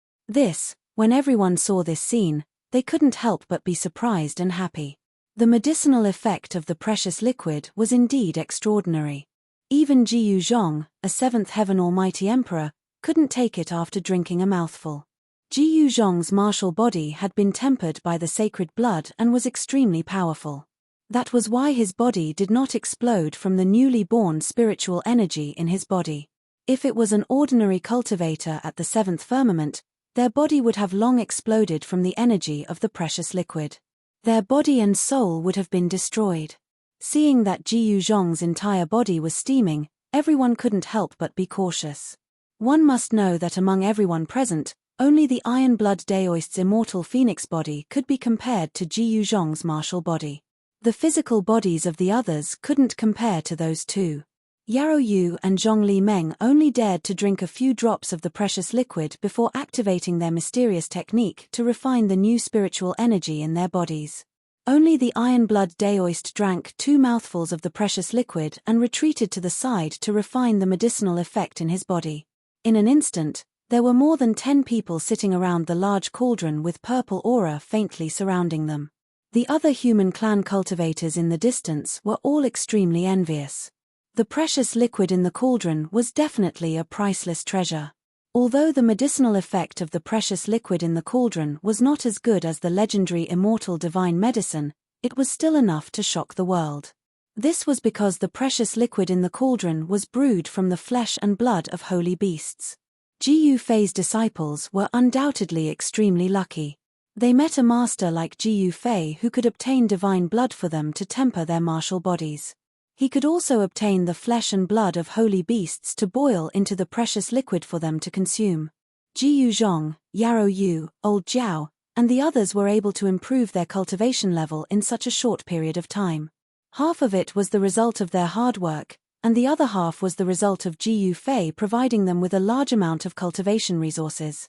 When everyone saw this scene, they couldn't help but be surprised and happy. The medicinal effect of the precious liquid was indeed extraordinary. Even Jiyu Zhong, a 7th Heaven Almighty Emperor, couldn't take it after drinking a mouthful. Jiyu Zhong's martial body had been tempered by the sacred blood and was extremely powerful. That was why his body did not explode from the newly born spiritual energy in his body. If it was an ordinary cultivator at the 7th firmament, their body would have long exploded from the energy of the precious liquid. Their body and soul would have been destroyed. Seeing that Jiyu Zhong's entire body was steaming, everyone couldn't help but be cautious. One must know that among everyone present, only the Iron Blood Daoist's immortal phoenix body could be compared to Jiyu Zhong's martial body. The physical bodies of the others couldn't compare to those two. Yarrow Yu and Zhongli Meng only dared to drink a few drops of the precious liquid before activating their mysterious technique to refine the new spiritual energy in their bodies. Only the Iron Blood Daoist drank 2 mouthfuls of the precious liquid and retreated to the side to refine the medicinal effect in his body. In an instant, there were more than 10 people sitting around the large cauldron with purple aura faintly surrounding them. The other human clan cultivators in the distance were all extremely envious. The precious liquid in the cauldron was definitely a priceless treasure. Although the medicinal effect of the precious liquid in the cauldron was not as good as the legendary immortal divine medicine, it was still enough to shock the world. This was because the precious liquid in the cauldron was brewed from the flesh and blood of holy beasts. Jiyu Fei's disciples were undoubtedly extremely lucky. They met a master like Jiyu Fei who could obtain divine blood for them to temper their martial bodies. He could also obtain the flesh and blood of holy beasts to boil into the precious liquid for them to consume. Jiyu Zhong, Yarrow Yu, Old Jiao, and the others were able to improve their cultivation level in such a short period of time. Half of it was the result of their hard work, and the other half was the result of Jiyu Fei providing them with a large amount of cultivation resources.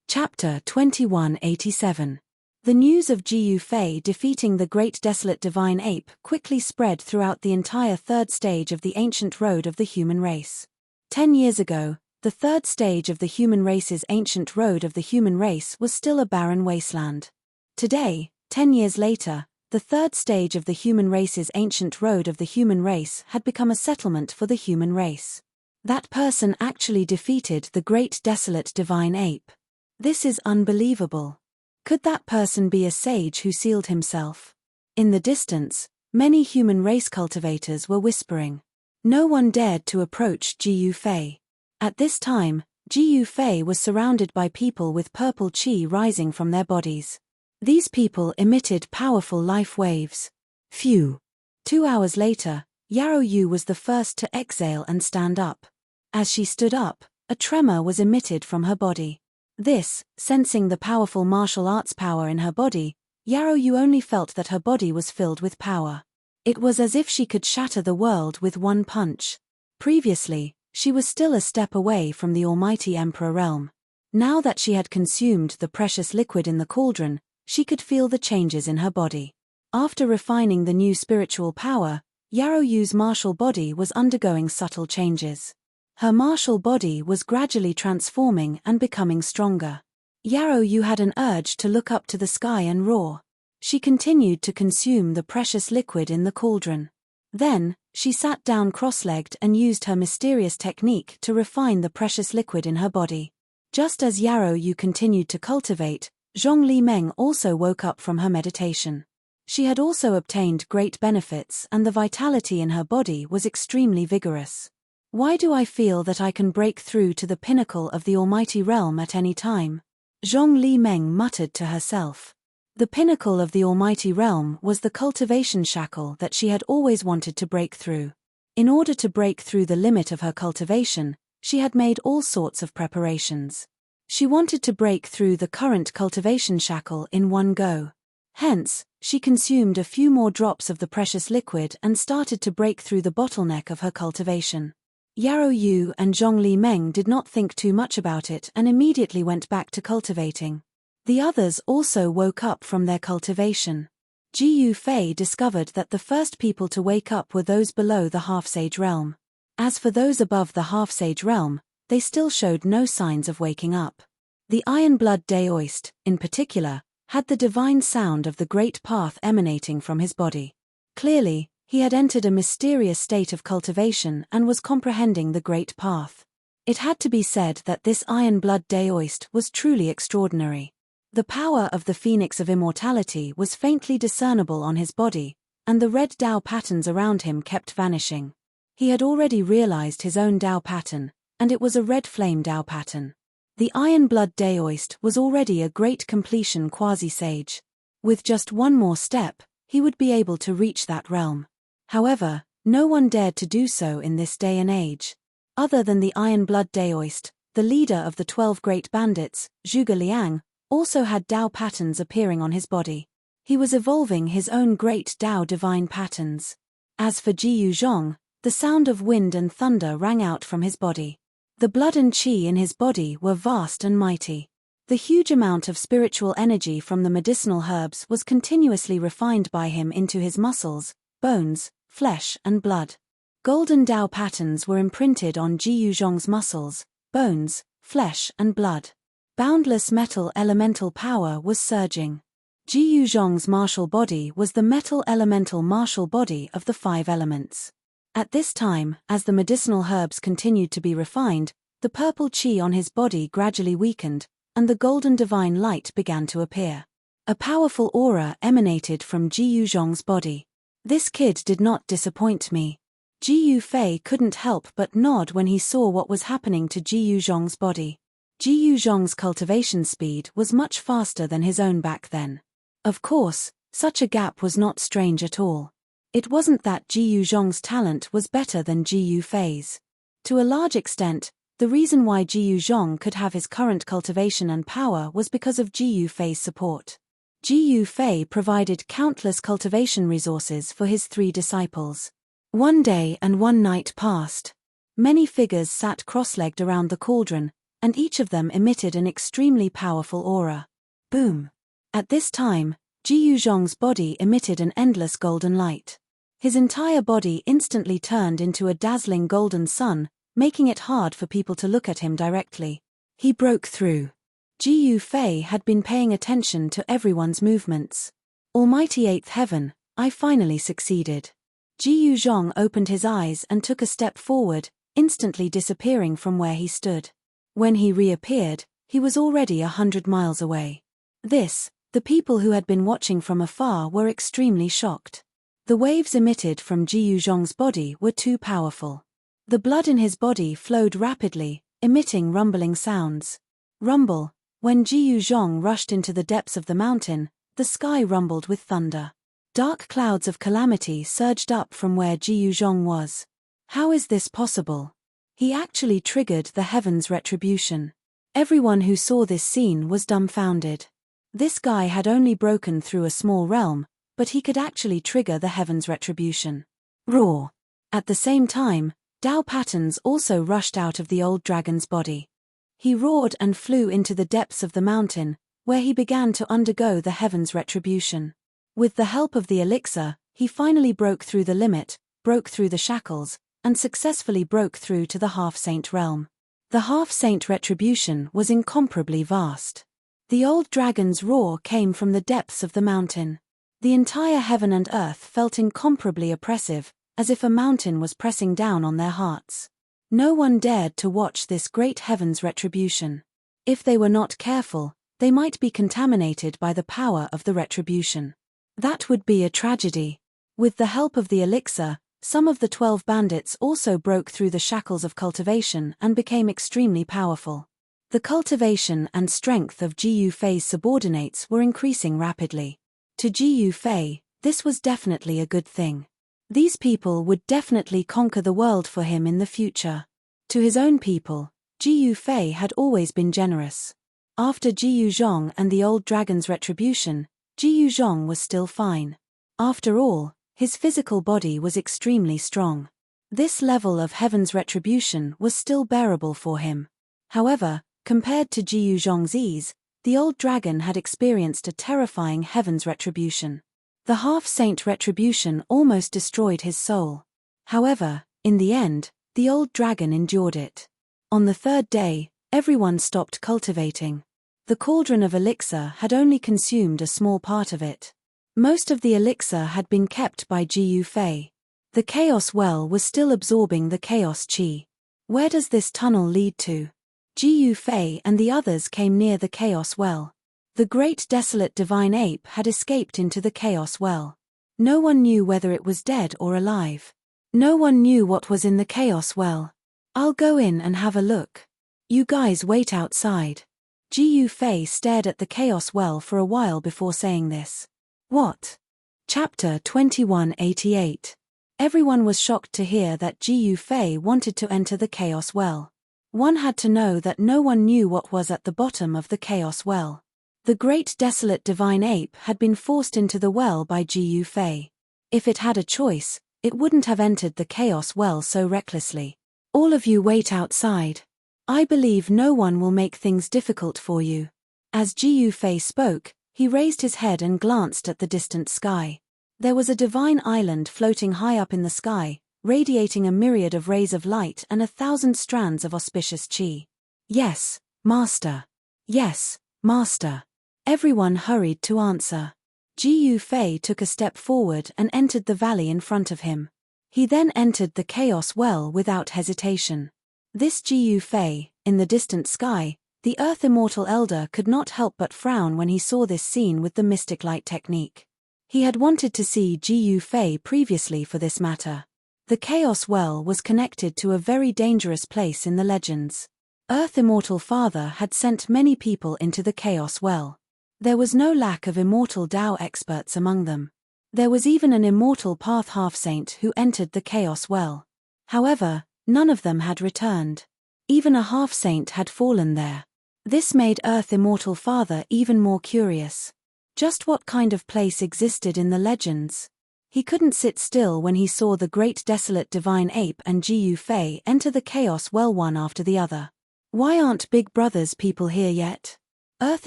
Chapter 2187. The news of Jiyu Fei defeating the great desolate divine ape quickly spread throughout the entire third stage of the ancient road of the human race. 10 years ago, the third stage of the human race's ancient road of the human race was still a barren wasteland. Today, 10 years later, the third stage of the human race's ancient road of the human race had become a settlement for the human race. That person actually defeated the great desolate divine ape. This is unbelievable. Could that person be a sage who sealed himself? In the distance, many human race cultivators were whispering. No one dared to approach Jiyu Fei. At this time, Jiyu Fei was surrounded by people with purple qi rising from their bodies. These people emitted powerful life waves. Phew! 2 hours later, Yarrow Yu was the first to exhale and stand up. As she stood up, a tremor was emitted from her body. This, sensing the powerful martial arts power in her body, Yarrow Yu only felt that her body was filled with power. It was as if she could shatter the world with one punch. Previously, she was still a step away from the almighty Emperor realm. Now that she had consumed the precious liquid in the cauldron, she could feel the changes in her body. After refining the new spiritual power, Yarrow Yu's martial body was undergoing subtle changes. Her martial body was gradually transforming and becoming stronger. Yarrow Yu had an urge to look up to the sky and roar. She continued to consume the precious liquid in the cauldron. Then, she sat down cross-legged and used her mysterious technique to refine the precious liquid in her body. Just as Yarrow Yu continued to cultivate, Zhong Li Meng also woke up from her meditation. She had also obtained great benefits and the vitality in her body was extremely vigorous. Why do I feel that I can break through to the pinnacle of the almighty realm at any time? Zhong Li Meng muttered to herself. The pinnacle of the almighty realm was the cultivation shackle that she had always wanted to break through. In order to break through the limit of her cultivation, she had made all sorts of preparations. She wanted to break through the current cultivation shackle in one go. Hence, she consumed a few more drops of the precious liquid and started to break through the bottleneck of her cultivation. Yarrow Yu and Zhong Li Meng did not think too much about it and immediately went back to cultivating. The others also woke up from their cultivation. Jiyu Fei discovered that the first people to wake up were those below the half-sage realm. As for those above the half-sage realm, they still showed no signs of waking up. The Iron Blood Daoist, in particular, had the divine sound of the great path emanating from his body. Clearly, he had entered a mysterious state of cultivation and was comprehending the great path. It had to be said that this Iron Blood Daoist was truly extraordinary. The power of the Phoenix of Immortality was faintly discernible on his body, and the red Dao patterns around him kept vanishing. He had already realized his own Dao pattern, and it was a red flame Dao pattern. The Iron Blood Daoist was already a great completion quasi-sage. With just one more step, he would be able to reach that realm. However, no one dared to do so in this day and age. Other than the Iron Blood Daoist, the leader of the 12 Great Bandits, Zhuge Liang, also had Dao patterns appearing on his body. He was evolving his own great Dao divine patterns. As for Jiyu Zhong, the sound of wind and thunder rang out from his body. The blood and qi in his body were vast and mighty. The huge amount of spiritual energy from the medicinal herbs was continuously refined by him into his muscles, bones, flesh and blood. Golden Dao patterns were imprinted on Jiyu Zhong's muscles, bones, flesh and blood. Boundless metal elemental power was surging. Jiyu Zhong's martial body was the metal elemental martial body of the 5 elements. At this time, as the medicinal herbs continued to be refined, The purple chi on his body gradually weakened, and the golden divine light began to appear. A powerful aura emanated from Ji Yuzhong's body. This kid did not disappoint me. Ji Yufei couldn't help but nod when he saw what was happening to Ji Yuzhong's body. Ji Yuzhong's cultivation speed was much faster than his own back then. Of course, such a gap was not strange at all. It wasn't that Ji Yuzhong's talent was better than Ji Yufei's. To a large extent, the reason why Ji Yuzhong could have his current cultivation and power was because of Ji Yufei's support. Ji Yufei provided countless cultivation resources for his 3 disciples. One day and one night passed. Many figures sat cross-legged around the cauldron, and each of them emitted an extremely powerful aura. Boom! At this time, Ji Yuzhong's body emitted an endless golden light. His entire body instantly turned into a dazzling golden sun, making it hard for people to look at him directly. He broke through. Ji Yufei had been paying attention to everyone's movements. Almighty 8th Heaven, I finally succeeded. Ji Yuzhong opened his eyes and took a step forward, instantly disappearing from where he stood. When he reappeared, he was already 100 miles away. The people who had been watching from afar were extremely shocked. The waves emitted from Ji Yuzhong's body were too powerful. The blood in his body flowed rapidly, emitting rumbling sounds. Rumble. When Ji Yuzhong rushed into the depths of the mountain, the sky rumbled with thunder. Dark clouds of calamity surged up from where Ji Yuzhong was. How is this possible? He actually triggered the heaven's retribution. Everyone who saw this scene was dumbfounded. This guy had only broken through a small realm, but he could actually trigger the heaven's retribution. Roar! At the same time, Dao patterns also rushed out of the old dragon's body. He roared and flew into the depths of the mountain, where he began to undergo the heaven's retribution. With the help of the elixir, he finally broke through the limit, broke through the shackles, and successfully broke through to the half-saint realm. The half-saint retribution was incomparably vast. The old dragon's roar came from the depths of the mountain. The entire heaven and earth felt incomparably oppressive, as if a mountain was pressing down on their hearts. No one dared to watch this great heaven's retribution. If they were not careful, they might be contaminated by the power of the retribution. That would be a tragedy. With the help of the elixir, some of the 12 bandits also broke through the shackles of cultivation and became extremely powerful. The cultivation and strength of Ji Yufei's subordinates were increasing rapidly. To Ji Yufei, this was definitely a good thing. These people would definitely conquer the world for him in the future. To his own people, Ji Yufei had always been generous. After Ji Yuzhong and the old dragon's retribution, Ji Yuzhong was still fine. After all, his physical body was extremely strong. This level of heaven's retribution was still bearable for him. However, compared to Ji Yuzhong's ease, the old dragon had experienced a terrifying heaven's retribution. The half-saint retribution almost destroyed his soul. However, in the end, the old dragon endured it. On the 3rd day, everyone stopped cultivating. The cauldron of elixir had only consumed a small part of it. Most of the elixir had been kept by Ji Yufei. The chaos well was still absorbing the chaos chi. Where does this tunnel lead to? Ji Yufei and the others came near the chaos well. The great desolate divine ape had escaped into the chaos well. No one knew whether it was dead or alive. No one knew what was in the chaos well. I'll go in and have a look. You guys wait outside. Ji Yufei stared at the chaos well for a while before saying this. What? Chapter 2188. Everyone was shocked to hear that Ji Yufei wanted to enter the chaos well. One had to know that no one knew what was at the bottom of the chaos well. The great desolate divine ape had been forced into the well by Ji Yufei. If it had a choice, it wouldn't have entered the chaos well so recklessly. All of you wait outside. I believe no one will make things difficult for you. As Ji Yufei spoke, he raised his head and glanced at the distant sky. There was a divine island floating high up in the sky, radiating a myriad of rays of light and 1,000 strands of auspicious chi. Yes, Master. Yes, Master. Everyone hurried to answer. Ji Yufei took a step forward and entered the valley in front of him. He then entered the chaos well without hesitation. This Jiu Fei, in the distant sky, the Earth Immortal Elder could not help but frown when he saw this scene with the mystic light technique. He had wanted to see Jiu Fei previously for this matter. The Chaos Well was connected to a very dangerous place in the legends. Earth Immortal Father had sent many people into the Chaos Well. There was no lack of immortal Tao experts among them. There was even an immortal Path half-saint who entered the Chaos Well. However, none of them had returned. Even a half-saint had fallen there. This made Earth Immortal Father even more curious. Just what kind of place existed in the legends? He couldn't sit still when he saw the great desolate divine ape and Jiu Fei enter the Chaos Well one after the other. Why aren't Big Brother's people here yet? Earth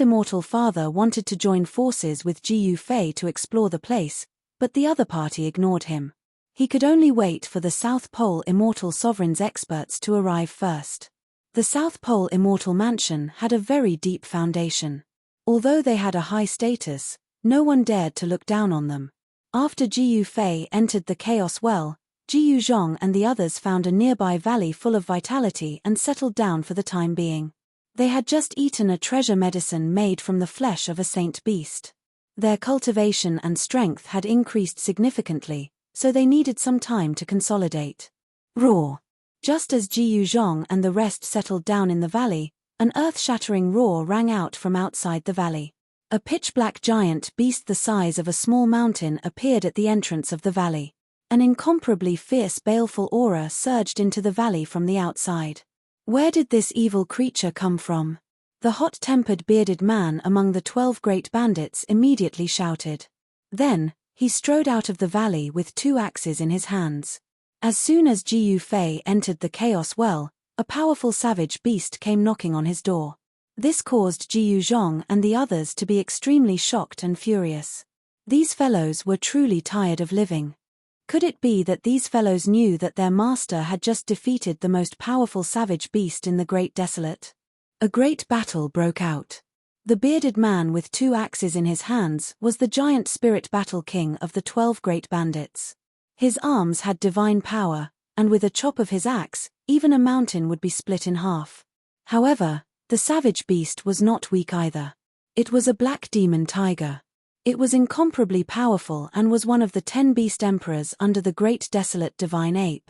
Immortal Father wanted to join forces with Jiu Fei to explore the place, but the other party ignored him. He could only wait for the South Pole Immortal Sovereign's experts to arrive first. The South Pole Immortal Mansion had a very deep foundation. Although they had a high status, no one dared to look down on them. After Jiu Fei entered the Chaos Well, Jiu Zhong and the others found a nearby valley full of vitality and settled down for the time being. They had just eaten a treasure medicine made from the flesh of a saint beast. Their cultivation and strength had increased significantly, so they needed some time to consolidate. Roar! Just as Jiu Zhong and the rest settled down in the valley, an earth-shattering roar rang out from outside the valley. A pitch-black giant beast the size of a small mountain appeared at the entrance of the valley. An incomparably fierce baleful aura surged into the valley from the outside. Where did this evil creature come from? The hot-tempered bearded man among the 12 great bandits immediately shouted. Then, he strode out of the valley with 2 axes in his hands. As soon as Jiu Fei entered the Chaos Well, a powerful savage beast came knocking on his door. This caused Jiu Zhong and the others to be extremely shocked and furious. These fellows were truly tired of living. Could it be that these fellows knew that their master had just defeated the most powerful savage beast in the Great Desolate? A great battle broke out. The bearded man with 2 axes in his hands was the giant spirit battle king of the 12 great bandits. His arms had divine power, and with a chop of his axe, even a mountain would be split in half. However, the savage beast was not weak either. It was a black demon tiger. It was incomparably powerful and was one of the 10 beast emperors under the great desolate divine ape.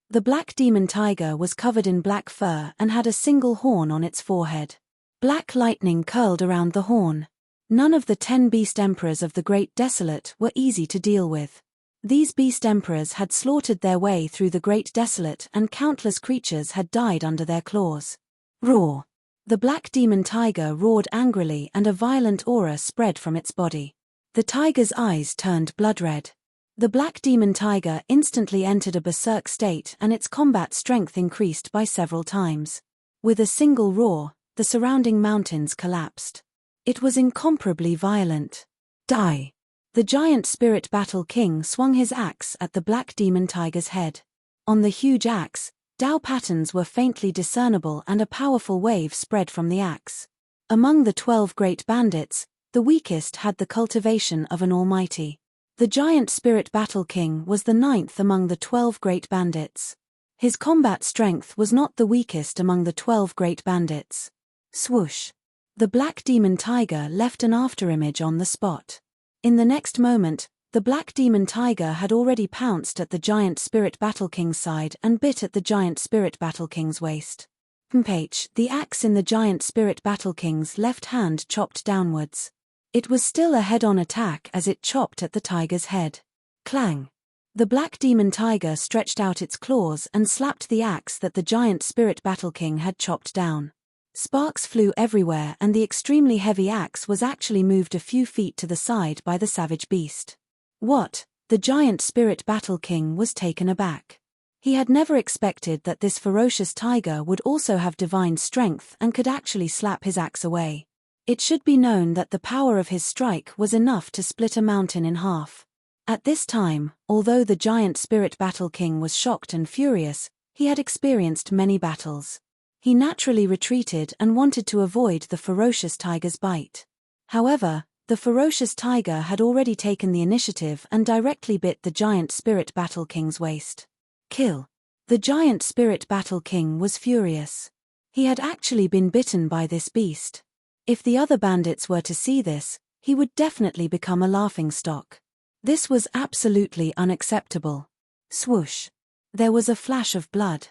The black demon tiger was covered in black fur and had a single horn on its forehead. Black lightning curled around the horn. None of the 10 beast emperors of the great desolate were easy to deal with. These beast emperors had slaughtered their way through the great desolate and countless creatures had died under their claws. Roar! The black demon tiger roared angrily and a violent aura spread from its body. The tiger's eyes turned blood red. The black demon tiger instantly entered a berserk state and its combat strength increased by several times. With a single roar, the surrounding mountains collapsed. It was incomparably violent. Die! The giant spirit battle king swung his axe at the black demon tiger's head. On the huge axe, Tao patterns were faintly discernible and a powerful wave spread from the axe. Among the 12 great bandits, the weakest had the cultivation of an almighty. The giant spirit battle king was the 9th among the 12 great bandits. His combat strength was not the weakest among the 12 great bandits. Swoosh! The black demon tiger left an afterimage on the spot. In the next moment, the black demon tiger had already pounced at the giant spirit battle king's side and bit at the giant spirit battle king's waist. The axe in the giant spirit battle king's left hand chopped downwards. It was still a head-on attack as it chopped at the tiger's head. Clang! The black demon tiger stretched out its claws and slapped the axe that the giant spirit battle king had chopped down. Sparks flew everywhere and the extremely heavy axe was actually moved a few feet to the side by the savage beast. What? The giant spirit battle king was taken aback. He had never expected that this ferocious tiger would also have divine strength and could actually slap his axe away. It should be known that the power of his strike was enough to split a mountain in half. At this time, although the giant spirit battle king was shocked and furious, he had experienced many battles. He naturally retreated and wanted to avoid the ferocious tiger's bite. However, the ferocious tiger had already taken the initiative and directly bit the giant spirit battle king's waist. Kill! The giant spirit battle king was furious. He had actually been bitten by this beast. If the other bandits were to see this, he would definitely become a laughingstock. This was absolutely unacceptable. Swoosh. There was a flash of blood.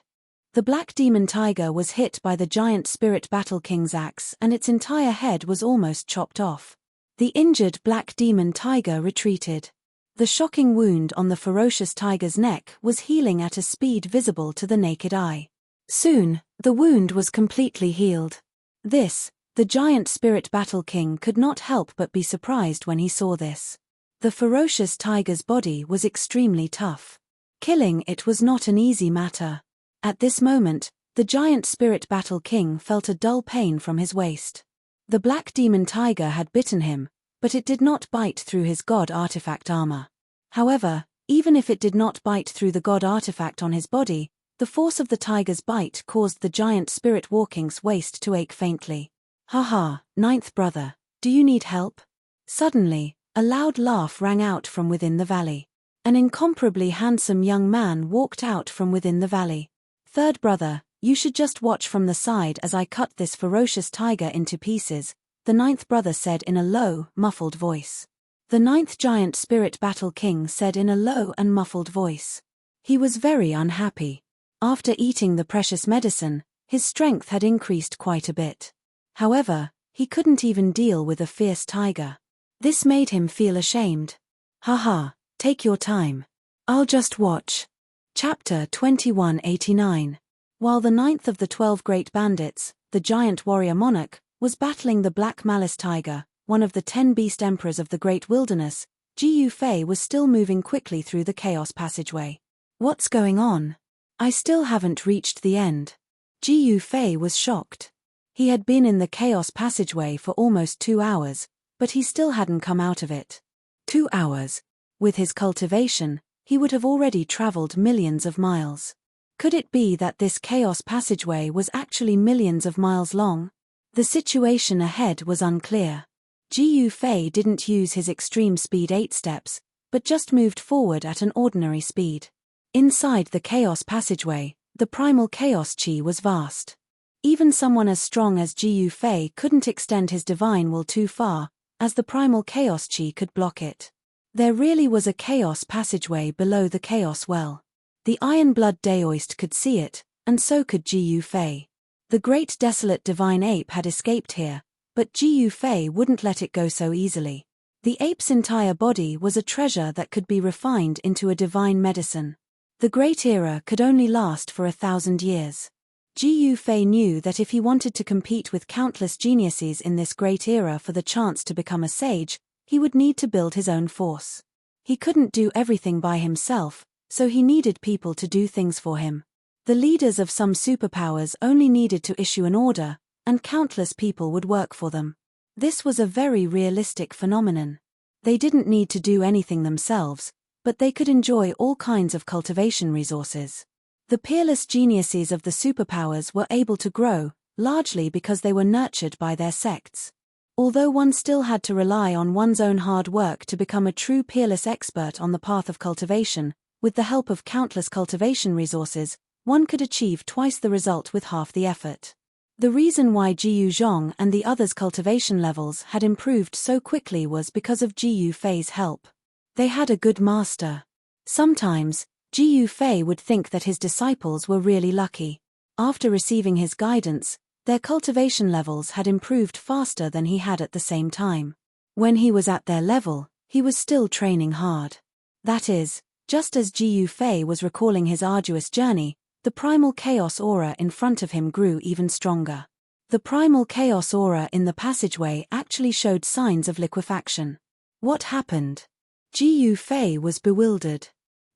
The black demon tiger was hit by the giant spirit battle king's axe and its entire head was almost chopped off. The injured black demon tiger retreated. The shocking wound on the ferocious tiger's neck was healing at a speed visible to the naked eye. Soon, the wound was completely healed. The giant spirit battle king could not help but be surprised when he saw this. The ferocious tiger's body was extremely tough. Killing it was not an easy matter. At this moment, the giant spirit battle king felt a dull pain from his waist. The black demon tiger had bitten him, but it did not bite through his god artifact armor. However, even if it did not bite through the god artifact on his body, the force of the tiger's bite caused the giant spirit walking's waist to ache faintly. Haha, ninth brother, do you need help? Suddenly, a loud laugh rang out from within the valley. An incomparably handsome young man walked out from within the valley. Third brother, you should just watch from the side as I cut this ferocious tiger into pieces, the ninth brother said in a low, muffled voice. The ninth giant spirit battle king said in a low and muffled voice. He was very unhappy. After eating the precious medicine, his strength had increased quite a bit. However, he couldn't even deal with a fierce tiger. This made him feel ashamed. Haha, take your time. I'll just watch. Chapter 2189. While the ninth of the 12 great bandits, the giant warrior monarch, was battling the black malice tiger, one of the 10 beast emperors of the great wilderness, Ji Yufei was still moving quickly through the chaos passageway. What's going on? I still haven't reached the end. Ji Yufei was shocked. He had been in the chaos passageway for almost 2 hours, but he still hadn't come out of it. 2 hours. With his cultivation, he would have already traveled millions of miles. Could it be that this chaos passageway was actually millions of miles long? The situation ahead was unclear. Ji Yufei didn't use his extreme speed 8 steps, but just moved forward at an ordinary speed. Inside the chaos passageway, the primal chaos chi was vast. Even someone as strong as Ji Yufei couldn't extend his divine will too far, as the primal chaos chi could block it. There really was a chaos passageway below the chaos well. The Iron Blood Daoist could see it, and so could Ji Yufei. The great desolate divine ape had escaped here, but Ji Yufei wouldn't let it go so easily. The ape's entire body was a treasure that could be refined into a divine medicine. The great era could only last for 1,000 years. Ji Yufei knew that if he wanted to compete with countless geniuses in this great era for the chance to become a sage, he would need to build his own force. He couldn't do everything by himself, so he needed people to do things for him. The leaders of some superpowers only needed to issue an order, and countless people would work for them. This was a very realistic phenomenon. They didn't need to do anything themselves, but they could enjoy all kinds of cultivation resources. The peerless geniuses of the superpowers were able to grow, largely because they were nurtured by their sects. Although one still had to rely on one's own hard work to become a true peerless expert on the path of cultivation, with the help of countless cultivation resources, one could achieve twice the result with half the effort. The reason why Ji Yuzhong and the others' cultivation levels had improved so quickly was because of Ji Yufei's help. They had a good master. Sometimes, Ji Yufei would think that his disciples were really lucky. After receiving his guidance, their cultivation levels had improved faster than he had at the same time. When he was at their level, he was still training hard. That is, just as Ji Yufei was recalling his arduous journey, the primal chaos aura in front of him grew even stronger. The primal chaos aura in the passageway actually showed signs of liquefaction. What happened? Ji Yufei was bewildered.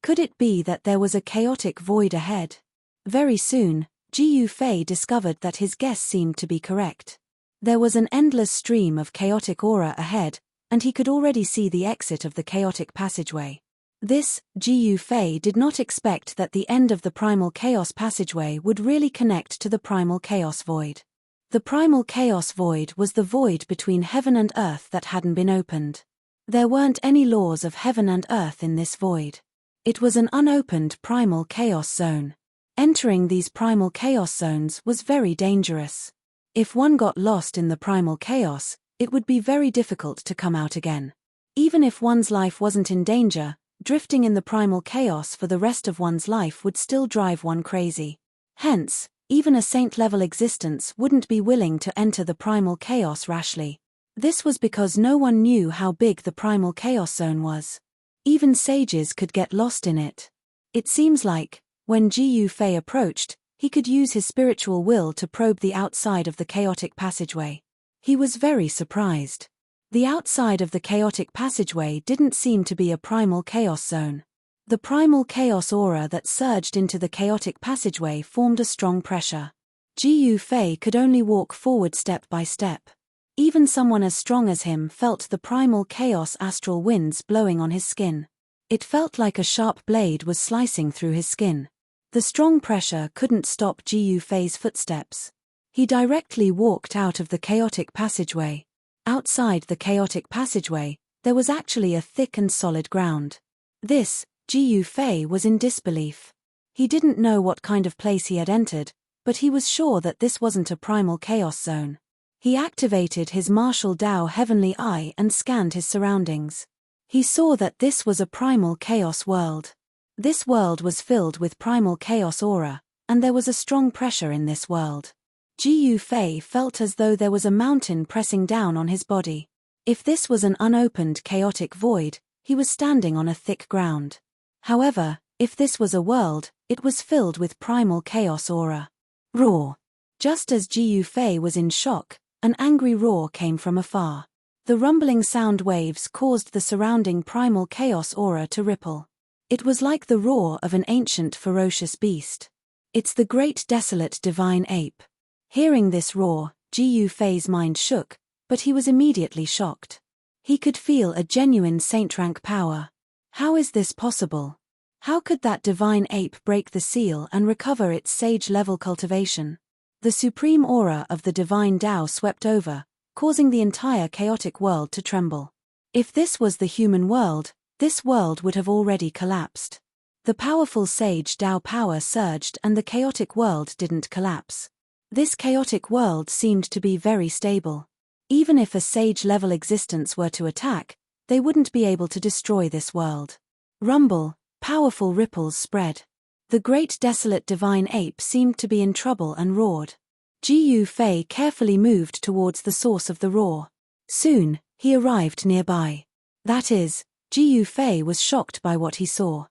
Could it be that there was a chaotic void ahead? Very soon, Ji Yufei discovered that his guess seemed to be correct. There was an endless stream of chaotic aura ahead, and he could already see the exit of the chaotic passageway. This, Ji Yufei did not expect that the end of the primal chaos passageway would really connect to the primal chaos void. The primal chaos void was the void between heaven and earth that hadn't been opened. There weren't any laws of heaven and earth in this void. It was an unopened primal chaos zone. Entering these primal chaos zones was very dangerous. If one got lost in the primal chaos, it would be very difficult to come out again. Even if one's life wasn't in danger, drifting in the primal chaos for the rest of one's life would still drive one crazy. Hence, even a saint-level existence wouldn't be willing to enter the primal chaos rashly. This was because no one knew how big the primal chaos zone was. Even sages could get lost in it. It seems like, when Jiyu Fei approached, he could use his spiritual will to probe the outside of the chaotic passageway. He was very surprised. The outside of the chaotic passageway didn't seem to be a primal chaos zone. The primal chaos aura that surged into the chaotic passageway formed a strong pressure. Jiyu Fei could only walk forward step by step. Even someone as strong as him felt the primal chaos astral winds blowing on his skin. It felt like a sharp blade was slicing through his skin. The strong pressure couldn't stop Jiyu Fei's footsteps. He directly walked out of the chaotic passageway. Outside the chaotic passageway, there was actually a thick and solid ground. This, Jiyu Fei was in disbelief. He didn't know what kind of place he had entered, but he was sure that this wasn't a primal chaos zone. He activated his martial Dao heavenly eye and scanned his surroundings. He saw that this was a primal chaos world. This world was filled with primal chaos aura, and there was a strong pressure in this world. Jiyu Fei felt as though there was a mountain pressing down on his body. If this was an unopened chaotic void, he was standing on a thick ground. However, if this was a world, it was filled with primal chaos aura. Roar! Just as Jiyu Fei was in shock, an angry roar came from afar. The rumbling sound waves caused the surrounding primal chaos aura to ripple. It was like the roar of an ancient ferocious beast. It's the great desolate divine ape. Hearing this roar, Jiyu Fei's mind shook, but he was immediately shocked. He could feel a genuine saint rank power. How is this possible? How could that divine ape break the seal and recover its sage-level cultivation? The supreme aura of the divine Tao swept over, causing the entire chaotic world to tremble. If this was the human world, this world would have already collapsed. The powerful sage Tao power surged and the chaotic world didn't collapse. This chaotic world seemed to be very stable. Even if a sage-level existence were to attack, they wouldn't be able to destroy this world. Rumble, powerful ripples spread. The great desolate divine ape seemed to be in trouble and roared. Jiyu Fei carefully moved towards the source of the roar. Soon, he arrived nearby. That is, Jiyu Fei was shocked by what he saw.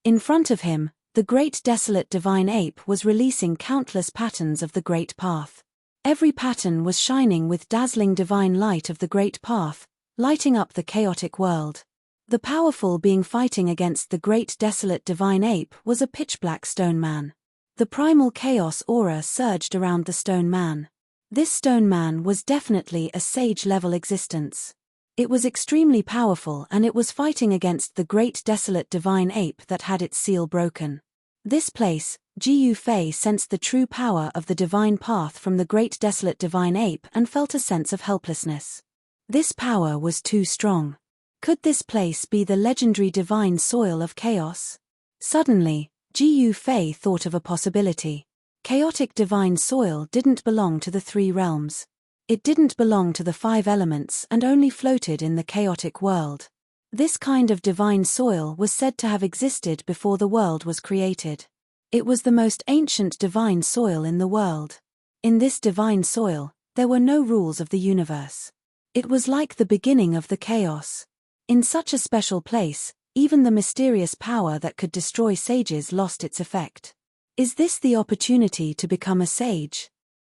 In front of him, the great desolate divine ape was releasing countless patterns of the great path. Every pattern was shining with dazzling divine light of the great path, lighting up the chaotic world. The powerful being fighting against the great desolate divine ape was a pitch-black stone man. The primal chaos aura surged around the stone man. This stone man was definitely a sage-level existence. It was extremely powerful and it was fighting against the great desolate divine ape that had its seal broken. This place, Jiyu Fei sensed the true power of the divine path from the great desolate divine ape and felt a sense of helplessness. This power was too strong. Could this place be the legendary divine soil of chaos? Suddenly, Jiyu Fei thought of a possibility. Chaotic divine soil didn't belong to the three realms. It didn't belong to the five elements and only floated in the chaotic world. This kind of divine soil was said to have existed before the world was created. It was the most ancient divine soil in the world. In this divine soil, there were no rules of the universe. It was like the beginning of the chaos. In such a special place, even the mysterious power that could destroy sages lost its effect. Is this the opportunity to become a sage?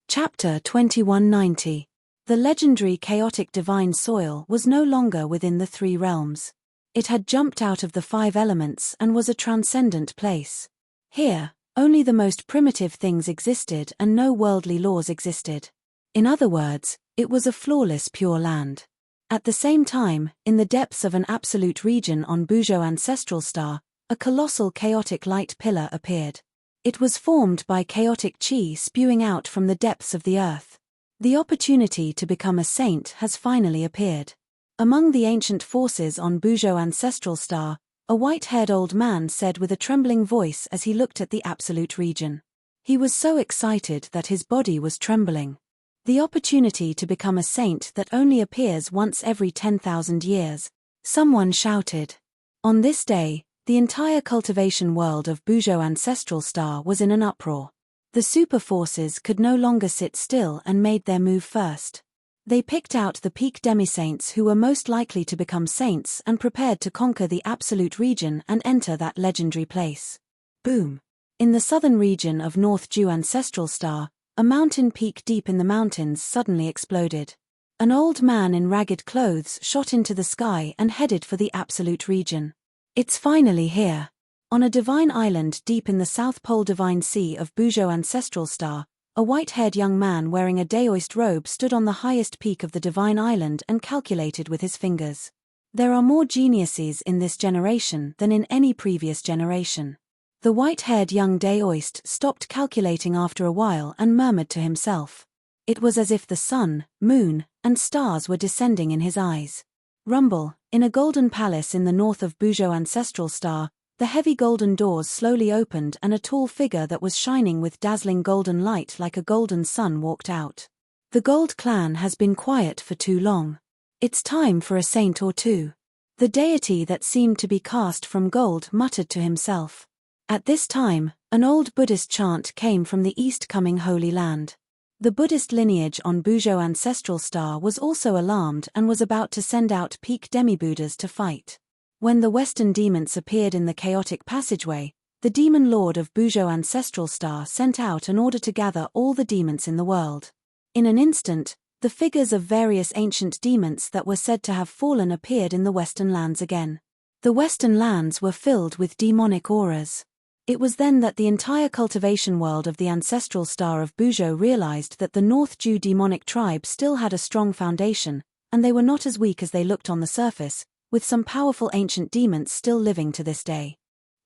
Chapter 2190. The legendary chaotic divine soil was no longer within the three realms. It had jumped out of the five elements and was a transcendent place. Here, only the most primitive things existed and no worldly laws existed. In other words, it was a flawless pure land. At the same time, in the depths of an absolute region on Buzhou ancestral star, a colossal chaotic light pillar appeared. It was formed by chaotic chi spewing out from the depths of the earth. The opportunity to become a saint has finally appeared. Among the ancient forces on Buzhou ancestral star, a white-haired old man said with a trembling voice as he looked at the absolute region. He was so excited that his body was trembling. The opportunity to become a saint that only appears once every 10,000 years. Someone shouted. On this day, the entire cultivation world of Bujo ancestral star was in an uproar. The super forces could no longer sit still and made their move first. They picked out the peak demi-saints who were most likely to become saints and prepared to conquer the absolute region and enter that legendary place. Boom! In the southern region of North Ju ancestral star, a mountain peak deep in the mountains suddenly exploded. An old man in ragged clothes shot into the sky and headed for the absolute region. It's finally here. On a divine island deep in the South Pole Divine Sea of Bujo ancestral star, a white-haired young man wearing a daoist robe stood on the highest peak of the divine island and calculated with his fingers. There are more geniuses in this generation than in any previous generation. The white-haired young daoist stopped calculating after a while and murmured to himself. It was as if the sun, moon, and stars were descending in his eyes. Rumble, in a golden palace in the north of Bujo ancestral star, the heavy golden doors slowly opened and a tall figure that was shining with dazzling golden light like a golden sun walked out. The Gold Clan has been quiet for too long. It's time for a saint or two. The deity that seemed to be cast from gold muttered to himself. At this time, an old Buddhist chant came from the east coming Holy Land. The Buddhist lineage on Bujo ancestral star was also alarmed and was about to send out peak demi-Buddhas to fight. When the western demons appeared in the chaotic passageway, the demon lord of Bujo ancestral star sent out an order to gather all the demons in the world. In an instant, the figures of various ancient demons that were said to have fallen appeared in the western lands again. The western lands were filled with demonic auras. It was then that the entire cultivation world of the ancestral star of Bujo realized that the North Ju demonic tribe still had a strong foundation, and they were not as weak as they looked on the surface, with some powerful ancient demons still living to this day.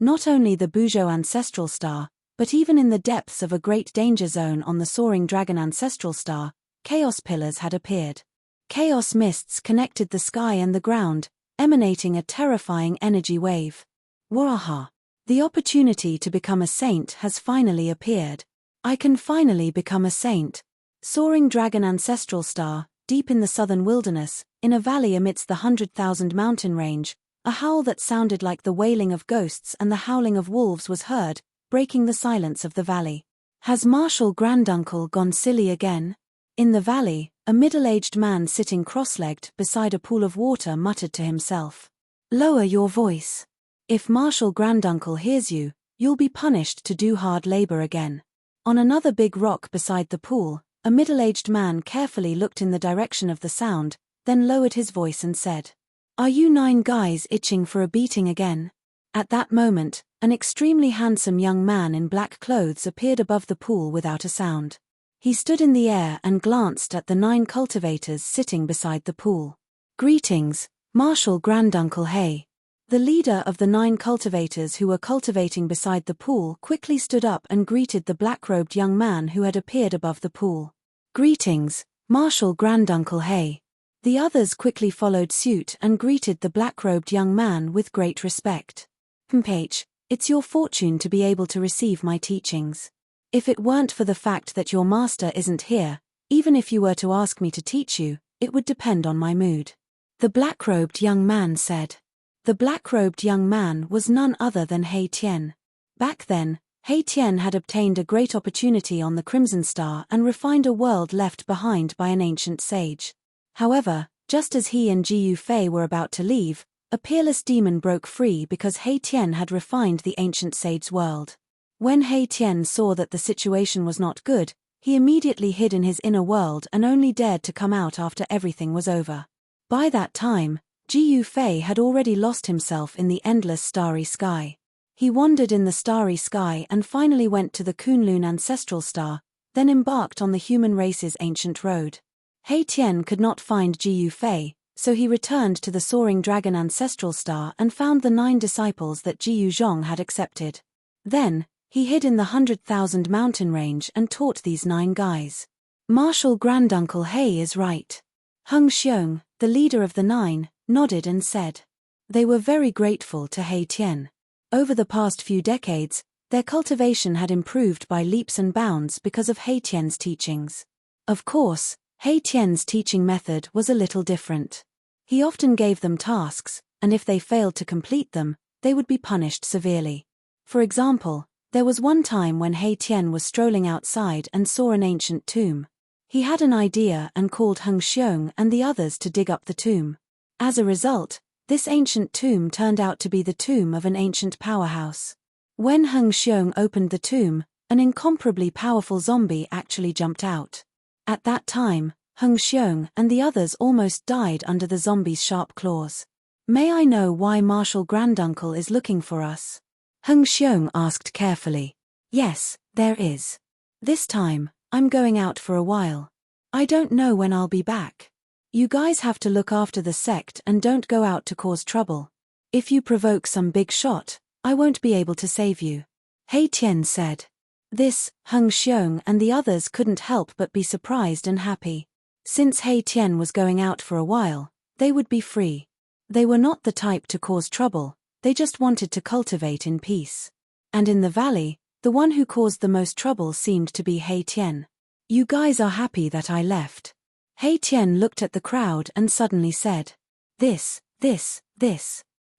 Not only the Bujo ancestral star, but even in the depths of a great danger zone on the soaring dragon ancestral star, chaos pillars had appeared. Chaos mists connected the sky and the ground, emanating a terrifying energy wave. Waha! The opportunity to become a saint has finally appeared. I can finally become a saint. Soaring dragon ancestral star, deep in the southern wilderness, in a valley amidst the 100,000 mountain range, a howl that sounded like the wailing of ghosts and the howling of wolves was heard, breaking the silence of the valley. Has Marshal Granduncle gone silly again? In the valley, a middle-aged man sitting cross-legged beside a pool of water muttered to himself. Lower your voice. If Marshal Granduncle hears you, you'll be punished to do hard labor again. On another big rock beside the pool, a middle-aged man carefully looked in the direction of the sound, then lowered his voice and said, Are you 9 guys itching for a beating again? At that moment, an extremely handsome young man in black clothes appeared above the pool without a sound. He stood in the air and glanced at the 9 cultivators sitting beside the pool. Greetings, Marshal Granduncle Hay. The leader of the 9 cultivators who were cultivating beside the pool quickly stood up and greeted the black-robed young man who had appeared above the pool. Greetings, Marshal Granduncle Hay. The others quickly followed suit and greeted the black-robed young man with great respect. H, it's your fortune to be able to receive my teachings. If it weren't for the fact that your master isn't here, even if you were to ask me to teach you, it would depend on my mood. The black-robed young man said. The black-robed young man was none other than He Tian. Back then, He Tian had obtained a great opportunity on the Crimson Star and refined a world left behind by an ancient sage. However, just as he and Ji Yufei were about to leave, a peerless demon broke free because He Tian had refined the ancient sage's world. When He Tian saw that the situation was not good, he immediately hid in his inner world and only dared to come out after everything was over. By that time, Ji Yufei had already lost himself in the endless starry sky. He wandered in the starry sky and finally went to the Kunlun ancestral star, then embarked on the human race's ancient road. He Tian could not find Ji Yufei, so he returned to the soaring dragon ancestral star and found the 9 disciples that Ji Yuzhong had accepted. Then, he hid in the 100,000 mountain range and taught these 9 guys. Marshal Granduncle He is right. Hung Xiong, the leader of the 9, nodded and said. They were very grateful to He Tian. Over the past few decades, their cultivation had improved by leaps and bounds because of He Tian's teachings. Of course, He Tian's teaching method was a little different. He often gave them tasks, and if they failed to complete them, they would be punished severely. For example, there was one time when He Tian was strolling outside and saw an ancient tomb. He had an idea and called Heng Xiong and the others to dig up the tomb. As a result, this ancient tomb turned out to be the tomb of an ancient powerhouse. When Heng Xiong opened the tomb, an incomparably powerful zombie actually jumped out. At that time, Heng Xiong and the others almost died under the zombie's sharp claws. "May I know why Marshal Granduncle is looking for us?" Heng Xiong asked carefully. "Yes, there is. This time, I'm going out for a while. I don't know when I'll be back. You guys have to look after the sect and don't go out to cause trouble. If you provoke some big shot, I won't be able to save you," He Tian said. This, Heng Xiong and the others couldn't help but be surprised and happy. Since He Tian was going out for a while, they would be free. They were not the type to cause trouble, they just wanted to cultivate in peace. And in the valley, the one who caused the most trouble seemed to be He Tian. "You guys are happy that I left." He Tian looked at the crowd and suddenly said, This.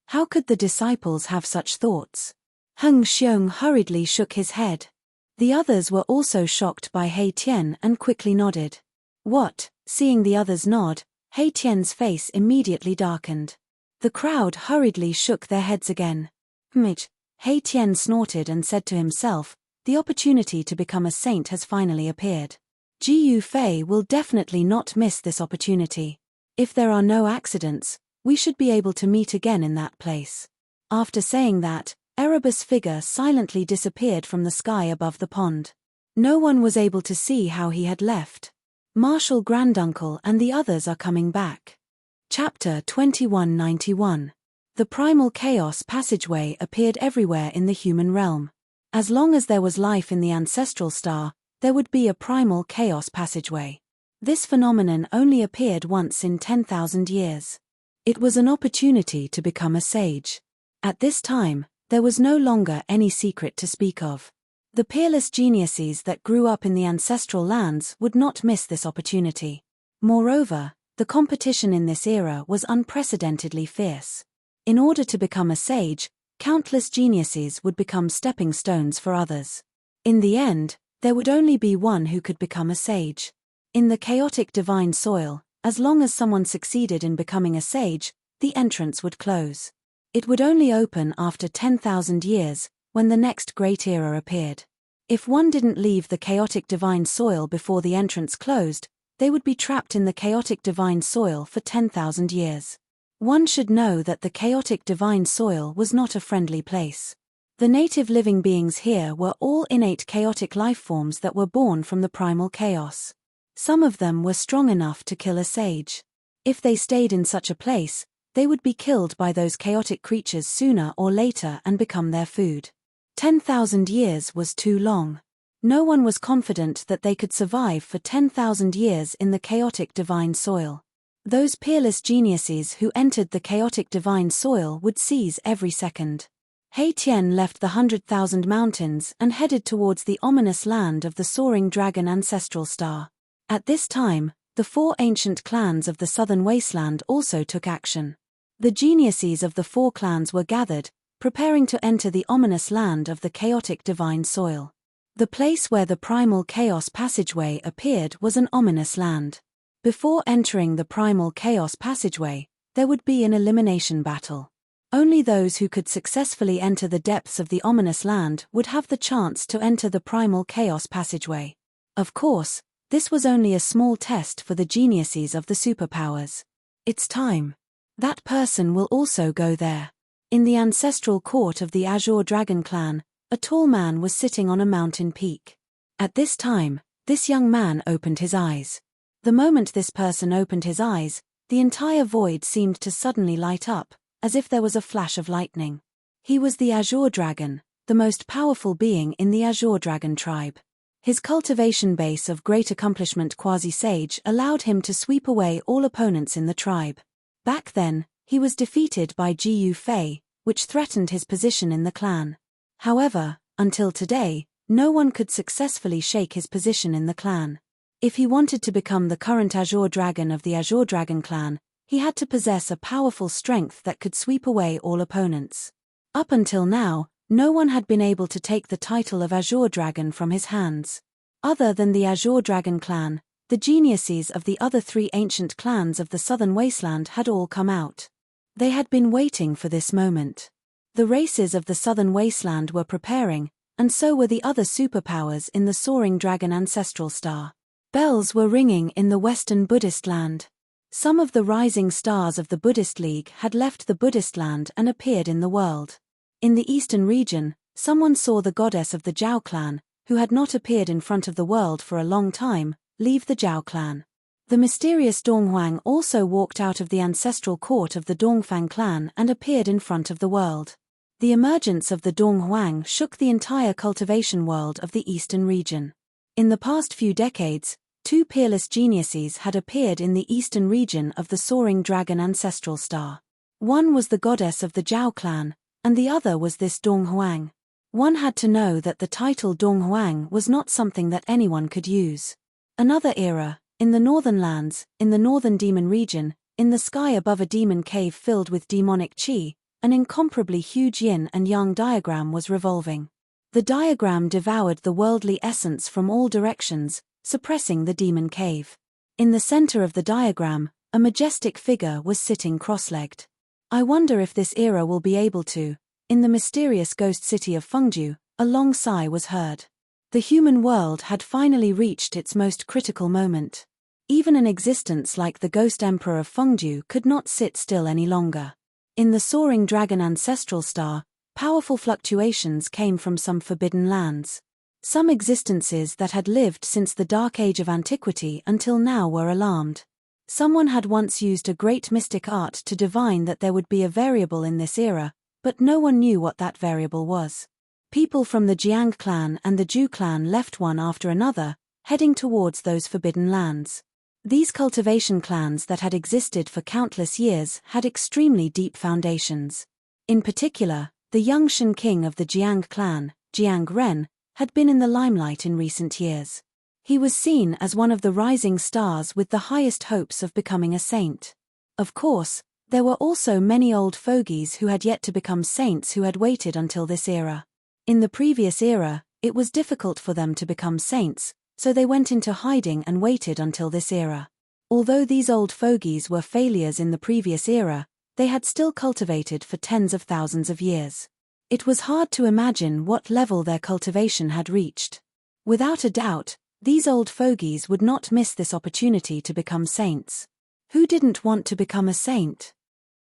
How could the disciples have such thoughts?" Heng Xiong hurriedly shook his head. The others were also shocked by He Tian and quickly nodded. "What?" Seeing the others nod, He Tian's face immediately darkened. The crowd hurriedly shook their heads again. He Tian snorted and said to himself, "The opportunity to become a saint has finally appeared. Jiu Fei will definitely not miss this opportunity. If there are no accidents, we should be able to meet again in that place." After saying that, Erebus' figure silently disappeared from the sky above the pond. No one was able to see how he had left. Marshal Granduncle and the others are coming back. Chapter 2191. The primal chaos passageway appeared everywhere in the human realm. As long as there was life in the ancestral star, there would be a primal chaos passageway. This phenomenon only appeared once in 10,000 years. It was an opportunity to become a sage. At this time, there was no longer any secret to speak of. The peerless geniuses that grew up in the ancestral lands would not miss this opportunity. Moreover, the competition in this era was unprecedentedly fierce. In order to become a sage, countless geniuses would become stepping stones for others. In the end, there would only be one who could become a sage. In the chaotic divine soil, as long as someone succeeded in becoming a sage, the entrance would close. It would only open after 10,000 years, when the next great era appeared. If one didn't leave the chaotic divine soil before the entrance closed, they would be trapped in the chaotic divine soil for 10,000 years. One should know that the chaotic divine soil was not a friendly place. The native living beings here were all innate chaotic life forms that were born from the primal chaos. Some of them were strong enough to kill a sage. If they stayed in such a place, they would be killed by those chaotic creatures sooner or later and become their food. 10,000 years was too long. No one was confident that they could survive for 10,000 years in the chaotic divine soil. Those peerless geniuses who entered the chaotic divine soil would seize every second. He Tian left the 100,000 mountains and headed towards the ominous land of the soaring dragon ancestral star. At this time, the 4 ancient clans of the southern wasteland also took action. The geniuses of the 4 clans were gathered, preparing to enter the ominous land of the chaotic divine soil. The place where the primal chaos passageway appeared was an ominous land. Before entering the primal chaos passageway, there would be an elimination battle. Only those who could successfully enter the depths of the ominous land would have the chance to enter the primal chaos passageway. Of course, this was only a small test for the geniuses of the superpowers. It's time. That person will also go there. In the ancestral court of the Azure Dragon clan, a tall man was sitting on a mountain peak. At this time, this young man opened his eyes. The moment this person opened his eyes, the entire void seemed to suddenly light up, as if there was a flash of lightning. He was the Azure Dragon, the most powerful being in the Azure Dragon tribe. His cultivation base of great accomplishment quasi-sage allowed him to sweep away all opponents in the tribe. Back then, He was defeated by Jiu Fei, which threatened his position in the clan. However, until today, no one could successfully shake his position in the clan. If he wanted to become the current Azure Dragon of the Azure Dragon clan, he had to possess a powerful strength that could sweep away all opponents. Up until now, no one had been able to take the title of Azure Dragon from his hands. Other than the Azure Dragon clan, the geniuses of the other 3 ancient clans of the Southern Wasteland had all come out. They had been waiting for this moment. The races of the Southern Wasteland were preparing, and so were the other superpowers in the soaring dragon ancestral star. Bells were ringing in the Western Buddhist land. Some of the rising stars of the Buddhist League had left the Buddhist land and appeared in the world. In the eastern region, someone saw the goddess of the Zhao clan, who had not appeared in front of the world for a long time, leave the Zhao clan. The mysterious Donghuang also walked out of the ancestral court of the Dongfang clan and appeared in front of the world. The emergence of the Donghuang shook the entire cultivation world of the eastern region. In the past few decades, 2 peerless geniuses had appeared in the eastern region of the soaring dragon ancestral star. One was the goddess of the Zhao clan, and the other was this Donghuang. One had to know that the title Donghuang was not something that anyone could use. Another era, in the northern lands, in the northern demon region, in the sky above a demon cave filled with demonic chi, an incomparably huge yin and yang diagram was revolving. The diagram devoured the worldly essence from all directions, suppressing the demon cave. In the center of the diagram, a majestic figure was sitting cross-legged. I wonder if this era will be able to. In the mysterious ghost city of Fengju, a long sigh was heard. The human world had finally reached its most critical moment. Even an existence like the Ghost Emperor of Fengju could not sit still any longer. In the soaring dragon ancestral star, powerful fluctuations came from some forbidden lands. Some existences that had lived since the Dark Age of Antiquity until now were alarmed. Someone had once used a great mystic art to divine that there would be a variable in this era, but no one knew what that variable was. People from the Jiang clan and the Zhu clan left one after another, heading towards those forbidden lands. These cultivation clans that had existed for countless years had extremely deep foundations. In particular, the young Shen king of the Jiang clan, Jiang Ren, had been in the limelight in recent years. He was seen as one of the rising stars with the highest hopes of becoming a saint. Of course, there were also many old fogies who had yet to become saints who had waited until this era. In the previous era, it was difficult for them to become saints, so they went into hiding and waited until this era. Although these old fogies were failures in the previous era, they had still cultivated for tens of thousands of years. It was hard to imagine what level their cultivation had reached. Without a doubt, these old fogies would not miss this opportunity to become saints. Who didn't want to become a saint?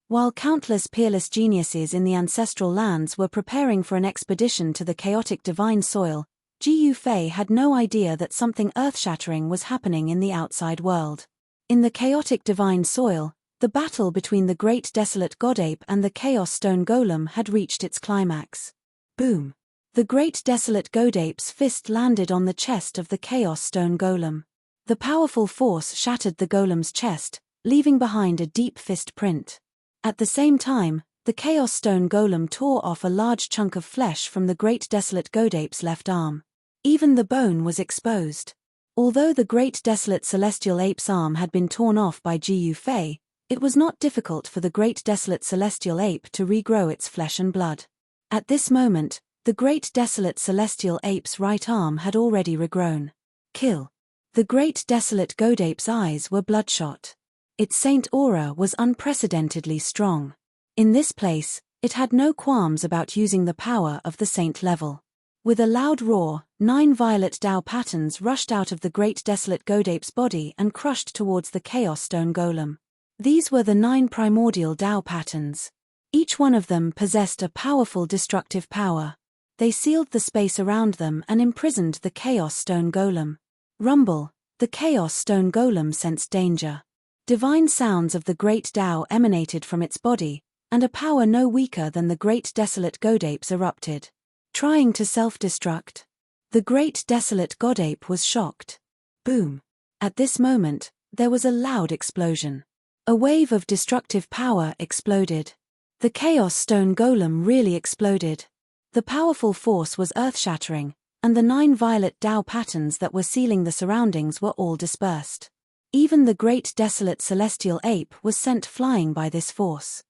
While countless peerless geniuses in the ancestral lands were preparing for an expedition to the chaotic divine soil, Jiu Fei had no idea that something earth-shattering was happening in the outside world. In the chaotic divine soil, the battle between the great desolate godape and the chaos stone golem had reached its climax. Boom! The great desolate godape's fist landed on the chest of the chaos stone golem. The powerful force shattered the golem's chest, leaving behind a deep fist print. At the same time, the chaos stone golem tore off a large chunk of flesh from the great desolate godape's left arm. Even the bone was exposed. Although the great desolate celestial ape's arm had been torn off by Jiu Fei, it was not difficult for the great desolate celestial ape to regrow its flesh and blood. At this moment, the great desolate celestial ape's right arm had already regrown. Kill. The great desolate godape's eyes were bloodshot. Its saint aura was unprecedentedly strong. In this place, it had no qualms about using the power of the saint level. With a loud roar, 9 violet Dao patterns rushed out of the great desolate godape's body and crushed towards the chaos stone golem. These were the 9 primordial Dao patterns. Each one of them possessed a powerful destructive power. They sealed the space around them and imprisoned the chaos stone golem. Rumble, the chaos stone golem sensed danger. Divine sounds of the great Tao emanated from its body, and a power no weaker than the great desolate godapes erupted. Trying to self-destruct. The great desolate godape was shocked. Boom. At this moment, there was a loud explosion. A wave of destructive power exploded. The Chaos Stone Golem really exploded. The powerful force was earth-shattering, and the 9 violet Tao patterns that were sealing the surroundings were all dispersed. Even the great desolate celestial ape was sent flying by this force.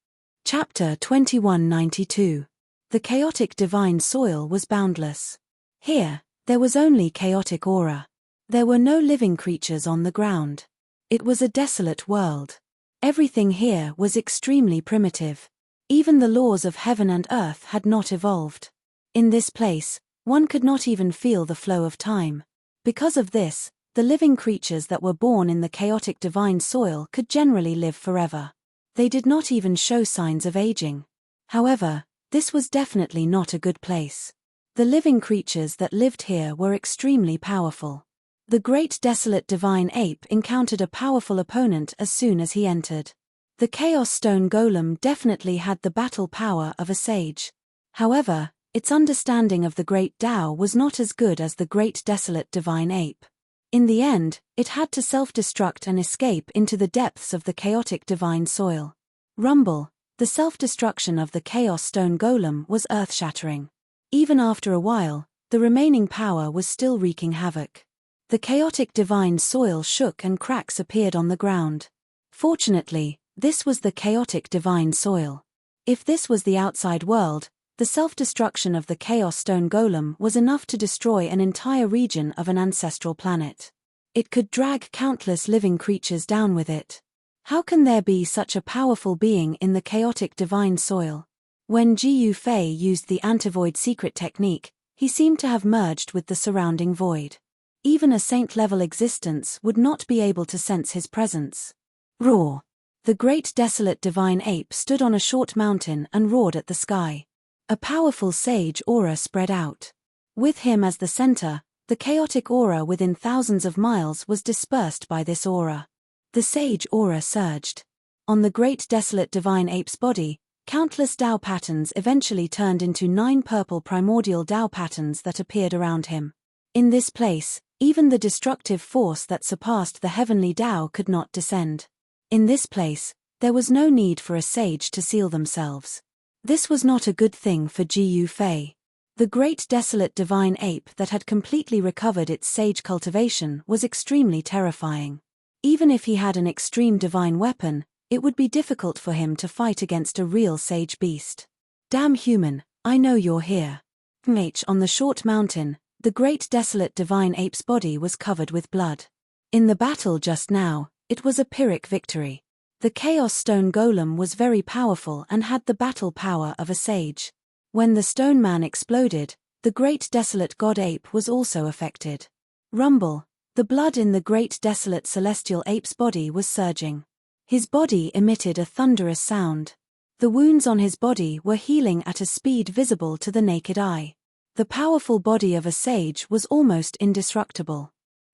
Chapter 2192. The chaotic divine soil was boundless. Here, there was only chaotic aura. There were no living creatures on the ground. It was a desolate world. Everything here was extremely primitive. Even the laws of heaven and earth had not evolved. In this place, one could not even feel the flow of time. Because of this, the living creatures that were born in the chaotic divine soil could generally live forever. They did not even show signs of aging. However, this was definitely not a good place. The living creatures that lived here were extremely powerful. The great desolate divine ape encountered a powerful opponent as soon as he entered. The Chaos Stone Golem definitely had the battle power of a sage. However, its understanding of the great Tao was not as good as the great desolate divine ape. In the end, it had to self-destruct and escape into the depths of the chaotic divine soil. Rumble, the self-destruction of the Chaos Stone Golem was earth-shattering. Even after a while, the remaining power was still wreaking havoc. The chaotic divine soil shook and cracks appeared on the ground. Fortunately, this was the chaotic divine soil. If this was the outside world, the self-destruction of the Chaos Stone Golem was enough to destroy an entire region of an ancestral planet. It could drag countless living creatures down with it. How can there be such a powerful being in the chaotic divine soil? When Jiyu Fei used the antivoid secret technique, he seemed to have merged with the surrounding void. Even a saint-level existence would not be able to sense his presence. Roar! The great desolate divine ape stood on a short mountain and roared at the sky. A powerful sage aura spread out. With him as the center, the chaotic aura within thousands of miles was dispersed by this aura. The sage aura surged. On the great desolate divine ape's body, countless Tao patterns eventually turned into 9 purple primordial Tao patterns that appeared around him. In this place, even the destructive force that surpassed the heavenly Tao could not descend. In this place, there was no need for a sage to seal themselves. This was not a good thing for Jiyu Fei. The great desolate divine ape that had completely recovered its sage cultivation was extremely terrifying. Even if he had an extreme divine weapon, it would be difficult for him to fight against a real sage beast. Damn human, I know you're here. On the short mountain, the great desolate divine ape's body was covered with blood. In the battle just now, it was a Pyrrhic victory. The Chaos Stone Golem was very powerful and had the battle power of a sage. When the stone man exploded, the great desolate god ape was also affected. Rumble, the blood in the great desolate celestial ape's body was surging. His body emitted a thunderous sound. The wounds on his body were healing at a speed visible to the naked eye. The powerful body of a sage was almost indestructible.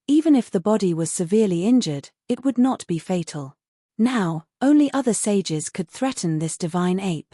Even if the body was severely injured, it would not be fatal. Now, only other sages could threaten this divine ape.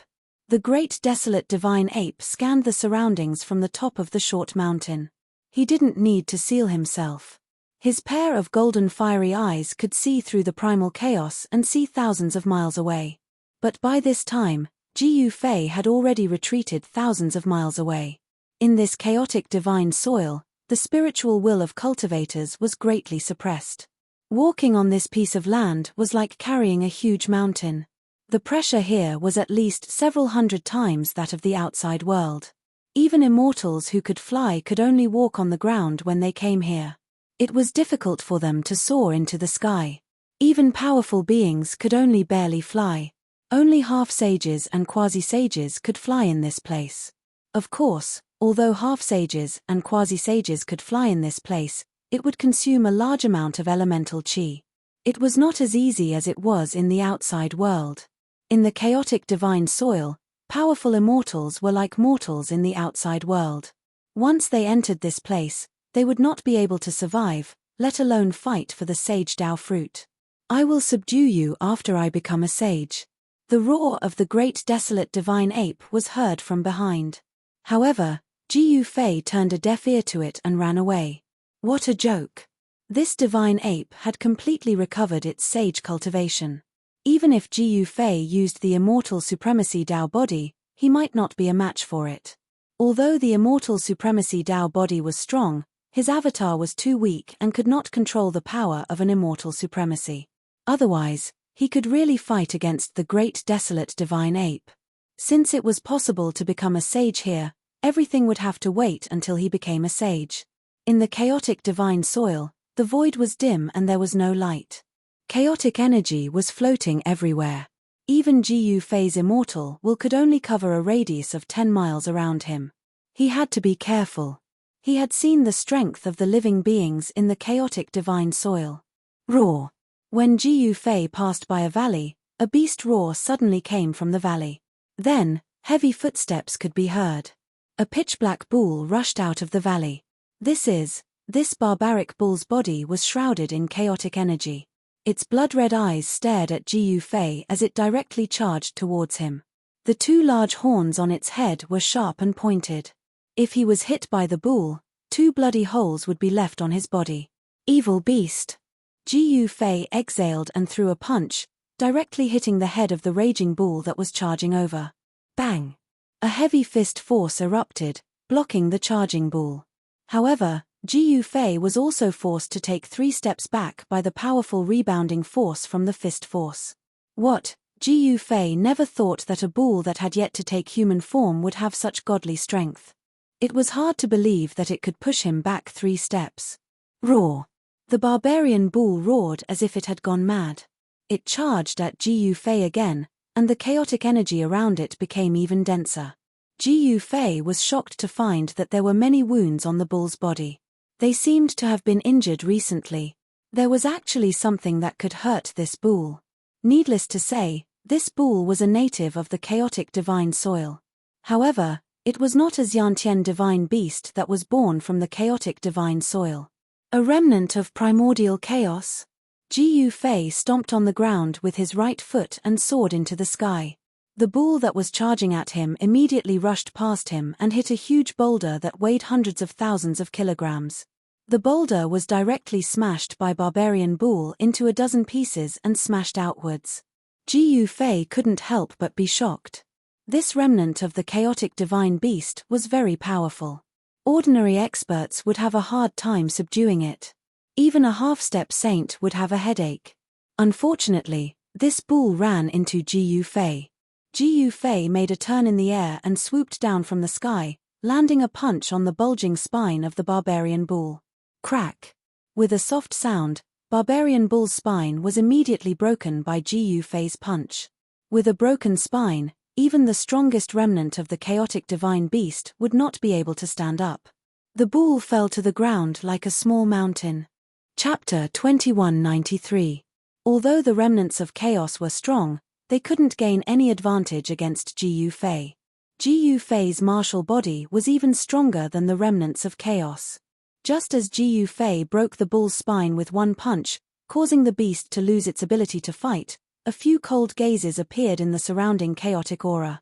The great desolate divine ape scanned the surroundings from the top of the short mountain. He didn't need to seal himself. His pair of golden fiery eyes could see through the primal chaos and see thousands of miles away. But by this time, Jiyu Fei had already retreated thousands of miles away. In this chaotic divine soil, the spiritual will of cultivators was greatly suppressed. Walking on this piece of land was like carrying a huge mountain. The pressure here was at least several hundred times that of the outside world. Even immortals who could fly could only walk on the ground when they came here. It was difficult for them to soar into the sky. Even powerful beings could only barely fly. Only half-sages and quasi-sages could fly in this place. Of course, although half-sages and quasi-sages could fly in this place, it would consume a large amount of elemental chi. It was not as easy as it was in the outside world. In the chaotic divine soil, powerful immortals were like mortals in the outside world. Once they entered this place, they would not be able to survive, let alone fight for the sage Tao fruit. I will subdue you after I become a sage. The roar of the great desolate divine ape was heard from behind. However, Jiyu Fei turned a deaf ear to it and ran away. What a joke! This divine ape had completely recovered its sage cultivation. Even if Ji Yufei used the Immortal Supremacy Dao body, he might not be a match for it. Although the Immortal Supremacy Dao body was strong, his avatar was too weak and could not control the power of an immortal supremacy. Otherwise, he could really fight against the great desolate divine ape. Since it was possible to become a sage here, everything would have to wait until he became a sage. In the chaotic divine soil, the void was dim and there was no light. Chaotic energy was floating everywhere. Even Ji Yufei's immortal will could only cover a radius of 10 miles around him. He had to be careful. He had seen the strength of the living beings in the chaotic divine soil. Roar. When Ji Yufei passed by a valley, a beast roar suddenly came from the valley. Then, heavy footsteps could be heard. A pitch-black bull rushed out of the valley. This barbaric bull's body was shrouded in chaotic energy. Its blood-red eyes stared at Ji Yufei as it directly charged towards him. The two large horns on its head were sharp and pointed. If he was hit by the bull, 2 bloody holes would be left on his body. Evil beast! Ji Yufei exhaled and threw a punch, directly hitting the head of the raging bull that was charging over. Bang! A heavy fist force erupted, blocking the charging bull. However, Ji Yufei was also forced to take 3 steps back by the powerful rebounding force from the fist force. What? Ji Yufei never thought that a bull that had yet to take human form would have such godly strength. It was hard to believe that it could push him back 3 steps. Roar! The barbarian bull roared as if it had gone mad. It charged at Ji Yufei again, and the chaotic energy around it became even denser. Ji Yufei was shocked to find that there were many wounds on the bull's body. They seemed to have been injured recently. There was actually something that could hurt this bull. Needless to say, this bull was a native of the chaotic divine soil. However, it was not a Xiantian divine beast that was born from the chaotic divine soil. A remnant of primordial chaos? Ji Yufei stomped on the ground with his right foot and soared into the sky. The bull that was charging at him immediately rushed past him and hit a huge boulder that weighed hundreds of thousands of kilograms. The boulder was directly smashed by barbarian bull into a dozen pieces and smashed outwards. Ji Yufei couldn't help but be shocked. This remnant of the chaotic divine beast was very powerful. Ordinary experts would have a hard time subduing it. Even a half-step saint would have a headache. Unfortunately, this bull ran into Ji Yufei. Ji Yufei made a turn in the air and swooped down from the sky, landing a punch on the bulging spine of the barbarian bull. Crack! With a soft sound, barbarian bull's spine was immediately broken by Ji Yufei's punch. With a broken spine, even the strongest remnant of the chaotic divine beast would not be able to stand up. The bull fell to the ground like a small mountain. Chapter 2193. Although the remnants of chaos were strong, they couldn't gain any advantage against Ji Yufei. Ji Yufei's martial body was even stronger than the remnants of chaos. Just as Ji Yufei broke the bull's spine with one punch, causing the beast to lose its ability to fight, a few cold gazes appeared in the surrounding chaotic aura.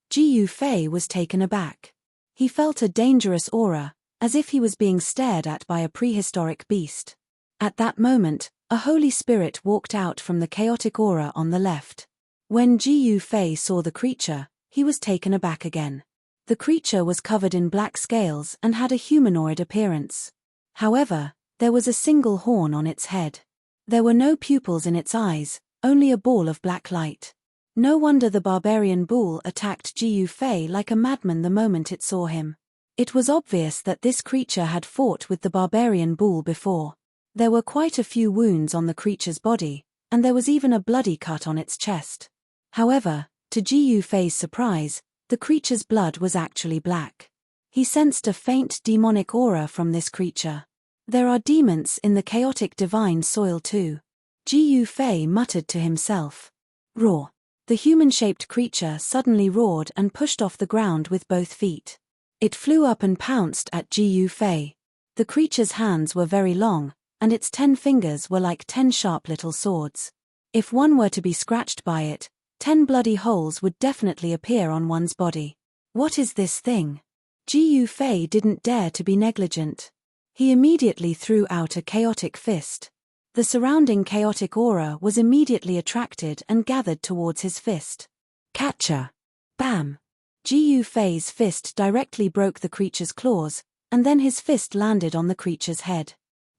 Ji Yufei was taken aback. He felt a dangerous aura, as if he was being stared at by a prehistoric beast. At that moment, a holy spirit walked out from the chaotic aura on the left. When Ji Yufei saw the creature, he was taken aback again. The creature was covered in black scales and had a humanoid appearance. However, there was a single horn on its head. There were no pupils in its eyes, only a ball of black light. No wonder the barbarian bull attacked Ji Yufei like a madman the moment it saw him. It was obvious that this creature had fought with the barbarian bull before. There were quite a few wounds on the creature's body, and there was even a bloody cut on its chest. However, to Ji Yufei's surprise, the creature's blood was actually black. He sensed a faint demonic aura from this creature. There are demons in the chaotic divine soil too. Ji Yufei muttered to himself. Roar! The human-shaped creature suddenly roared and pushed off the ground with both feet. It flew up and pounced at Ji Yufei. The creature's hands were very long, and its 10 fingers were like 10 sharp little swords. If one were to be scratched by it, 10 bloody holes would definitely appear on one's body. What is this thing? Ji Yufei didn't dare to be negligent. He immediately threw out a chaotic fist. The surrounding chaotic aura was immediately attracted and gathered towards his fist. Catcher! Bam! Jiu Fei's fist directly broke the creature's claws, and then his fist landed on the creature's head.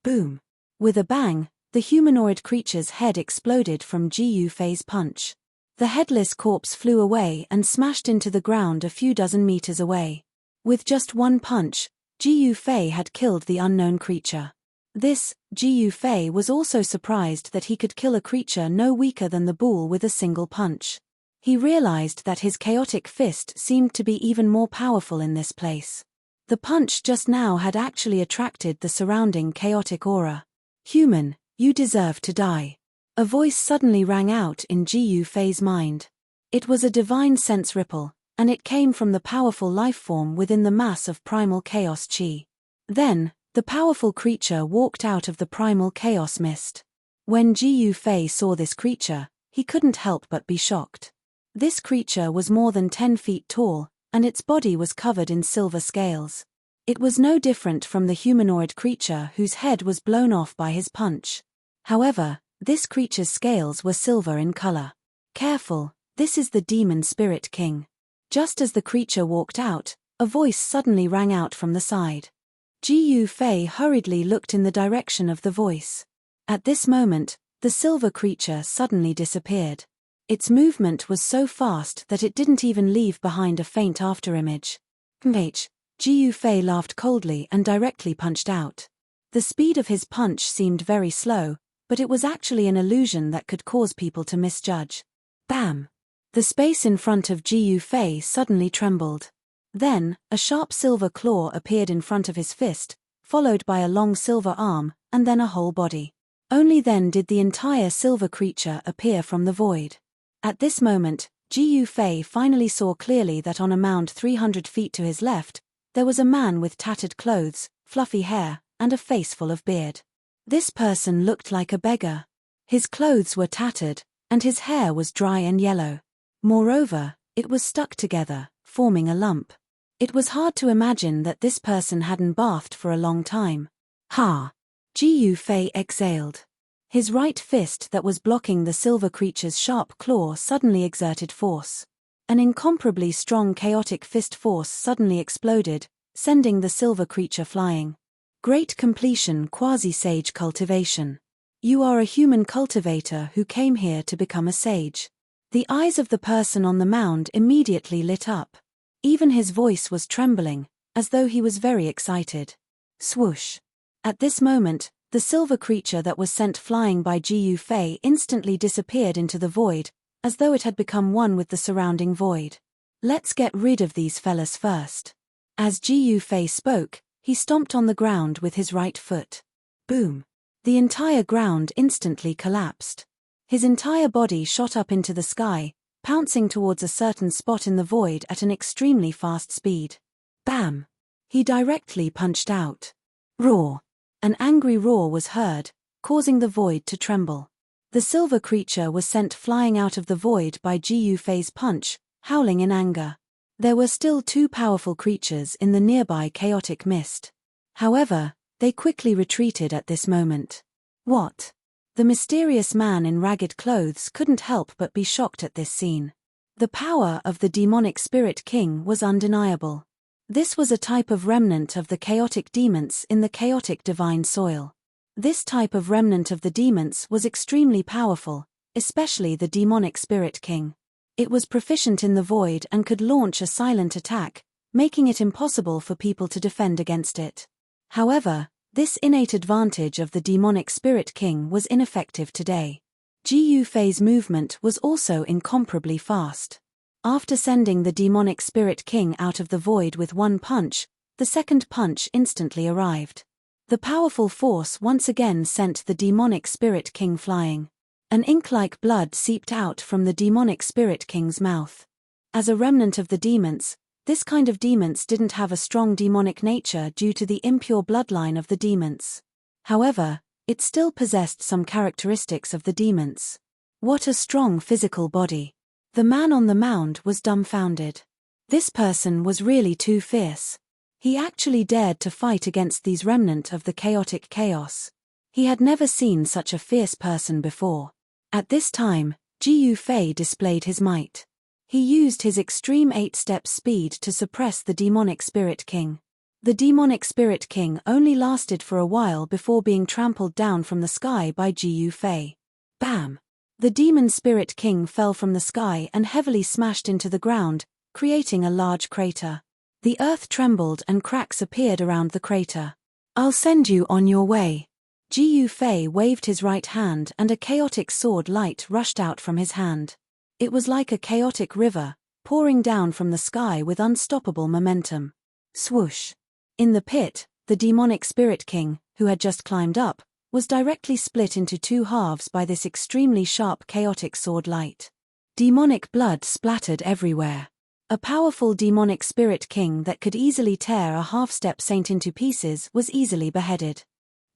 Boom! With a bang, the humanoid creature's head exploded from Jiu Fei's punch. The headless corpse flew away and smashed into the ground a few dozen meters away. With just one punch, Jiu Fei had killed the unknown creature. Jiu Fei was also surprised that he could kill a creature no weaker than the bull with a single punch. He realized that his chaotic fist seemed to be even more powerful in this place. The punch just now had actually attracted the surrounding chaotic aura. Human, you deserve to die. A voice suddenly rang out in Jiu Fei's mind. It was a divine sense ripple, and it came from the powerful lifeform within the mass of primal chaos chi. Then, the powerful creature walked out of the primal chaos mist. When Jiu Fei saw this creature, he couldn't help but be shocked. This creature was more than 10 feet tall, and its body was covered in silver scales. It was no different from the humanoid creature whose head was blown off by his punch. However, this creature's scales were silver in color. Careful, this is the demon spirit king. Just as the creature walked out, a voice suddenly rang out from the side. Jiu Fei hurriedly looked in the direction of the voice. At this moment, the silver creature suddenly disappeared. Its movement was so fast that it didn't even leave behind a faint afterimage. Jiu Fei laughed coldly and directly punched out. The speed of his punch seemed very slow, but it was actually an illusion that could cause people to misjudge. Bam! The space in front of Jiu Fei suddenly trembled. Then, a sharp silver claw appeared in front of his fist, followed by a long silver arm, and then a whole body. Only then did the entire silver creature appear from the void. At this moment, Jiu Fei finally saw clearly that on a mound 300 feet to his left, there was a man with tattered clothes, fluffy hair, and a face full of beard. This person looked like a beggar. His clothes were tattered, and his hair was dry and yellow. Moreover, it was stuck together, forming a lump. It was hard to imagine that this person hadn't bathed for a long time. Ha! Jiu Fei exhaled. His right fist that was blocking the silver creature's sharp claw suddenly exerted force. An incomparably strong chaotic fist force suddenly exploded, sending the silver creature flying. Great completion quasi-sage cultivation. You are a human cultivator who came here to become a sage. The eyes of the person on the mound immediately lit up. Even his voice was trembling, as though he was very excited. Swoosh! At this moment, the silver creature that was sent flying by Jiu Fei instantly disappeared into the void, as though it had become one with the surrounding void. Let's get rid of these fellas first. As Jiu Fei spoke, he stomped on the ground with his right foot. Boom! The entire ground instantly collapsed. His entire body shot up into the sky, pouncing towards a certain spot in the void at an extremely fast speed. Bam! He directly punched out. Roar! An angry roar was heard, causing the void to tremble. The silver creature was sent flying out of the void by Jiu Fei's punch, howling in anger. There were still two powerful creatures in the nearby chaotic mist. However, they quickly retreated at this moment. What? The mysterious man in ragged clothes couldn't help but be shocked at this scene. The power of the demonic spirit king was undeniable. This was a type of remnant of the chaotic demons in the chaotic divine soil. This type of remnant of the demons was extremely powerful, especially the demonic spirit king. It was proficient in the void and could launch a silent attack, making it impossible for people to defend against it. However, this innate advantage of the demonic spirit king was ineffective today. Jiu Fei's movement was also incomparably fast. After sending the demonic spirit king out of the void with one punch, the second punch instantly arrived. The powerful force once again sent the demonic spirit king flying. An ink-like blood seeped out from the demonic spirit king's mouth. As a remnant of the demons, this kind of demons didn't have a strong demonic nature due to the impure bloodline of the demons. However, it still possessed some characteristics of the demons. What a strong physical body! The man on the mound was dumbfounded. This person was really too fierce. He actually dared to fight against these remnant of the chaotic chaos. He had never seen such a fierce person before. At this time, Ji Yufei displayed his might. He used his extreme 8-step speed to suppress the demonic spirit king. The demonic spirit king only lasted for a while before being trampled down from the sky by Ji Yufei. Bam! The demon spirit king fell from the sky and heavily smashed into the ground, creating a large crater. The earth trembled and cracks appeared around the crater. "I'll send you on your way." Ji Yufei waved his right hand and a chaotic sword light rushed out from his hand. It was like a chaotic river, pouring down from the sky with unstoppable momentum. Swoosh! In the pit, the demonic spirit king, who had just climbed up, was directly split into two halves by this extremely sharp chaotic sword light. Demonic blood splattered everywhere. A powerful demonic spirit king that could easily tear a half-step saint into pieces was easily beheaded.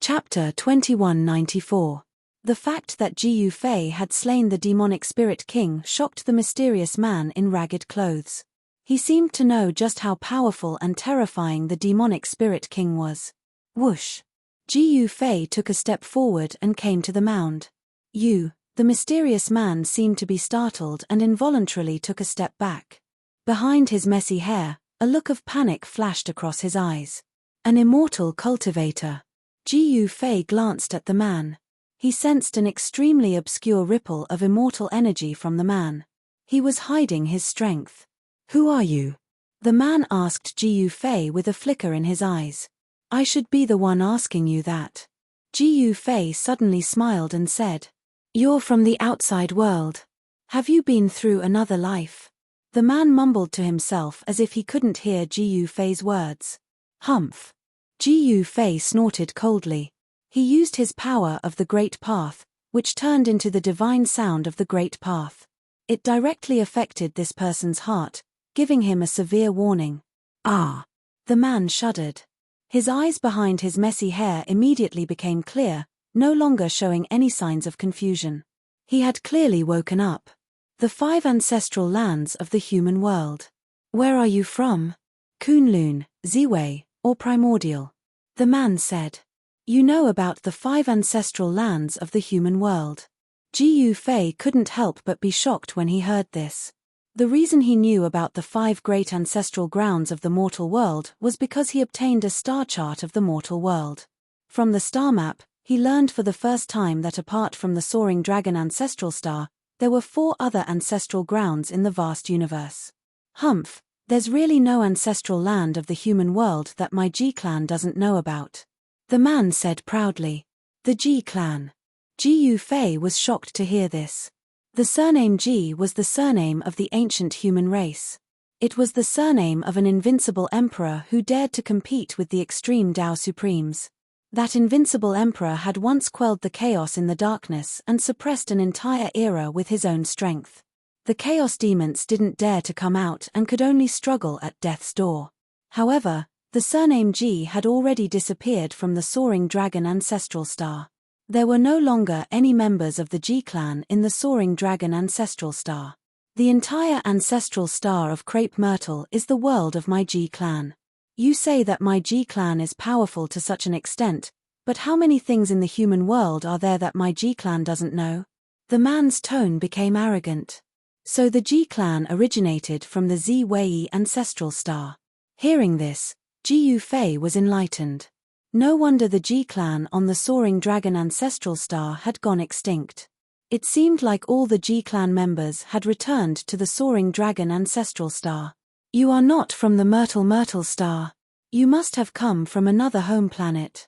Chapter 2194. The fact that Ji Yufei had slain the demonic spirit king shocked the mysterious man in ragged clothes. He seemed to know just how powerful and terrifying the demonic spirit king was. Whoosh! Ji Yufei took a step forward and came to the mound. The mysterious man seemed to be startled and involuntarily took a step back. Behind his messy hair, a look of panic flashed across his eyes. An immortal cultivator. Ji Yufei glanced at the man. He sensed an extremely obscure ripple of immortal energy from the man. He was hiding his strength. "Who are you?" the man asked Ji Yufei with a flicker in his eyes. "I should be the one asking you that." Ji Yufei suddenly smiled and said, "You're from the outside world. Have you been through another life?" The man mumbled to himself as if he couldn't hear Ji Yufei's words. "Humph." Ji Yufei snorted coldly. He used his power of the Great Path, which turned into the divine sound of the Great Path. It directly affected this person's heart, giving him a severe warning. "Ah!" The man shuddered. His eyes behind his messy hair immediately became clear, no longer showing any signs of confusion. He had clearly woken up. The 5 ancestral lands of the human world. "Where are you from? Kunlun, Ziwei, or Primordial?" the man said. "You know about the 5 ancestral lands of the human world." Ji Yufei couldn't help but be shocked when he heard this. The reason he knew about the 5 great ancestral grounds of the mortal world was because he obtained a star chart of the mortal world. From the star map, he learned for the first time that apart from the soaring dragon ancestral star, there were 4 other ancestral grounds in the vast universe. Humph, there's really no ancestral land of the human world that my Ji clan doesn't know about. The man said proudly. The Ji clan. Ji Yufei was shocked to hear this. The surname Ji was the surname of the ancient human race. It was the surname of an invincible emperor who dared to compete with the extreme Tao Supremes. That invincible emperor had once quelled the chaos in the darkness and suppressed an entire era with his own strength. The chaos demons didn't dare to come out and could only struggle at death's door. However, the surname Ji had already disappeared from the soaring dragon ancestral star. There were no longer any members of the Ji clan in the soaring dragon ancestral star. The entire ancestral star of crepe myrtle is the world of my Ji clan. You say that my Ji clan is powerful to such an extent, but how many things in the human world are there that my Ji clan doesn't know? The man's tone became arrogant. So the Ji clan originated from the Ziwei ancestral star. Hearing this, Ji Yufei was enlightened. No wonder the Ji clan on the soaring dragon ancestral star had gone extinct. It seemed like all the Ji clan members had returned to the soaring dragon ancestral star. You are not from the Myrtle star. You must have come from another home planet.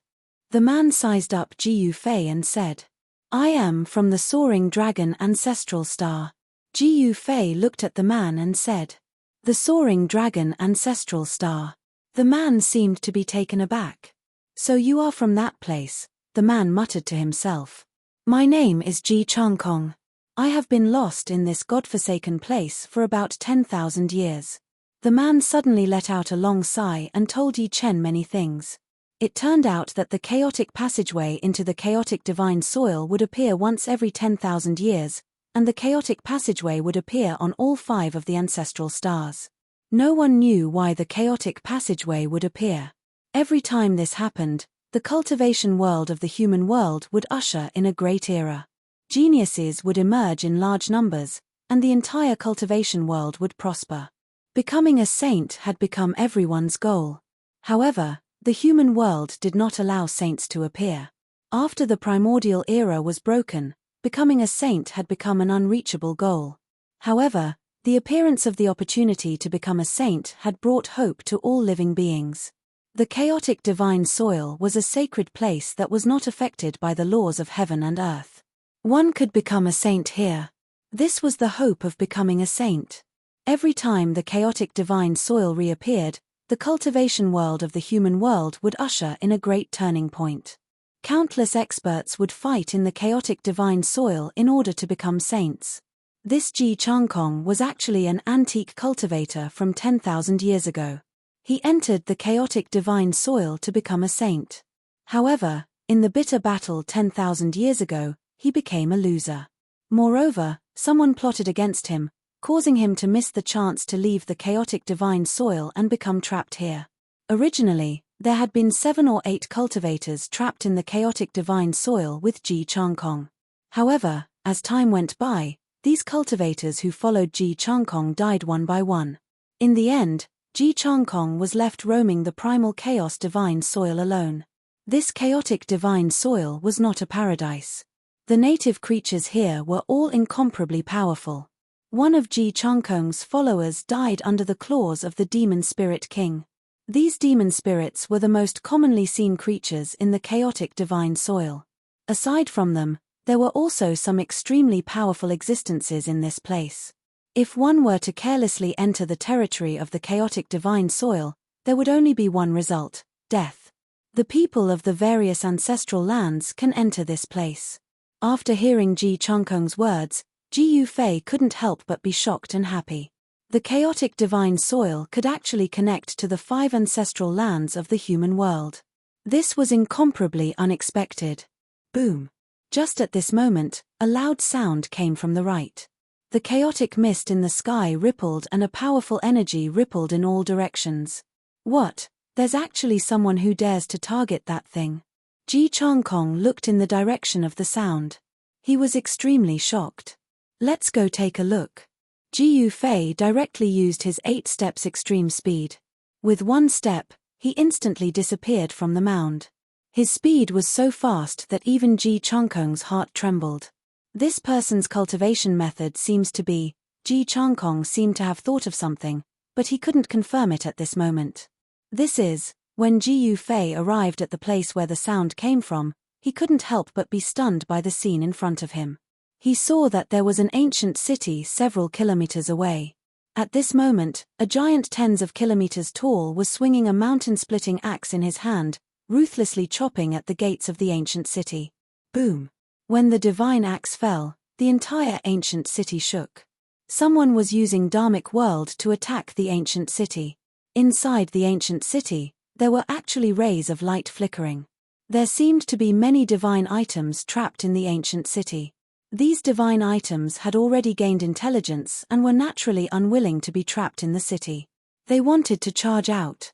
The man sized up Ji Yufei and said, I am from the soaring dragon ancestral star. Ji Yufei looked at the man and said, the soaring dragon ancestral star. The man seemed to be taken aback. So you are from that place, the man muttered to himself. My name is Ji Changkong. I have been lost in this godforsaken place for about 10,000 years. The man suddenly let out a long sigh and told Yi Chen many things. It turned out that the chaotic passageway into the chaotic divine soil would appear once every 10,000 years, and the chaotic passageway would appear on all 5 of the ancestral stars. No one knew why the chaotic passageway would appear. Every time this happened, the cultivation world of the human world would usher in a great era. Geniuses would emerge in large numbers, and the entire cultivation world would prosper. Becoming a saint had become everyone's goal. However, the human world did not allow saints to appear. After the primordial era was broken, becoming a saint had become an unreachable goal. However, the appearance of the opportunity to become a saint had brought hope to all living beings. The chaotic divine soil was a sacred place that was not affected by the laws of heaven and earth. One could become a saint here. This was the hope of becoming a saint. Every time the chaotic divine soil reappeared, the cultivation world of the human world would usher in a great turning point. Countless experts would fight in the chaotic divine soil in order to become saints. This Ji Changkong was actually an antique cultivator from 10,000 years ago. He entered the chaotic divine soil to become a saint. However, in the bitter battle 10,000 years ago, he became a loser. Moreover, someone plotted against him, causing him to miss the chance to leave the chaotic divine soil and become trapped here. Originally, there had been 7 or 8 cultivators trapped in the chaotic divine soil with Ji Changkong. However, as time went by, these cultivators who followed Ji Changkong died one by one. In the end, Ji Changkong was left roaming the primal chaos divine soil alone. This chaotic divine soil was not a paradise. The native creatures here were all incomparably powerful. One of Ji Changkong's followers died under the claws of the demon spirit king. These demon spirits were the most commonly seen creatures in the chaotic divine soil. Aside from them, there were also some extremely powerful existences in this place. If one were to carelessly enter the territory of the chaotic divine soil, there would only be one result: death. The people of the various ancestral lands can enter this place. After hearing Ji Changkong's words, Ji Yufei couldn't help but be shocked and happy. The chaotic divine soil could actually connect to the 5 ancestral lands of the human world. This was incomparably unexpected. Boom! Just at this moment, a loud sound came from the right. The chaotic mist in the sky rippled and a powerful energy rippled in all directions. What? There's actually someone who dares to target that thing. Ji Changkong looked in the direction of the sound. He was extremely shocked. Let's go take a look. Ji Yufei directly used his 8 steps extreme speed. With one step, he instantly disappeared from the mound. His speed was so fast that even Ji Changkong's heart trembled. This person's cultivation method seems to be, Ji Changkong seemed to have thought of something, but he couldn't confirm it at this moment. This is, when Ji Yufei arrived at the place where the sound came from, he couldn't help but be stunned by the scene in front of him. He saw that there was an ancient city several kilometers away. At this moment, a giant tens of kilometers tall was swinging a mountain-splitting axe in his hand, ruthlessly chopping at the gates of the ancient city. Boom! When the divine axe fell, the entire ancient city shook. Someone was using Dharmic World to attack the ancient city. Inside the ancient city, there were actually rays of light flickering. There seemed to be many divine items trapped in the ancient city. These divine items had already gained intelligence and were naturally unwilling to be trapped in the city. They wanted to charge out.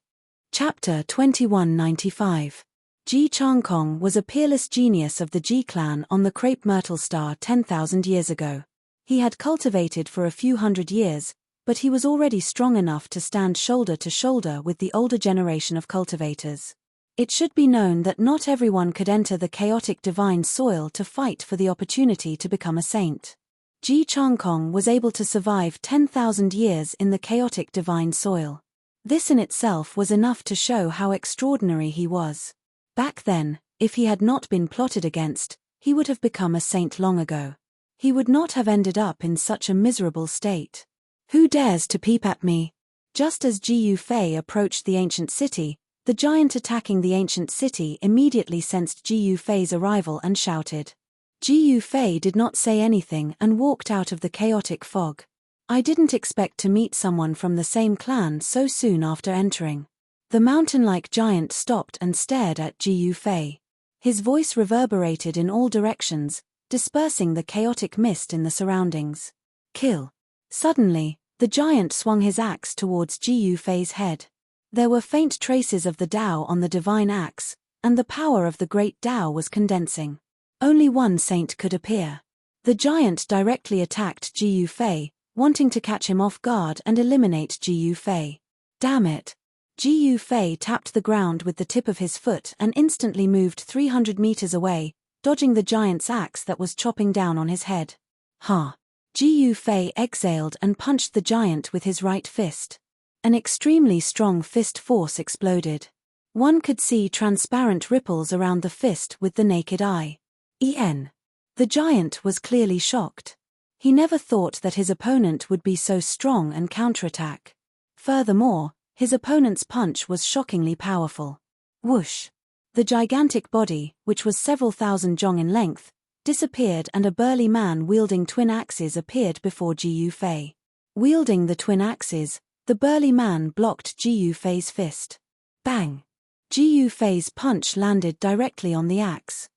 Chapter 2195. Ji Changkong was a peerless genius of the Ji clan on the Crepe Myrtle Star 10,000 years ago. He had cultivated for a few hundred years, but he was already strong enough to stand shoulder to shoulder with the older generation of cultivators. It should be known that not everyone could enter the chaotic divine soil to fight for the opportunity to become a saint. Ji Changkong was able to survive 10,000 years in the chaotic divine soil. This in itself was enough to show how extraordinary he was. Back then, if he had not been plotted against, he would have become a saint long ago. He would not have ended up in such a miserable state. Who dares to peep at me? Just as Ji Yufei approached the ancient city, the giant attacking the ancient city immediately sensed Ji Yufei's arrival and shouted. Ji Yufei did not say anything and walked out of the chaotic fog. I didn't expect to meet someone from the same clan so soon after entering. The mountain-like giant stopped and stared at Ji Yufei. His voice reverberated in all directions, dispersing the chaotic mist in the surroundings. Kill. Suddenly, the giant swung his axe towards Ji Yufei's head. There were faint traces of the Tao on the divine axe, and the power of the great Tao was condensing. Only one saint could appear. The giant directly attacked Ji Yufei, wanting to catch him off guard and eliminate Ji Yufei. Damn it! Ji Yufei tapped the ground with the tip of his foot and instantly moved 300 meters away, dodging the giant's axe that was chopping down on his head. Ha! Ji Yufei exhaled and punched the giant with his right fist. An extremely strong fist force exploded. One could see transparent ripples around the fist with the naked eye. The giant was clearly shocked. He never thought that his opponent would be so strong and counterattack. Furthermore, his opponent's punch was shockingly powerful. Whoosh! The gigantic body, which was several thousand zhong in length, disappeared and a burly man wielding twin axes appeared before Ji Yufei. Wielding the twin axes, the burly man blocked Ji Yufei's fist. Bang! Ji Yufei's punch landed directly on the axe.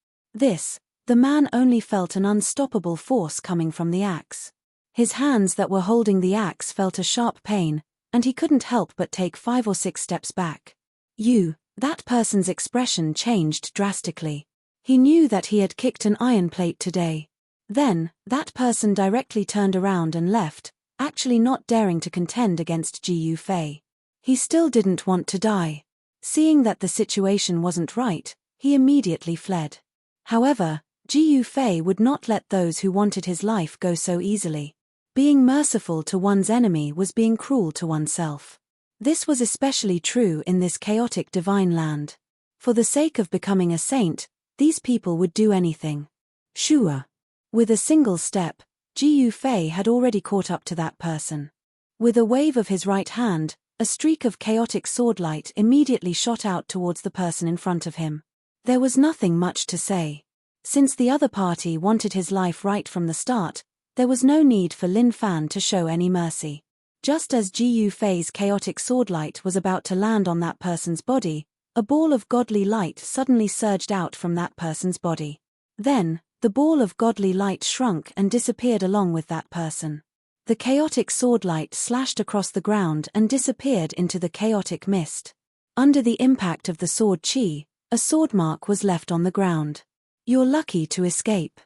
The man only felt an unstoppable force coming from the axe. His hands that were holding the axe felt a sharp pain, and he couldn't help but take 5 or 6 steps back. That person's expression changed drastically. He knew that he had kicked an iron plate today. Then, that person directly turned around and left, actually not daring to contend against Ji Yufei. He still didn't want to die. Seeing that the situation wasn't right, he immediately fled. However, Ji Yufei would not let those who wanted his life go so easily. Being merciful to one's enemy was being cruel to oneself. This was especially true in this chaotic divine land. For the sake of becoming a saint, these people would do anything. Shua. With a single step, Ji Yufei had already caught up to that person. With a wave of his right hand, a streak of chaotic swordlight immediately shot out towards the person in front of him. There was nothing much to say. Since the other party wanted his life right from the start, there was no need for Lin Fan to show any mercy. Just as Ji Yufei's chaotic swordlight was about to land on that person's body, a ball of godly light suddenly surged out from that person's body. Then, the ball of godly light shrunk and disappeared along with that person. The chaotic swordlight slashed across the ground and disappeared into the chaotic mist. Under the impact of the sword chi, a sword mark was left on the ground. You're lucky to escape.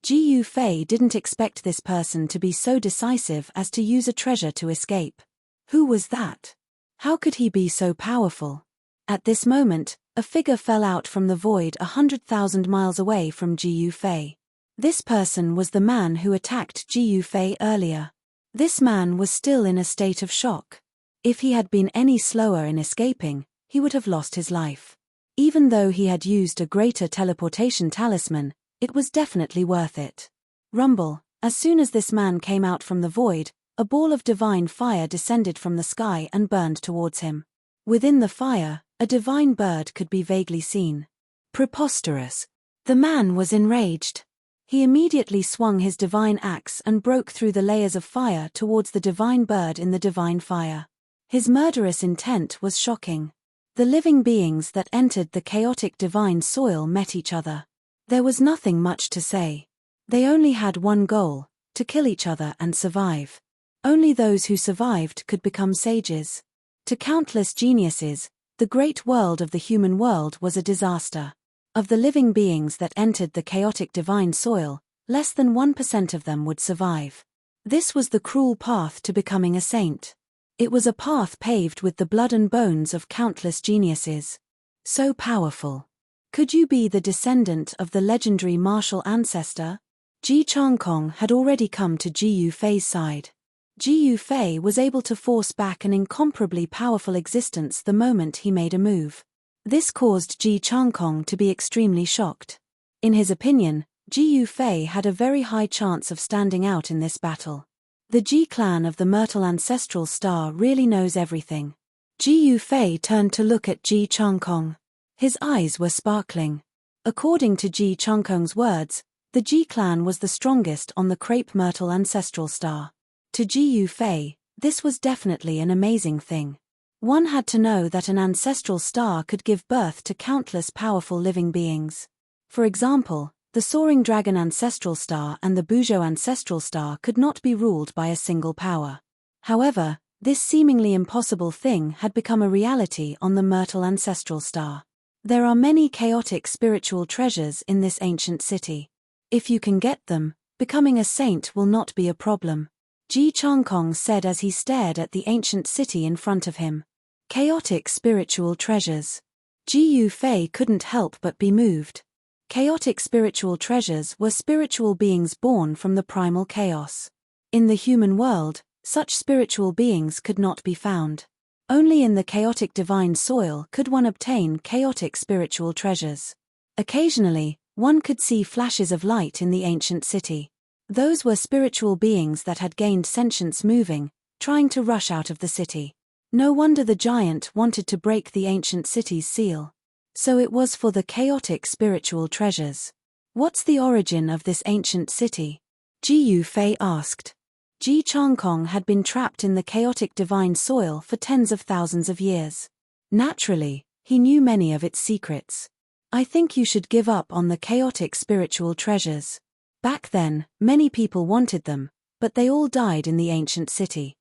Ji Yufei didn't expect this person to be so decisive as to use a treasure to escape. Who was that? How could he be so powerful? At this moment, a figure fell out from the void 100,000 miles away from Ji Yufei. This person was the man who attacked Ji Yufei earlier. This man was still in a state of shock. If he had been any slower in escaping, he would have lost his life. Even though he had used a greater teleportation talisman, it was definitely worth it. Rumble, as soon as this man came out from the void, a ball of divine fire descended from the sky and burned towards him. Within the fire, a divine bird could be vaguely seen. Preposterous. The man was enraged. He immediately swung his divine axe and broke through the layers of fire towards the divine bird in the divine fire. His murderous intent was shocking. The living beings that entered the chaotic divine soil met each other. There was nothing much to say. They only had one goal, to kill each other and survive. Only those who survived could become sages. To countless geniuses, the great world of the human world was a disaster. Of the living beings that entered the chaotic divine soil, less than 1% of them would survive. This was the cruel path to becoming a saint. It was a path paved with the blood and bones of countless geniuses. So powerful. Could you be the descendant of the legendary martial ancestor? Ji Changkong had already come to Ji Yufei's side. Ji Yufei was able to force back an incomparably powerful existence the moment he made a move. This caused Ji Changkong to be extremely shocked. In his opinion, Ji Yufei had a very high chance of standing out in this battle. The Ji clan of the Myrtle Ancestral Star really knows everything. Ji Yufei turned to look at Ji Changkong. His eyes were sparkling. According to Ji Changkong's words, the Ji clan was the strongest on the Crepe Myrtle Ancestral Star. To Ji Yufei, this was definitely an amazing thing. One had to know that an ancestral star could give birth to countless powerful living beings. For example, the Soaring Dragon Ancestral Star and the Buzhou Ancestral Star could not be ruled by a single power. However, this seemingly impossible thing had become a reality on the Myrtle Ancestral Star. There are many chaotic spiritual treasures in this ancient city. If you can get them, becoming a saint will not be a problem, Ji Changkong said as he stared at the ancient city in front of him. Chaotic spiritual treasures. Ji Yufei couldn't help but be moved. Chaotic spiritual treasures were spiritual beings born from the primal chaos. In the human world, such spiritual beings could not be found. Only in the chaotic divine soil could one obtain chaotic spiritual treasures. Occasionally, one could see flashes of light in the ancient city. Those were spiritual beings that had gained sentience moving, trying to rush out of the city. No wonder the giant wanted to break the ancient city's seal. So it was for the chaotic spiritual treasures. What's the origin of this ancient city? Ji Yufei asked. Ji Changkong had been trapped in the chaotic divine soil for tens of thousands of years. Naturally, he knew many of its secrets. I think you should give up on the chaotic spiritual treasures. Back then, many people wanted them, but they all died in the ancient city.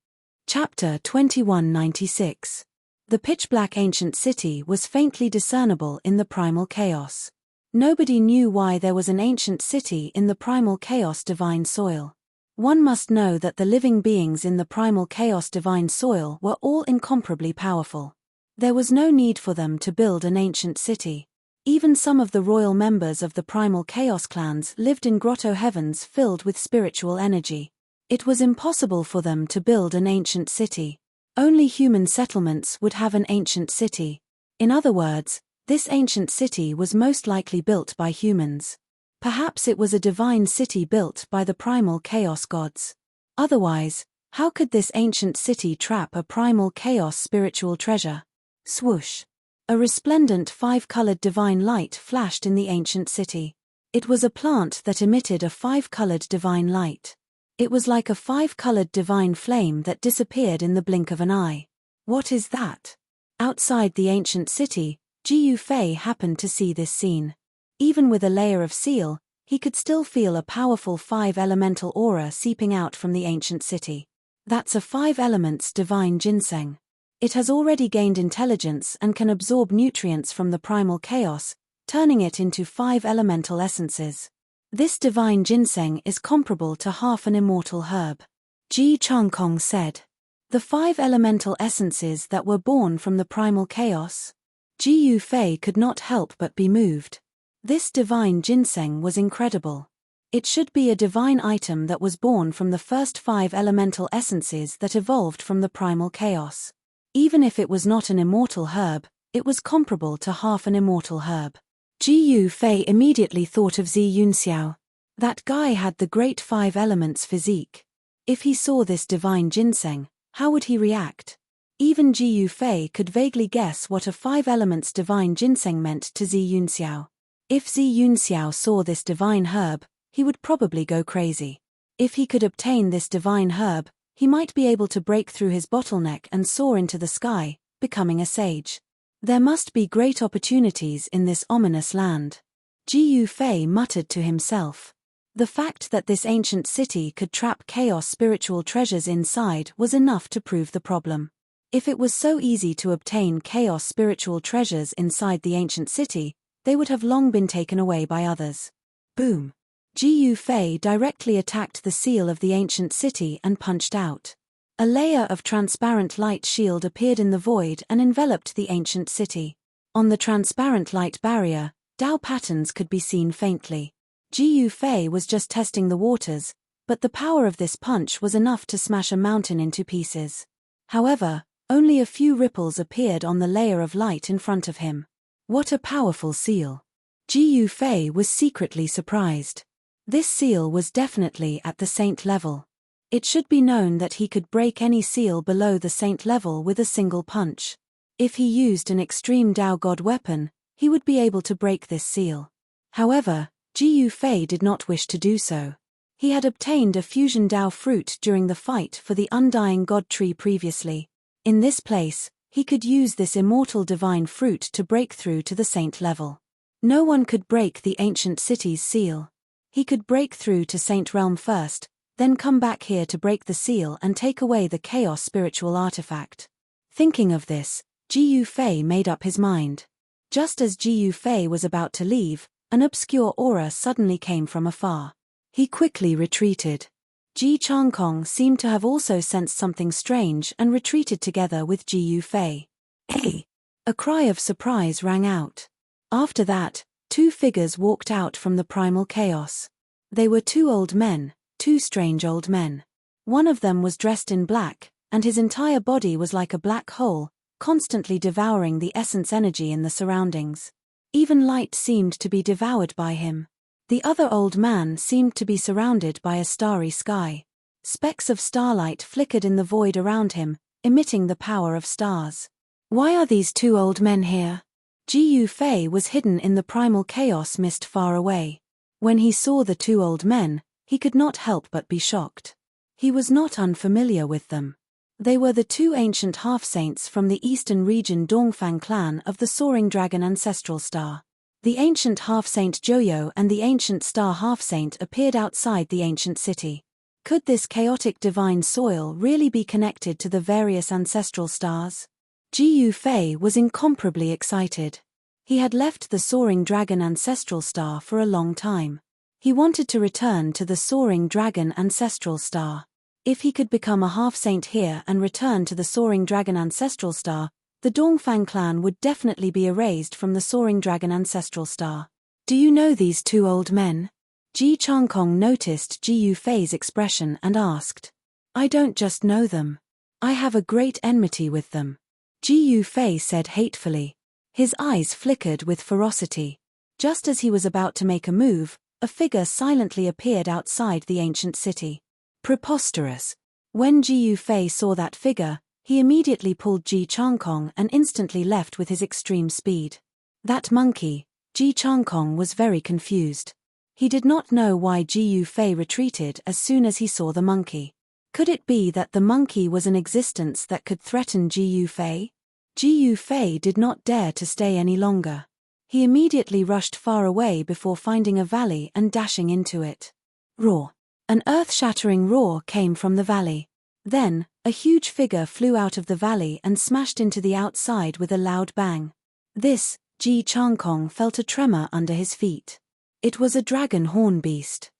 Chapter 2196. The pitch-black ancient city was faintly discernible in the primal chaos. Nobody knew why there was an ancient city in the primal chaos divine soil. One must know that the living beings in the primal chaos divine soil were all incomparably powerful. There was no need for them to build an ancient city. Even some of the royal members of the primal chaos clans lived in grotto heavens filled with spiritual energy. It was impossible for them to build an ancient city. Only human settlements would have an ancient city. In other words, this ancient city was most likely built by humans. Perhaps it was a divine city built by the primal chaos gods. Otherwise, how could this ancient city trap a primal chaos spiritual treasure? Swoosh! A resplendent five-colored divine light flashed in the ancient city. It was a plant that emitted a five-colored divine light. It was like a five-colored divine flame that disappeared in the blink of an eye. What is that? Outside the ancient city, Ji Yufei happened to see this scene. Even with a layer of seal, he could still feel a powerful five-elemental aura seeping out from the ancient city. That's a five-elements divine ginseng. It has already gained intelligence and can absorb nutrients from the primal chaos, turning it into five elemental essences. This divine ginseng is comparable to half an immortal herb. Ji Changkong said. The five elemental essences that were born from the primal chaos? Ji Yufei could not help but be moved. This divine ginseng was incredible. It should be a divine item that was born from the first five elemental essences that evolved from the primal chaos. Even if it was not an immortal herb, it was comparable to half an immortal herb. Ji Yufei immediately thought of Zi Yunxiao. That guy had the great five elements physique. If he saw this divine ginseng, how would he react? Even Ji Yufei could vaguely guess what a five elements divine ginseng meant to Zi Yunxiao. If Zi Yunxiao saw this divine herb, he would probably go crazy. If he could obtain this divine herb, he might be able to break through his bottleneck and soar into the sky, becoming a sage. There must be great opportunities in this ominous land. Ji Yufei muttered to himself. The fact that this ancient city could trap chaos spiritual treasures inside was enough to prove the problem. If it was so easy to obtain chaos spiritual treasures inside the ancient city, they would have long been taken away by others. Boom! Ji Yufei directly attacked the seal of the ancient city and punched out. A layer of transparent light shield appeared in the void and enveloped the ancient city. On the transparent light barrier, Dao patterns could be seen faintly. Ji Yufei was just testing the waters, but the power of this punch was enough to smash a mountain into pieces. However, only a few ripples appeared on the layer of light in front of him. What a powerful seal! Ji Yufei was secretly surprised. This seal was definitely at the saint level. It should be known that he could break any seal below the saint level with a single punch. If he used an extreme Dao God weapon, he would be able to break this seal. However, Ji Yufei did not wish to do so. He had obtained a fusion Dao fruit during the fight for the undying God tree previously. In this place, he could use this immortal divine fruit to break through to the saint level. No one could break the ancient city's seal. He could break through to saint realm first, then come back here to break the seal and take away the chaos spiritual artifact. Thinking of this, Ji Yufei made up his mind. Just as Ji Yufei was about to leave, an obscure aura suddenly came from afar. He quickly retreated. Ji Changkong seemed to have also sensed something strange and retreated together with Ji Yufei. Hey! A cry of surprise rang out. After that, two figures walked out from the primal chaos. They were two old men, two strange old men. One of them was dressed in black, and his entire body was like a black hole, constantly devouring the essence energy in the surroundings. Even light seemed to be devoured by him. The other old man seemed to be surrounded by a starry sky. Specks of starlight flickered in the void around him, emitting the power of stars. Why are these two old men here? Ji Yufei was hidden in the primal chaos mist far away. When he saw the two old men, he could not help but be shocked. He was not unfamiliar with them. They were the two ancient half-saints from the eastern region Dongfang clan of the Soaring Dragon Ancestral Star. The ancient half-saint Joyo and the ancient star half-saint appeared outside the ancient city. Could this chaotic divine soil really be connected to the various ancestral stars? Ji Yufei was incomparably excited. He had left the Soaring Dragon Ancestral Star for a long time. He wanted to return to the Soaring Dragon Ancestral Star. If he could become a half-saint here and return to the Soaring Dragon Ancestral Star, the Dongfang clan would definitely be erased from the Soaring Dragon Ancestral Star. Do you know these two old men? Ji Changkong noticed Ji Yufei's expression and asked. I don't just know them. I have a great enmity with them. Ji Yufei said hatefully. His eyes flickered with ferocity. Just as he was about to make a move, a figure silently appeared outside the ancient city. Preposterous. When Ji Yufei saw that figure, he immediately pulled Ji Changkong and instantly left with his extreme speed. That monkey. Ji Changkong was very confused. He did not know why Ji Yufei retreated as soon as he saw the monkey. Could it be that the monkey was an existence that could threaten Ji Yufei? Ji Yufei did not dare to stay any longer. He immediately rushed far away before finding a valley and dashing into it. Roar! An earth-shattering roar came from the valley. Then, a huge figure flew out of the valley and smashed into the outside with a loud bang. Ji Changkong felt a tremor under his feet. It was a dragon horn beast.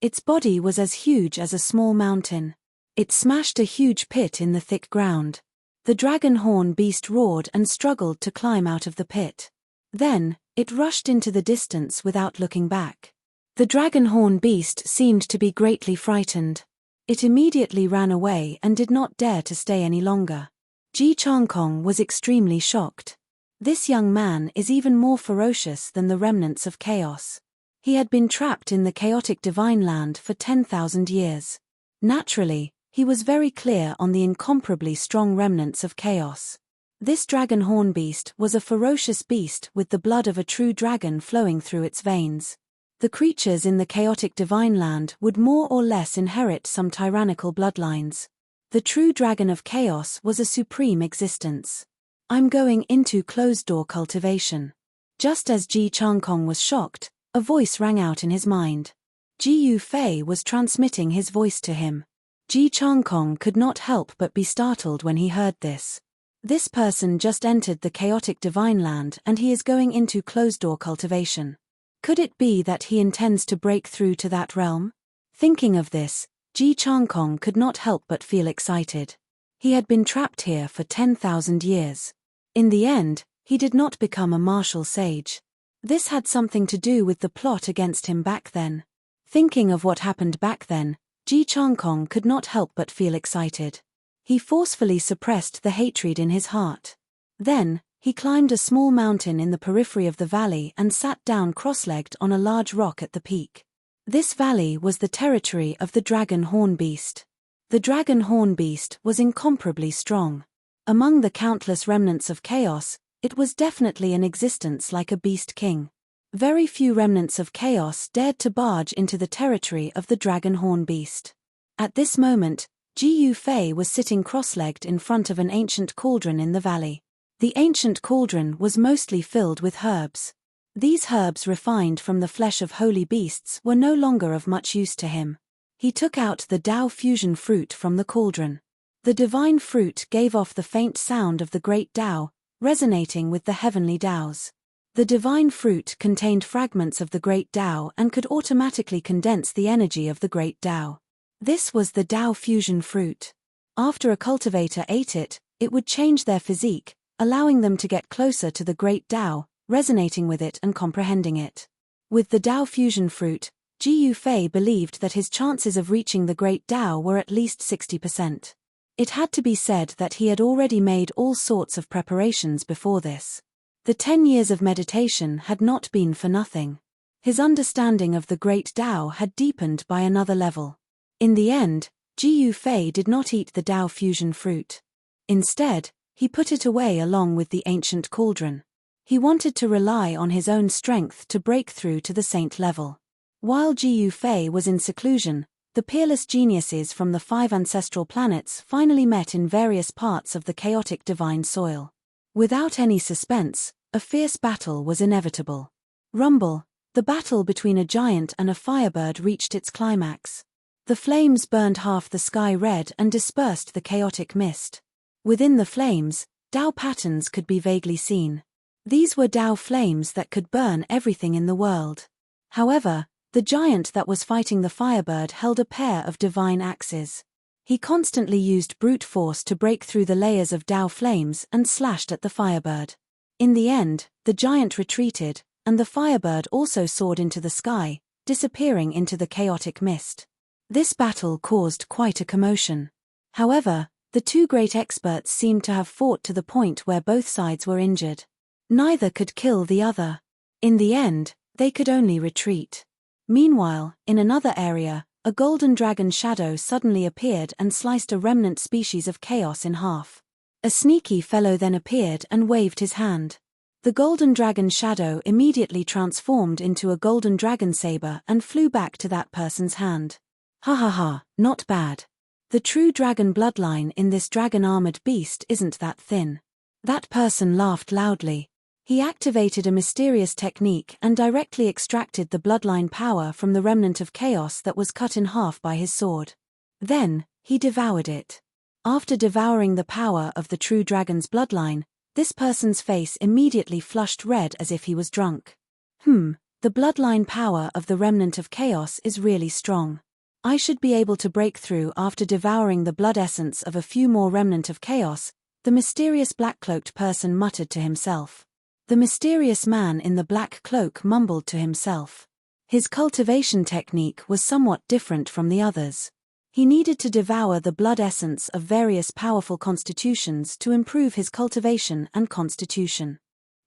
Its body was as huge as a small mountain. It smashed a huge pit in the thick ground. The dragon horn beast roared and struggled to climb out of the pit. Then, it rushed into the distance without looking back. The dragon horn beast seemed to be greatly frightened. It immediately ran away and did not dare to stay any longer. Ji Changkong was extremely shocked. This young man is even more ferocious than the remnants of chaos. He had been trapped in the chaotic divine land for 10,000 years. Naturally, he was very clear on the incomparably strong remnants of chaos. This dragon horn beast was a ferocious beast with the blood of a true dragon flowing through its veins. The creatures in the chaotic divine land would more or less inherit some tyrannical bloodlines. The true dragon of chaos was a supreme existence. I'm going into closed-door cultivation. Just as Ji Changkong was shocked, a voice rang out in his mind. Ji Yufei was transmitting his voice to him. Ji Changkong could not help but be startled when he heard this. This person just entered the chaotic divine land and he is going into closed-door cultivation. Could it be that he intends to break through to that realm? Thinking of this, Ji Changkong could not help but feel excited. He had been trapped here for 10,000 years. In the end, he did not become a martial sage. This had something to do with the plot against him back then. Thinking of what happened back then, Ji Changkong could not help but feel excited. He forcefully suppressed the hatred in his heart. Then, he climbed a small mountain in the periphery of the valley and sat down cross-legged on a large rock at the peak. This valley was the territory of the dragon horn beast. The dragon horn beast was incomparably strong. Among the countless remnants of chaos, it was definitely an existence like a beast king. Very few remnants of chaos dared to barge into the territory of the dragon horn beast. At this moment, Ji Yufei was sitting cross-legged in front of an ancient cauldron in the valley. The ancient cauldron was mostly filled with herbs. These herbs refined from the flesh of holy beasts were no longer of much use to him. He took out the Tao fusion fruit from the cauldron. The divine fruit gave off the faint sound of the great Tao, resonating with the heavenly Taos. The divine fruit contained fragments of the Great Tao and could automatically condense the energy of the Great Tao. This was the Tao fusion fruit. After a cultivator ate it, it would change their physique, allowing them to get closer to the Great Tao, resonating with it and comprehending it. With the Tao fusion fruit, Ji Yufei believed that his chances of reaching the Great Tao were at least 60%. It had to be said that he had already made all sorts of preparations before this. The 10 years of meditation had not been for nothing. His understanding of the Great Tao had deepened by another level. In the end, Ji Yufei did not eat the Tao fusion fruit. Instead, he put it away along with the ancient cauldron. He wanted to rely on his own strength to break through to the saint level. While Ji Yufei was in seclusion, the peerless geniuses from the 5 ancestral planets finally met in various parts of the chaotic divine soil. Without any suspense, a fierce battle was inevitable. Rumble, the battle between a giant and a firebird reached its climax. The flames burned half the sky red and dispersed the chaotic mist. Within the flames, Tao patterns could be vaguely seen. These were Tao flames that could burn everything in the world. However, the giant that was fighting the firebird held a pair of divine axes. He constantly used brute force to break through the layers of Tao flames and slashed at the firebird. In the end, the giant retreated, and the firebird also soared into the sky, disappearing into the chaotic mist. This battle caused quite a commotion. However, the two great experts seemed to have fought to the point where both sides were injured. Neither could kill the other. In the end, they could only retreat. Meanwhile, in another area, a golden dragon shadow suddenly appeared and sliced a remnant species of chaos in half. A sneaky fellow then appeared and waved his hand. The golden dragon shadow immediately transformed into a golden dragon saber and flew back to that person's hand. Ha ha ha, not bad. The true dragon bloodline in this dragon-armored beast isn't that thin. That person laughed loudly. He activated a mysterious technique and directly extracted the bloodline power from the remnant of chaos that was cut in half by his sword. Then, he devoured it. After devouring the power of the true dragon's bloodline, this person's face immediately flushed red as if he was drunk. The bloodline power of the remnant of chaos is really strong. I should be able to break through after devouring the blood essence of a few more remnant of chaos, the mysterious black-cloaked person muttered to himself. The mysterious man in the black cloak mumbled to himself. His cultivation technique was somewhat different from the others. He needed to devour the blood essence of various powerful constitutions to improve his cultivation and constitution.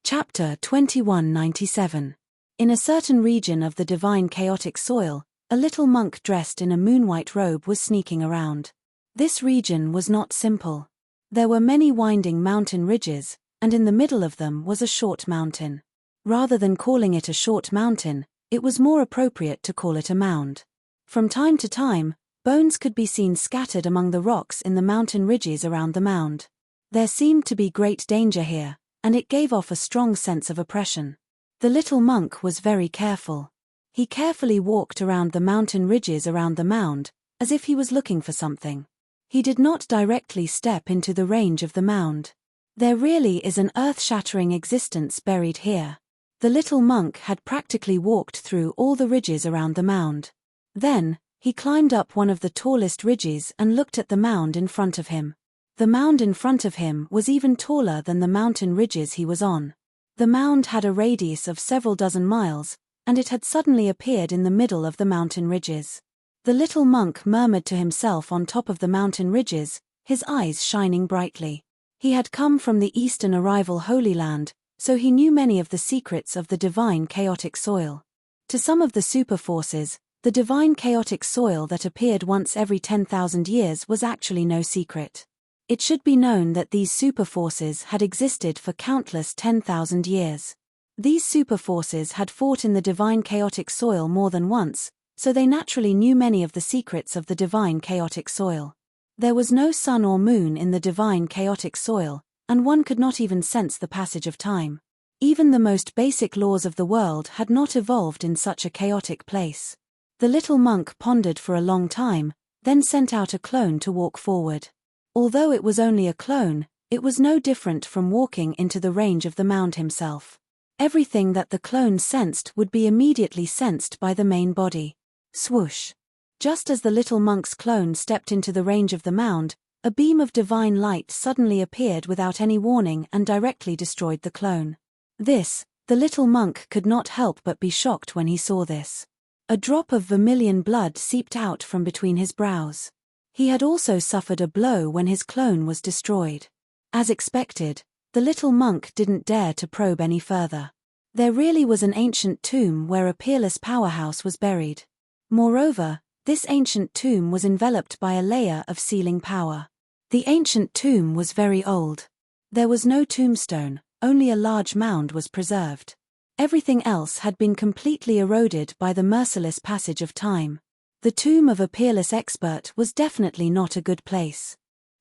Chapter 2197. In a certain region of the divine chaotic soil, a little monk dressed in a moon-white robe was sneaking around. This region was not simple. There were many winding mountain ridges, and in the middle of them was a short mountain. Rather than calling it a short mountain, it was more appropriate to call it a mound. From time to time, bones could be seen scattered among the rocks in the mountain ridges around the mound. There seemed to be great danger here, and it gave off a strong sense of oppression. The little monk was very careful. He carefully walked around the mountain ridges around the mound, as if he was looking for something. He did not directly step into the range of the mound. There really is an earth-shattering existence buried here. The little monk had practically walked through all the ridges around the mound. Then, he climbed up one of the tallest ridges and looked at the mound in front of him. The mound in front of him was even taller than the mountain ridges he was on. The mound had a radius of several dozen miles, and it had suddenly appeared in the middle of the mountain ridges. The little monk murmured to himself on top of the mountain ridges, his eyes shining brightly. He had come from the Eastern Arrival Holy Land, so he knew many of the secrets of the divine chaotic soil. To some of the super forces, the divine chaotic soil that appeared once every 10,000 years was actually no secret. It should be known that these super forces had existed for countless 10,000 years. These super forces had fought in the divine chaotic soil more than once, so they naturally knew many of the secrets of the divine chaotic soil. There was no sun or moon in the divine chaotic soil, and one could not even sense the passage of time. Even the most basic laws of the world had not evolved in such a chaotic place. The little monk pondered for a long time, then sent out a clone to walk forward. Although it was only a clone, it was no different from walking into the range of the mound himself. Everything that the clone sensed would be immediately sensed by the main body. Swoosh! Just as the little monk's clone stepped into the range of the mound, a beam of divine light suddenly appeared without any warning and directly destroyed the clone. The little monk could not help but be shocked when he saw this. A drop of vermilion blood seeped out from between his brows. He had also suffered a blow when his clone was destroyed. As expected, the little monk didn't dare to probe any further. There really was an ancient tomb where a peerless powerhouse was buried. Moreover, this ancient tomb was enveloped by a layer of sealing power. The ancient tomb was very old. There was no tombstone, only a large mound was preserved. Everything else had been completely eroded by the merciless passage of time. The tomb of a peerless expert was definitely not a good place.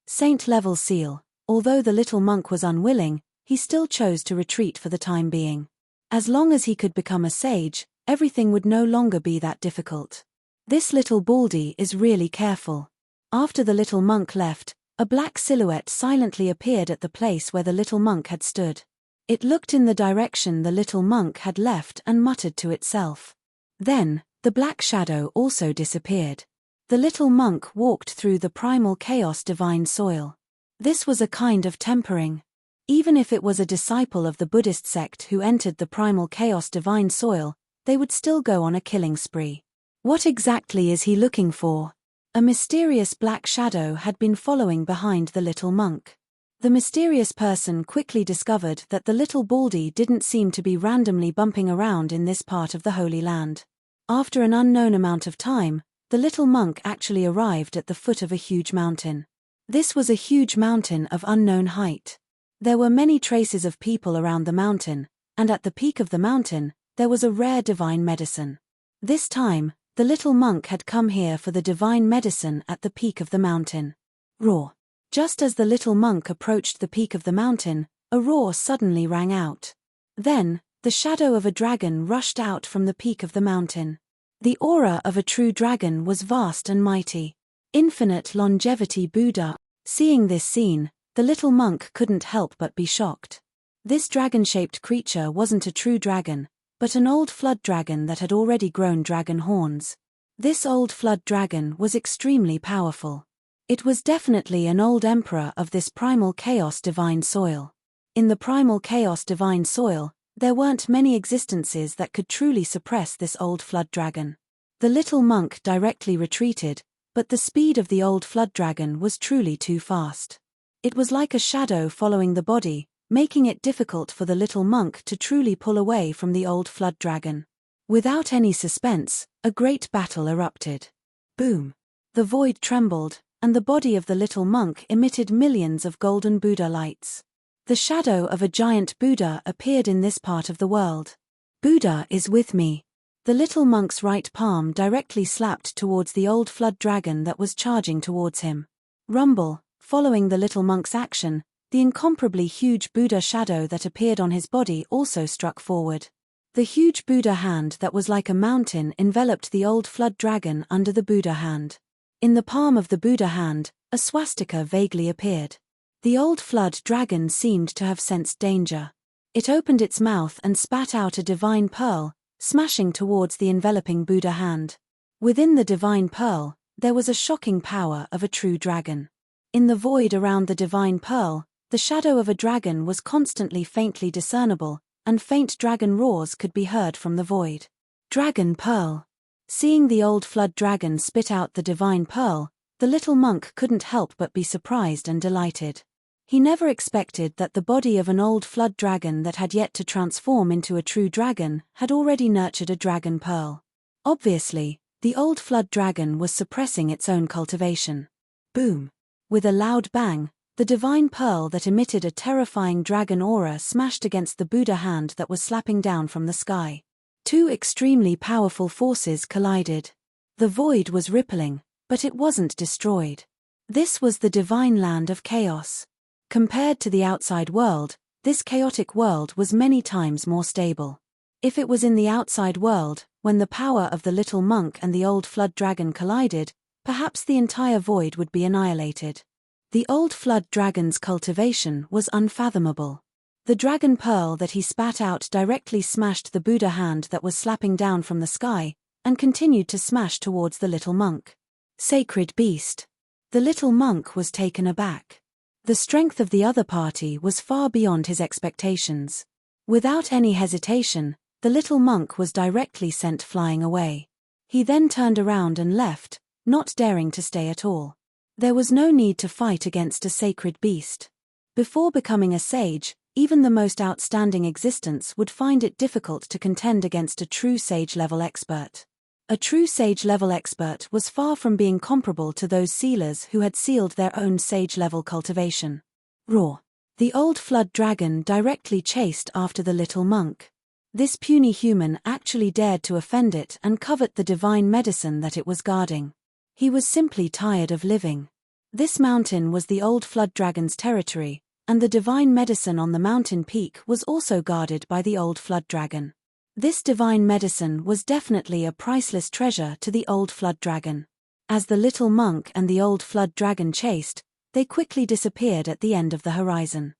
Saint-level seal, although the little monk was unwilling, he still chose to retreat for the time being. As long as he could become a sage, everything would no longer be that difficult. This little baldy is really careful. After the little monk left, a black silhouette silently appeared at the place where the little monk had stood. It looked in the direction the little monk had left and muttered to itself. Then, the black shadow also disappeared. The little monk walked through the primal chaos divine soil. This was a kind of tempering. Even if it was a disciple of the Buddhist sect who entered the primal chaos divine soil, they would still go on a killing spree. What exactly is he looking for? A mysterious black shadow had been following behind the little monk. The mysterious person quickly discovered that the little baldy didn't seem to be randomly bumping around in this part of the Holy Land. After an unknown amount of time, the little monk actually arrived at the foot of a huge mountain. This was a huge mountain of unknown height. There were many traces of people around the mountain, and at the peak of the mountain, there was a rare divine medicine. This time, the little monk had come here for the divine medicine at the peak of the mountain. Roar! Just as the little monk approached the peak of the mountain, a roar suddenly rang out. Then, the shadow of a dragon rushed out from the peak of the mountain. The aura of a true dragon was vast and mighty. Infinite longevity Buddha. Seeing this scene, the little monk couldn't help but be shocked. This dragon-shaped creature wasn't a true dragon, but an old flood dragon that had already grown dragon horns. This old flood dragon was extremely powerful. It was definitely an old emperor of this primal chaos divine soil. In the primal chaos divine soil, there weren't many existences that could truly suppress this old flood dragon. The little monk directly retreated, but the speed of the old flood dragon was truly too fast. It was like a shadow following the body, making it difficult for the little monk to truly pull away from the old flood dragon. Without any suspense, a great battle erupted. Boom! The void trembled, and the body of the little monk emitted millions of golden Buddha lights. The shadow of a giant Buddha appeared in this part of the world. Buddha is with me. The little monk's right palm directly slapped towards the old flood dragon that was charging towards him. Rumble, following the little monk's action, the incomparably huge Buddha shadow that appeared on his body also struck forward. The huge Buddha hand that was like a mountain enveloped the old flood dragon under the Buddha hand. In the palm of the Buddha hand, a swastika vaguely appeared. The old flood dragon seemed to have sensed danger. It opened its mouth and spat out a divine pearl, smashing towards the enveloping Buddha hand. Within the divine pearl, there was a shocking power of a true dragon. In the void around the divine pearl, the shadow of a dragon was constantly faintly discernible, and faint dragon roars could be heard from the void. Dragon pearl. Seeing the old flood dragon spit out the divine pearl, the little monk couldn't help but be surprised and delighted. He never expected that the body of an old flood dragon that had yet to transform into a true dragon had already nurtured a dragon pearl. Obviously, the old flood dragon was suppressing its own cultivation. Boom! With a loud bang, the divine pearl that emitted a terrifying dragon aura smashed against the Buddha hand that was slapping down from the sky. Two extremely powerful forces collided. The void was rippling, but it wasn't destroyed. This was the divine land of chaos. Compared to the outside world, this chaotic world was many times more stable. If it was in the outside world, when the power of the little monk and the old flood dragon collided, perhaps the entire void would be annihilated. The old flood dragon's cultivation was unfathomable. The dragon pearl that he spat out directly smashed the Buddha hand that was slapping down from the sky, and continued to smash towards the little monk. Sacred beast. The little monk was taken aback. The strength of the other party was far beyond his expectations. Without any hesitation, the little monk was directly sent flying away. He then turned around and left, not daring to stay at all. There was no need to fight against a sacred beast. Before becoming a sage, even the most outstanding existence would find it difficult to contend against a true sage-level expert. A true sage-level expert was far from being comparable to those sealers who had sealed their own sage-level cultivation. Roar. The old flood dragon directly chased after the little monk. This puny human actually dared to offend it and covet the divine medicine that it was guarding. He was simply tired of living. This mountain was the old flood dragon's territory, and the divine medicine on the mountain peak was also guarded by the old flood dragon. This divine medicine was definitely a priceless treasure to the old flood dragon. As the little monk and the old flood dragon chased, they quickly disappeared at the end of the horizon.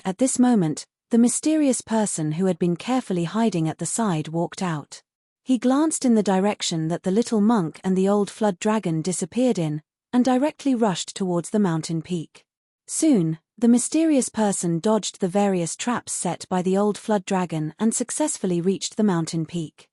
At this moment, the mysterious person who had been carefully hiding at the side walked out. He glanced in the direction that the little monk and the old flood dragon disappeared in, and directly rushed towards the mountain peak. Soon, the mysterious person dodged the various traps set by the old flood dragon and successfully reached the mountain peak.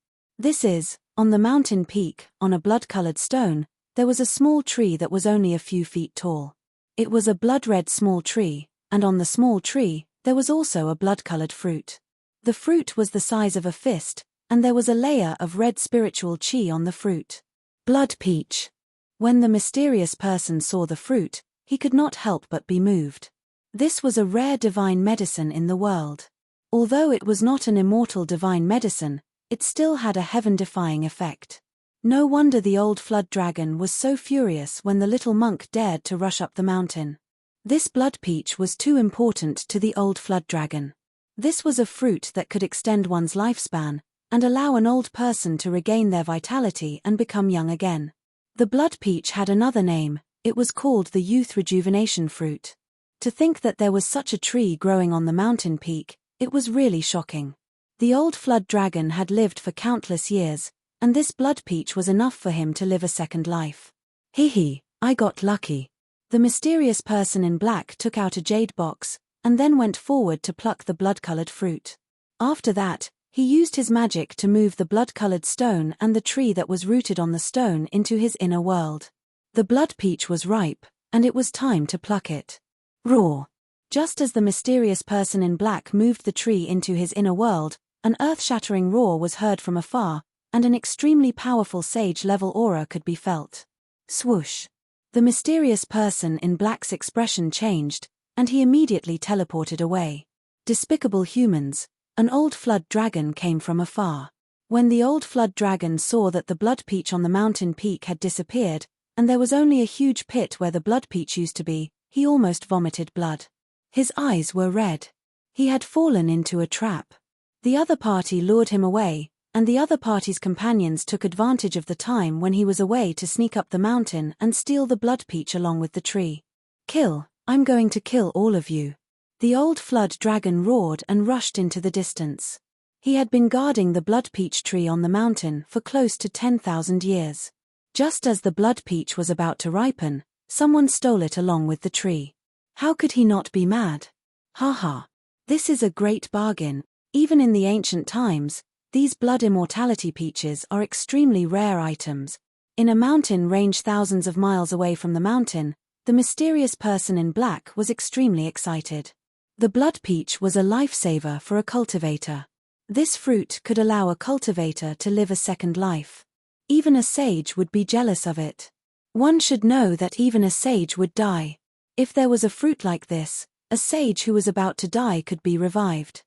On the mountain peak, on a blood-colored stone, there was a small tree that was only a few feet tall. It was a blood-red small tree, and on the small tree, there was also a blood-colored fruit. The fruit was the size of a fist, and there was a layer of red spiritual chi on the fruit. Blood peach. When the mysterious person saw the fruit, he could not help but be moved. This was a rare divine medicine in the world. Although it was not an immortal divine medicine, it still had a heaven-defying effect. No wonder the old flood dragon was so furious when the little monk dared to rush up the mountain. This blood peach was too important to the old flood dragon. This was a fruit that could extend one's lifespan, and allow an old person to regain their vitality and become young again. The blood peach had another name. It was called the youth rejuvenation fruit. To think that there was such a tree growing on the mountain peak, it was really shocking. The old flood dragon had lived for countless years, and this blood peach was enough for him to live a second life. Hee, I got lucky. The mysterious person in black took out a jade box, and then went forward to pluck the blood-colored fruit. After that, he used his magic to move the blood-colored stone and the tree that was rooted on the stone into his inner world. The blood peach was ripe, and it was time to pluck it. Roar. Just as the mysterious person in black moved the tree into his inner world, an earth-shattering roar was heard from afar, and an extremely powerful sage-level aura could be felt. Swoosh. The mysterious person in black's expression changed, and he immediately teleported away. Despicable humans, an old flood dragon came from afar. When the old flood dragon saw that the blood peach on the mountain peak had disappeared, and there was only a huge pit where the blood peach used to be, he almost vomited blood. His eyes were red. He had fallen into a trap. The other party lured him away, and the other party's companions took advantage of the time when he was away to sneak up the mountain and steal the blood peach along with the tree. Kill, I'm going to kill all of you. The old flood dragon roared and rushed into the distance. He had been guarding the blood peach tree on the mountain for close to 10,000 years. Just as the blood peach was about to ripen, someone stole it along with the tree. How could he not be mad? Ha. This is a great bargain. Even in the ancient times, these blood immortality peaches are extremely rare items. In a mountain range thousands of miles away from the mountain, the mysterious person in black was extremely excited. The blood peach was a lifesaver for a cultivator. This fruit could allow a cultivator to live a second life. Even a sage would be jealous of it. One should know that even a sage would die. If there was a fruit like this, a sage who was about to die could be revived.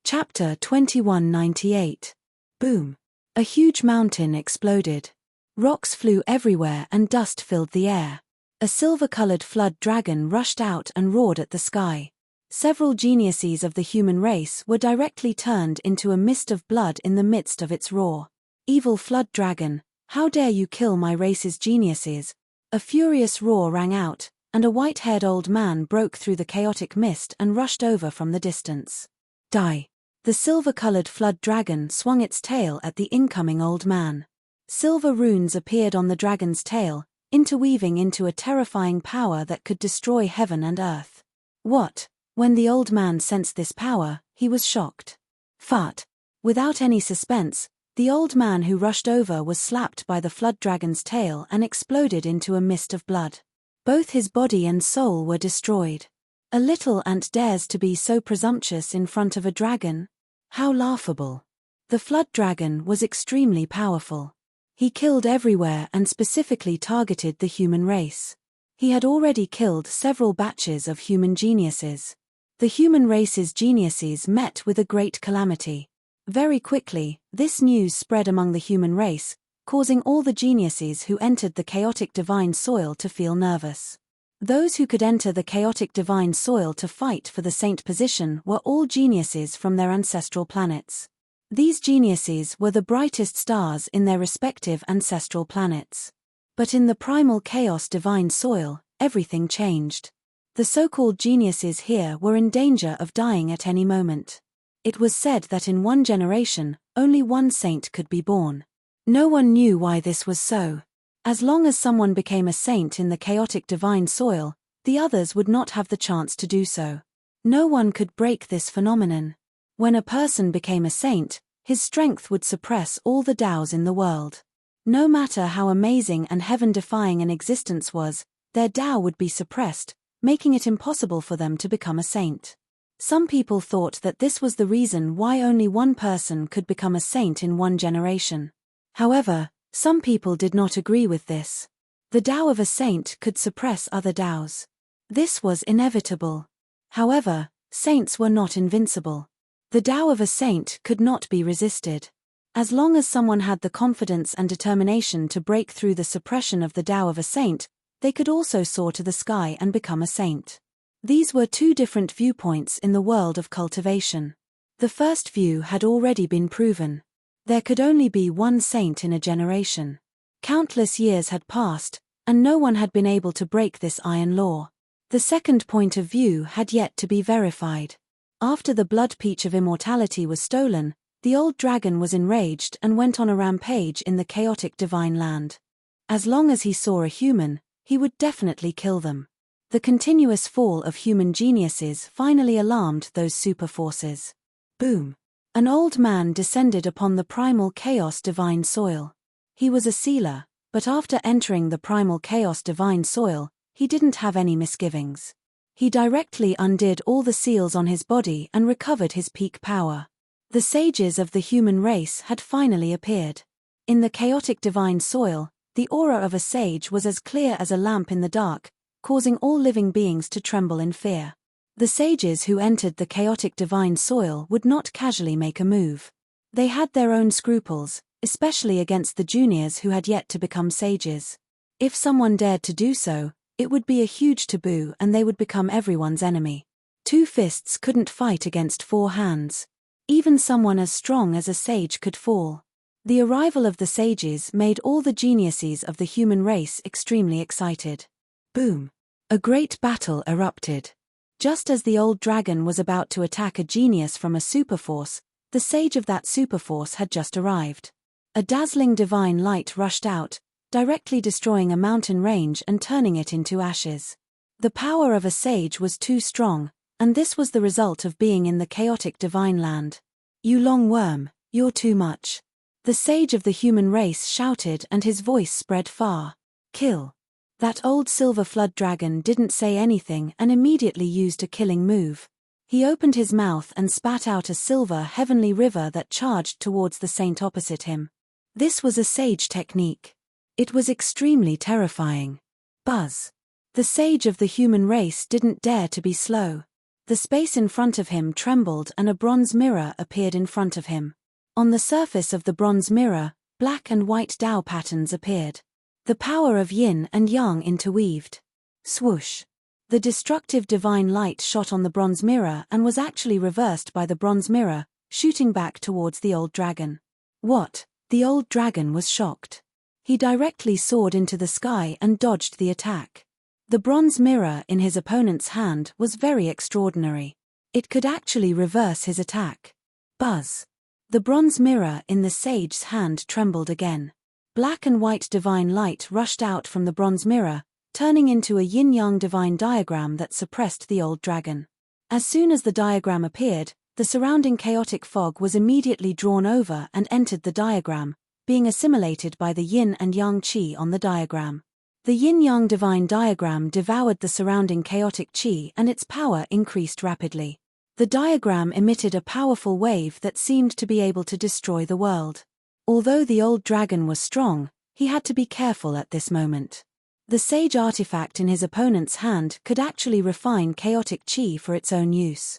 Chapter 2198. Boom. A huge mountain exploded. Rocks flew everywhere and dust filled the air. A silver-colored flood dragon rushed out and roared at the sky. Several geniuses of the human race were directly turned into a mist of blood in the midst of its roar. Evil flood dragon, how dare you kill my race's geniuses? A furious roar rang out, and a white-haired old man broke through the chaotic mist and rushed over from the distance. Die! The silver-colored flood dragon swung its tail at the incoming old man. Silver runes appeared on the dragon's tail, interweaving into a terrifying power that could destroy heaven and earth. What? When the old man sensed this power, he was shocked. Fart! Without any suspense, the old man who rushed over was slapped by the flood dragon's tail and exploded into a mist of blood. Both his body and soul were destroyed. A little ant dares to be so presumptuous in front of a dragon? How laughable. The flood dragon was extremely powerful. He killed everywhere and specifically targeted the human race. He had already killed several batches of human geniuses. The human race's geniuses met with a great calamity. Very quickly, this news spread among the human race, causing all the geniuses who entered the chaotic divine soil to feel nervous. Those who could enter the chaotic divine soil to fight for the saint position were all geniuses from their ancestral planets. These geniuses were the brightest stars in their respective ancestral planets. But in the primal chaos divine soil, everything changed. The so-called geniuses here were in danger of dying at any moment. It was said that in one generation, only one saint could be born. No one knew why this was so. As long as someone became a saint in the chaotic divine soil, the others would not have the chance to do so. No one could break this phenomenon. When a person became a saint, his strength would suppress all the Taos in the world. No matter how amazing and heaven-defying an existence was, their Tao would be suppressed, making it impossible for them to become a saint. Some people thought that this was the reason why only one person could become a saint in one generation. However, some people did not agree with this. The Tao of a saint could suppress other Taos. This was inevitable. However, saints were not invincible. The Tao of a saint could not be resisted. As long as someone had the confidence and determination to break through the suppression of the Tao of a saint, they could also soar to the sky and become a saint. These were two different viewpoints in the world of cultivation. The first view had already been proven. There could only be one saint in a generation. Countless years had passed, and no one had been able to break this iron law. The second point of view had yet to be verified. After the blood peach of immortality was stolen, the old dragon was enraged and went on a rampage in the chaotic divine land. As long as he saw a human, he would definitely kill them. The continuous fall of human geniuses finally alarmed those super forces. Boom! An old man descended upon the primal chaos divine soil. He was a sealer, but after entering the primal chaos divine soil, he didn't have any misgivings. He directly undid all the seals on his body and recovered his peak power. The sages of the human race had finally appeared. In the chaotic divine soil, the aura of a sage was as clear as a lamp in the dark, causing all living beings to tremble in fear. The sages who entered the chaotic divine soil would not casually make a move. They had their own scruples, especially against the juniors who had yet to become sages. If someone dared to do so, it would be a huge taboo and they would become everyone's enemy. Two fists couldn't fight against four hands. Even someone as strong as a sage could fall. The arrival of the sages made all the geniuses of the human race extremely excited. Boom! A great battle erupted. Just as the old dragon was about to attack a genius from a superforce, the sage of that superforce had just arrived. A dazzling divine light rushed out, directly destroying a mountain range and turning it into ashes. The power of a sage was too strong, and this was the result of being in the chaotic divine land. "You long worm, you're too much." The sage of the human race shouted and his voice spread far. "Kill." That old silver flood dragon didn't say anything and immediately used a killing move. He opened his mouth and spat out a silver heavenly river that charged towards the saint opposite him. This was a sage technique. It was extremely terrifying. Buzz. The sage of the human race didn't dare to be slow. The space in front of him trembled and a bronze mirror appeared in front of him. On the surface of the bronze mirror, black and white Tao patterns appeared. The power of yin and yang interweaved. Swoosh. The destructive divine light shot on the bronze mirror and was actually reversed by the bronze mirror, shooting back towards the old dragon. What? The old dragon was shocked. He directly soared into the sky and dodged the attack. The bronze mirror in his opponent's hand was very extraordinary. It could actually reverse his attack. Buzz. The bronze mirror in the sage's hand trembled again. Black and white divine light rushed out from the bronze mirror, turning into a yin-yang divine diagram that suppressed the old dragon. As soon as the diagram appeared, the surrounding chaotic fog was immediately drawn over and entered the diagram, being assimilated by the yin and yang qi on the diagram. The yin-yang divine diagram devoured the surrounding chaotic qi and its power increased rapidly. The diagram emitted a powerful wave that seemed to be able to destroy the world. Although the old dragon was strong, he had to be careful at this moment. The sage artifact in his opponent's hand could actually refine chaotic qi for its own use.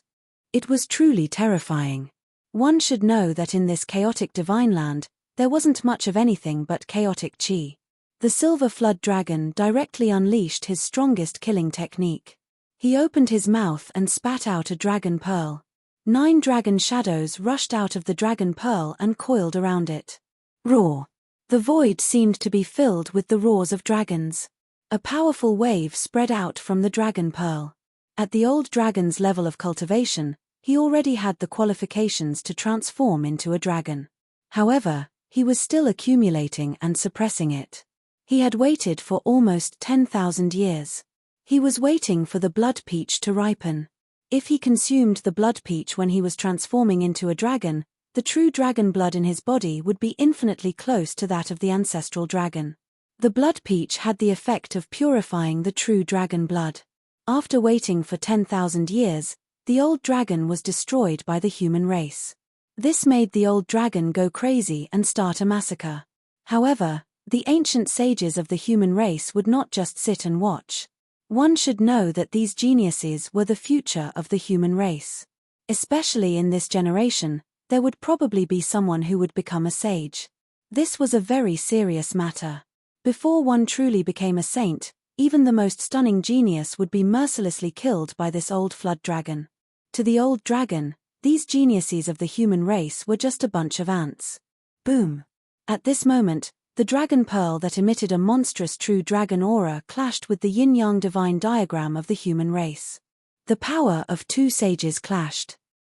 It was truly terrifying. One should know that in this chaotic divine land, there wasn't much of anything but chaotic qi. The silver flood dragon directly unleashed his strongest killing technique. He opened his mouth and spat out a dragon pearl. 9 dragon shadows rushed out of the dragon pearl and coiled around it. Roar. The void seemed to be filled with the roars of dragons. A powerful wave spread out from the dragon pearl. At the old dragon's level of cultivation, he already had the qualifications to transform into a dragon. However, he was still accumulating and suppressing it. He had waited for almost 10,000 years. He was waiting for the blood peach to ripen. If he consumed the blood peach when he was transforming into a dragon, the true dragon blood in his body would be infinitely close to that of the ancestral dragon. The blood peach had the effect of purifying the true dragon blood. After waiting for 10,000 years, the old dragon was destroyed by the human race. This made the old dragon go crazy and start a massacre. However, the ancient sages of the human race would not just sit and watch. One should know that these geniuses were the future of the human race. Especially in this generation, there would probably be someone who would become a sage. This was a very serious matter. Before one truly became a saint, even the most stunning genius would be mercilessly killed by this old flood dragon. To the old dragon, these geniuses of the human race were just a bunch of ants. Boom! At this moment, the dragon pearl that emitted a monstrous true dragon aura clashed with the yin-yang divine diagram of the human race. The power of 2 sages clashed.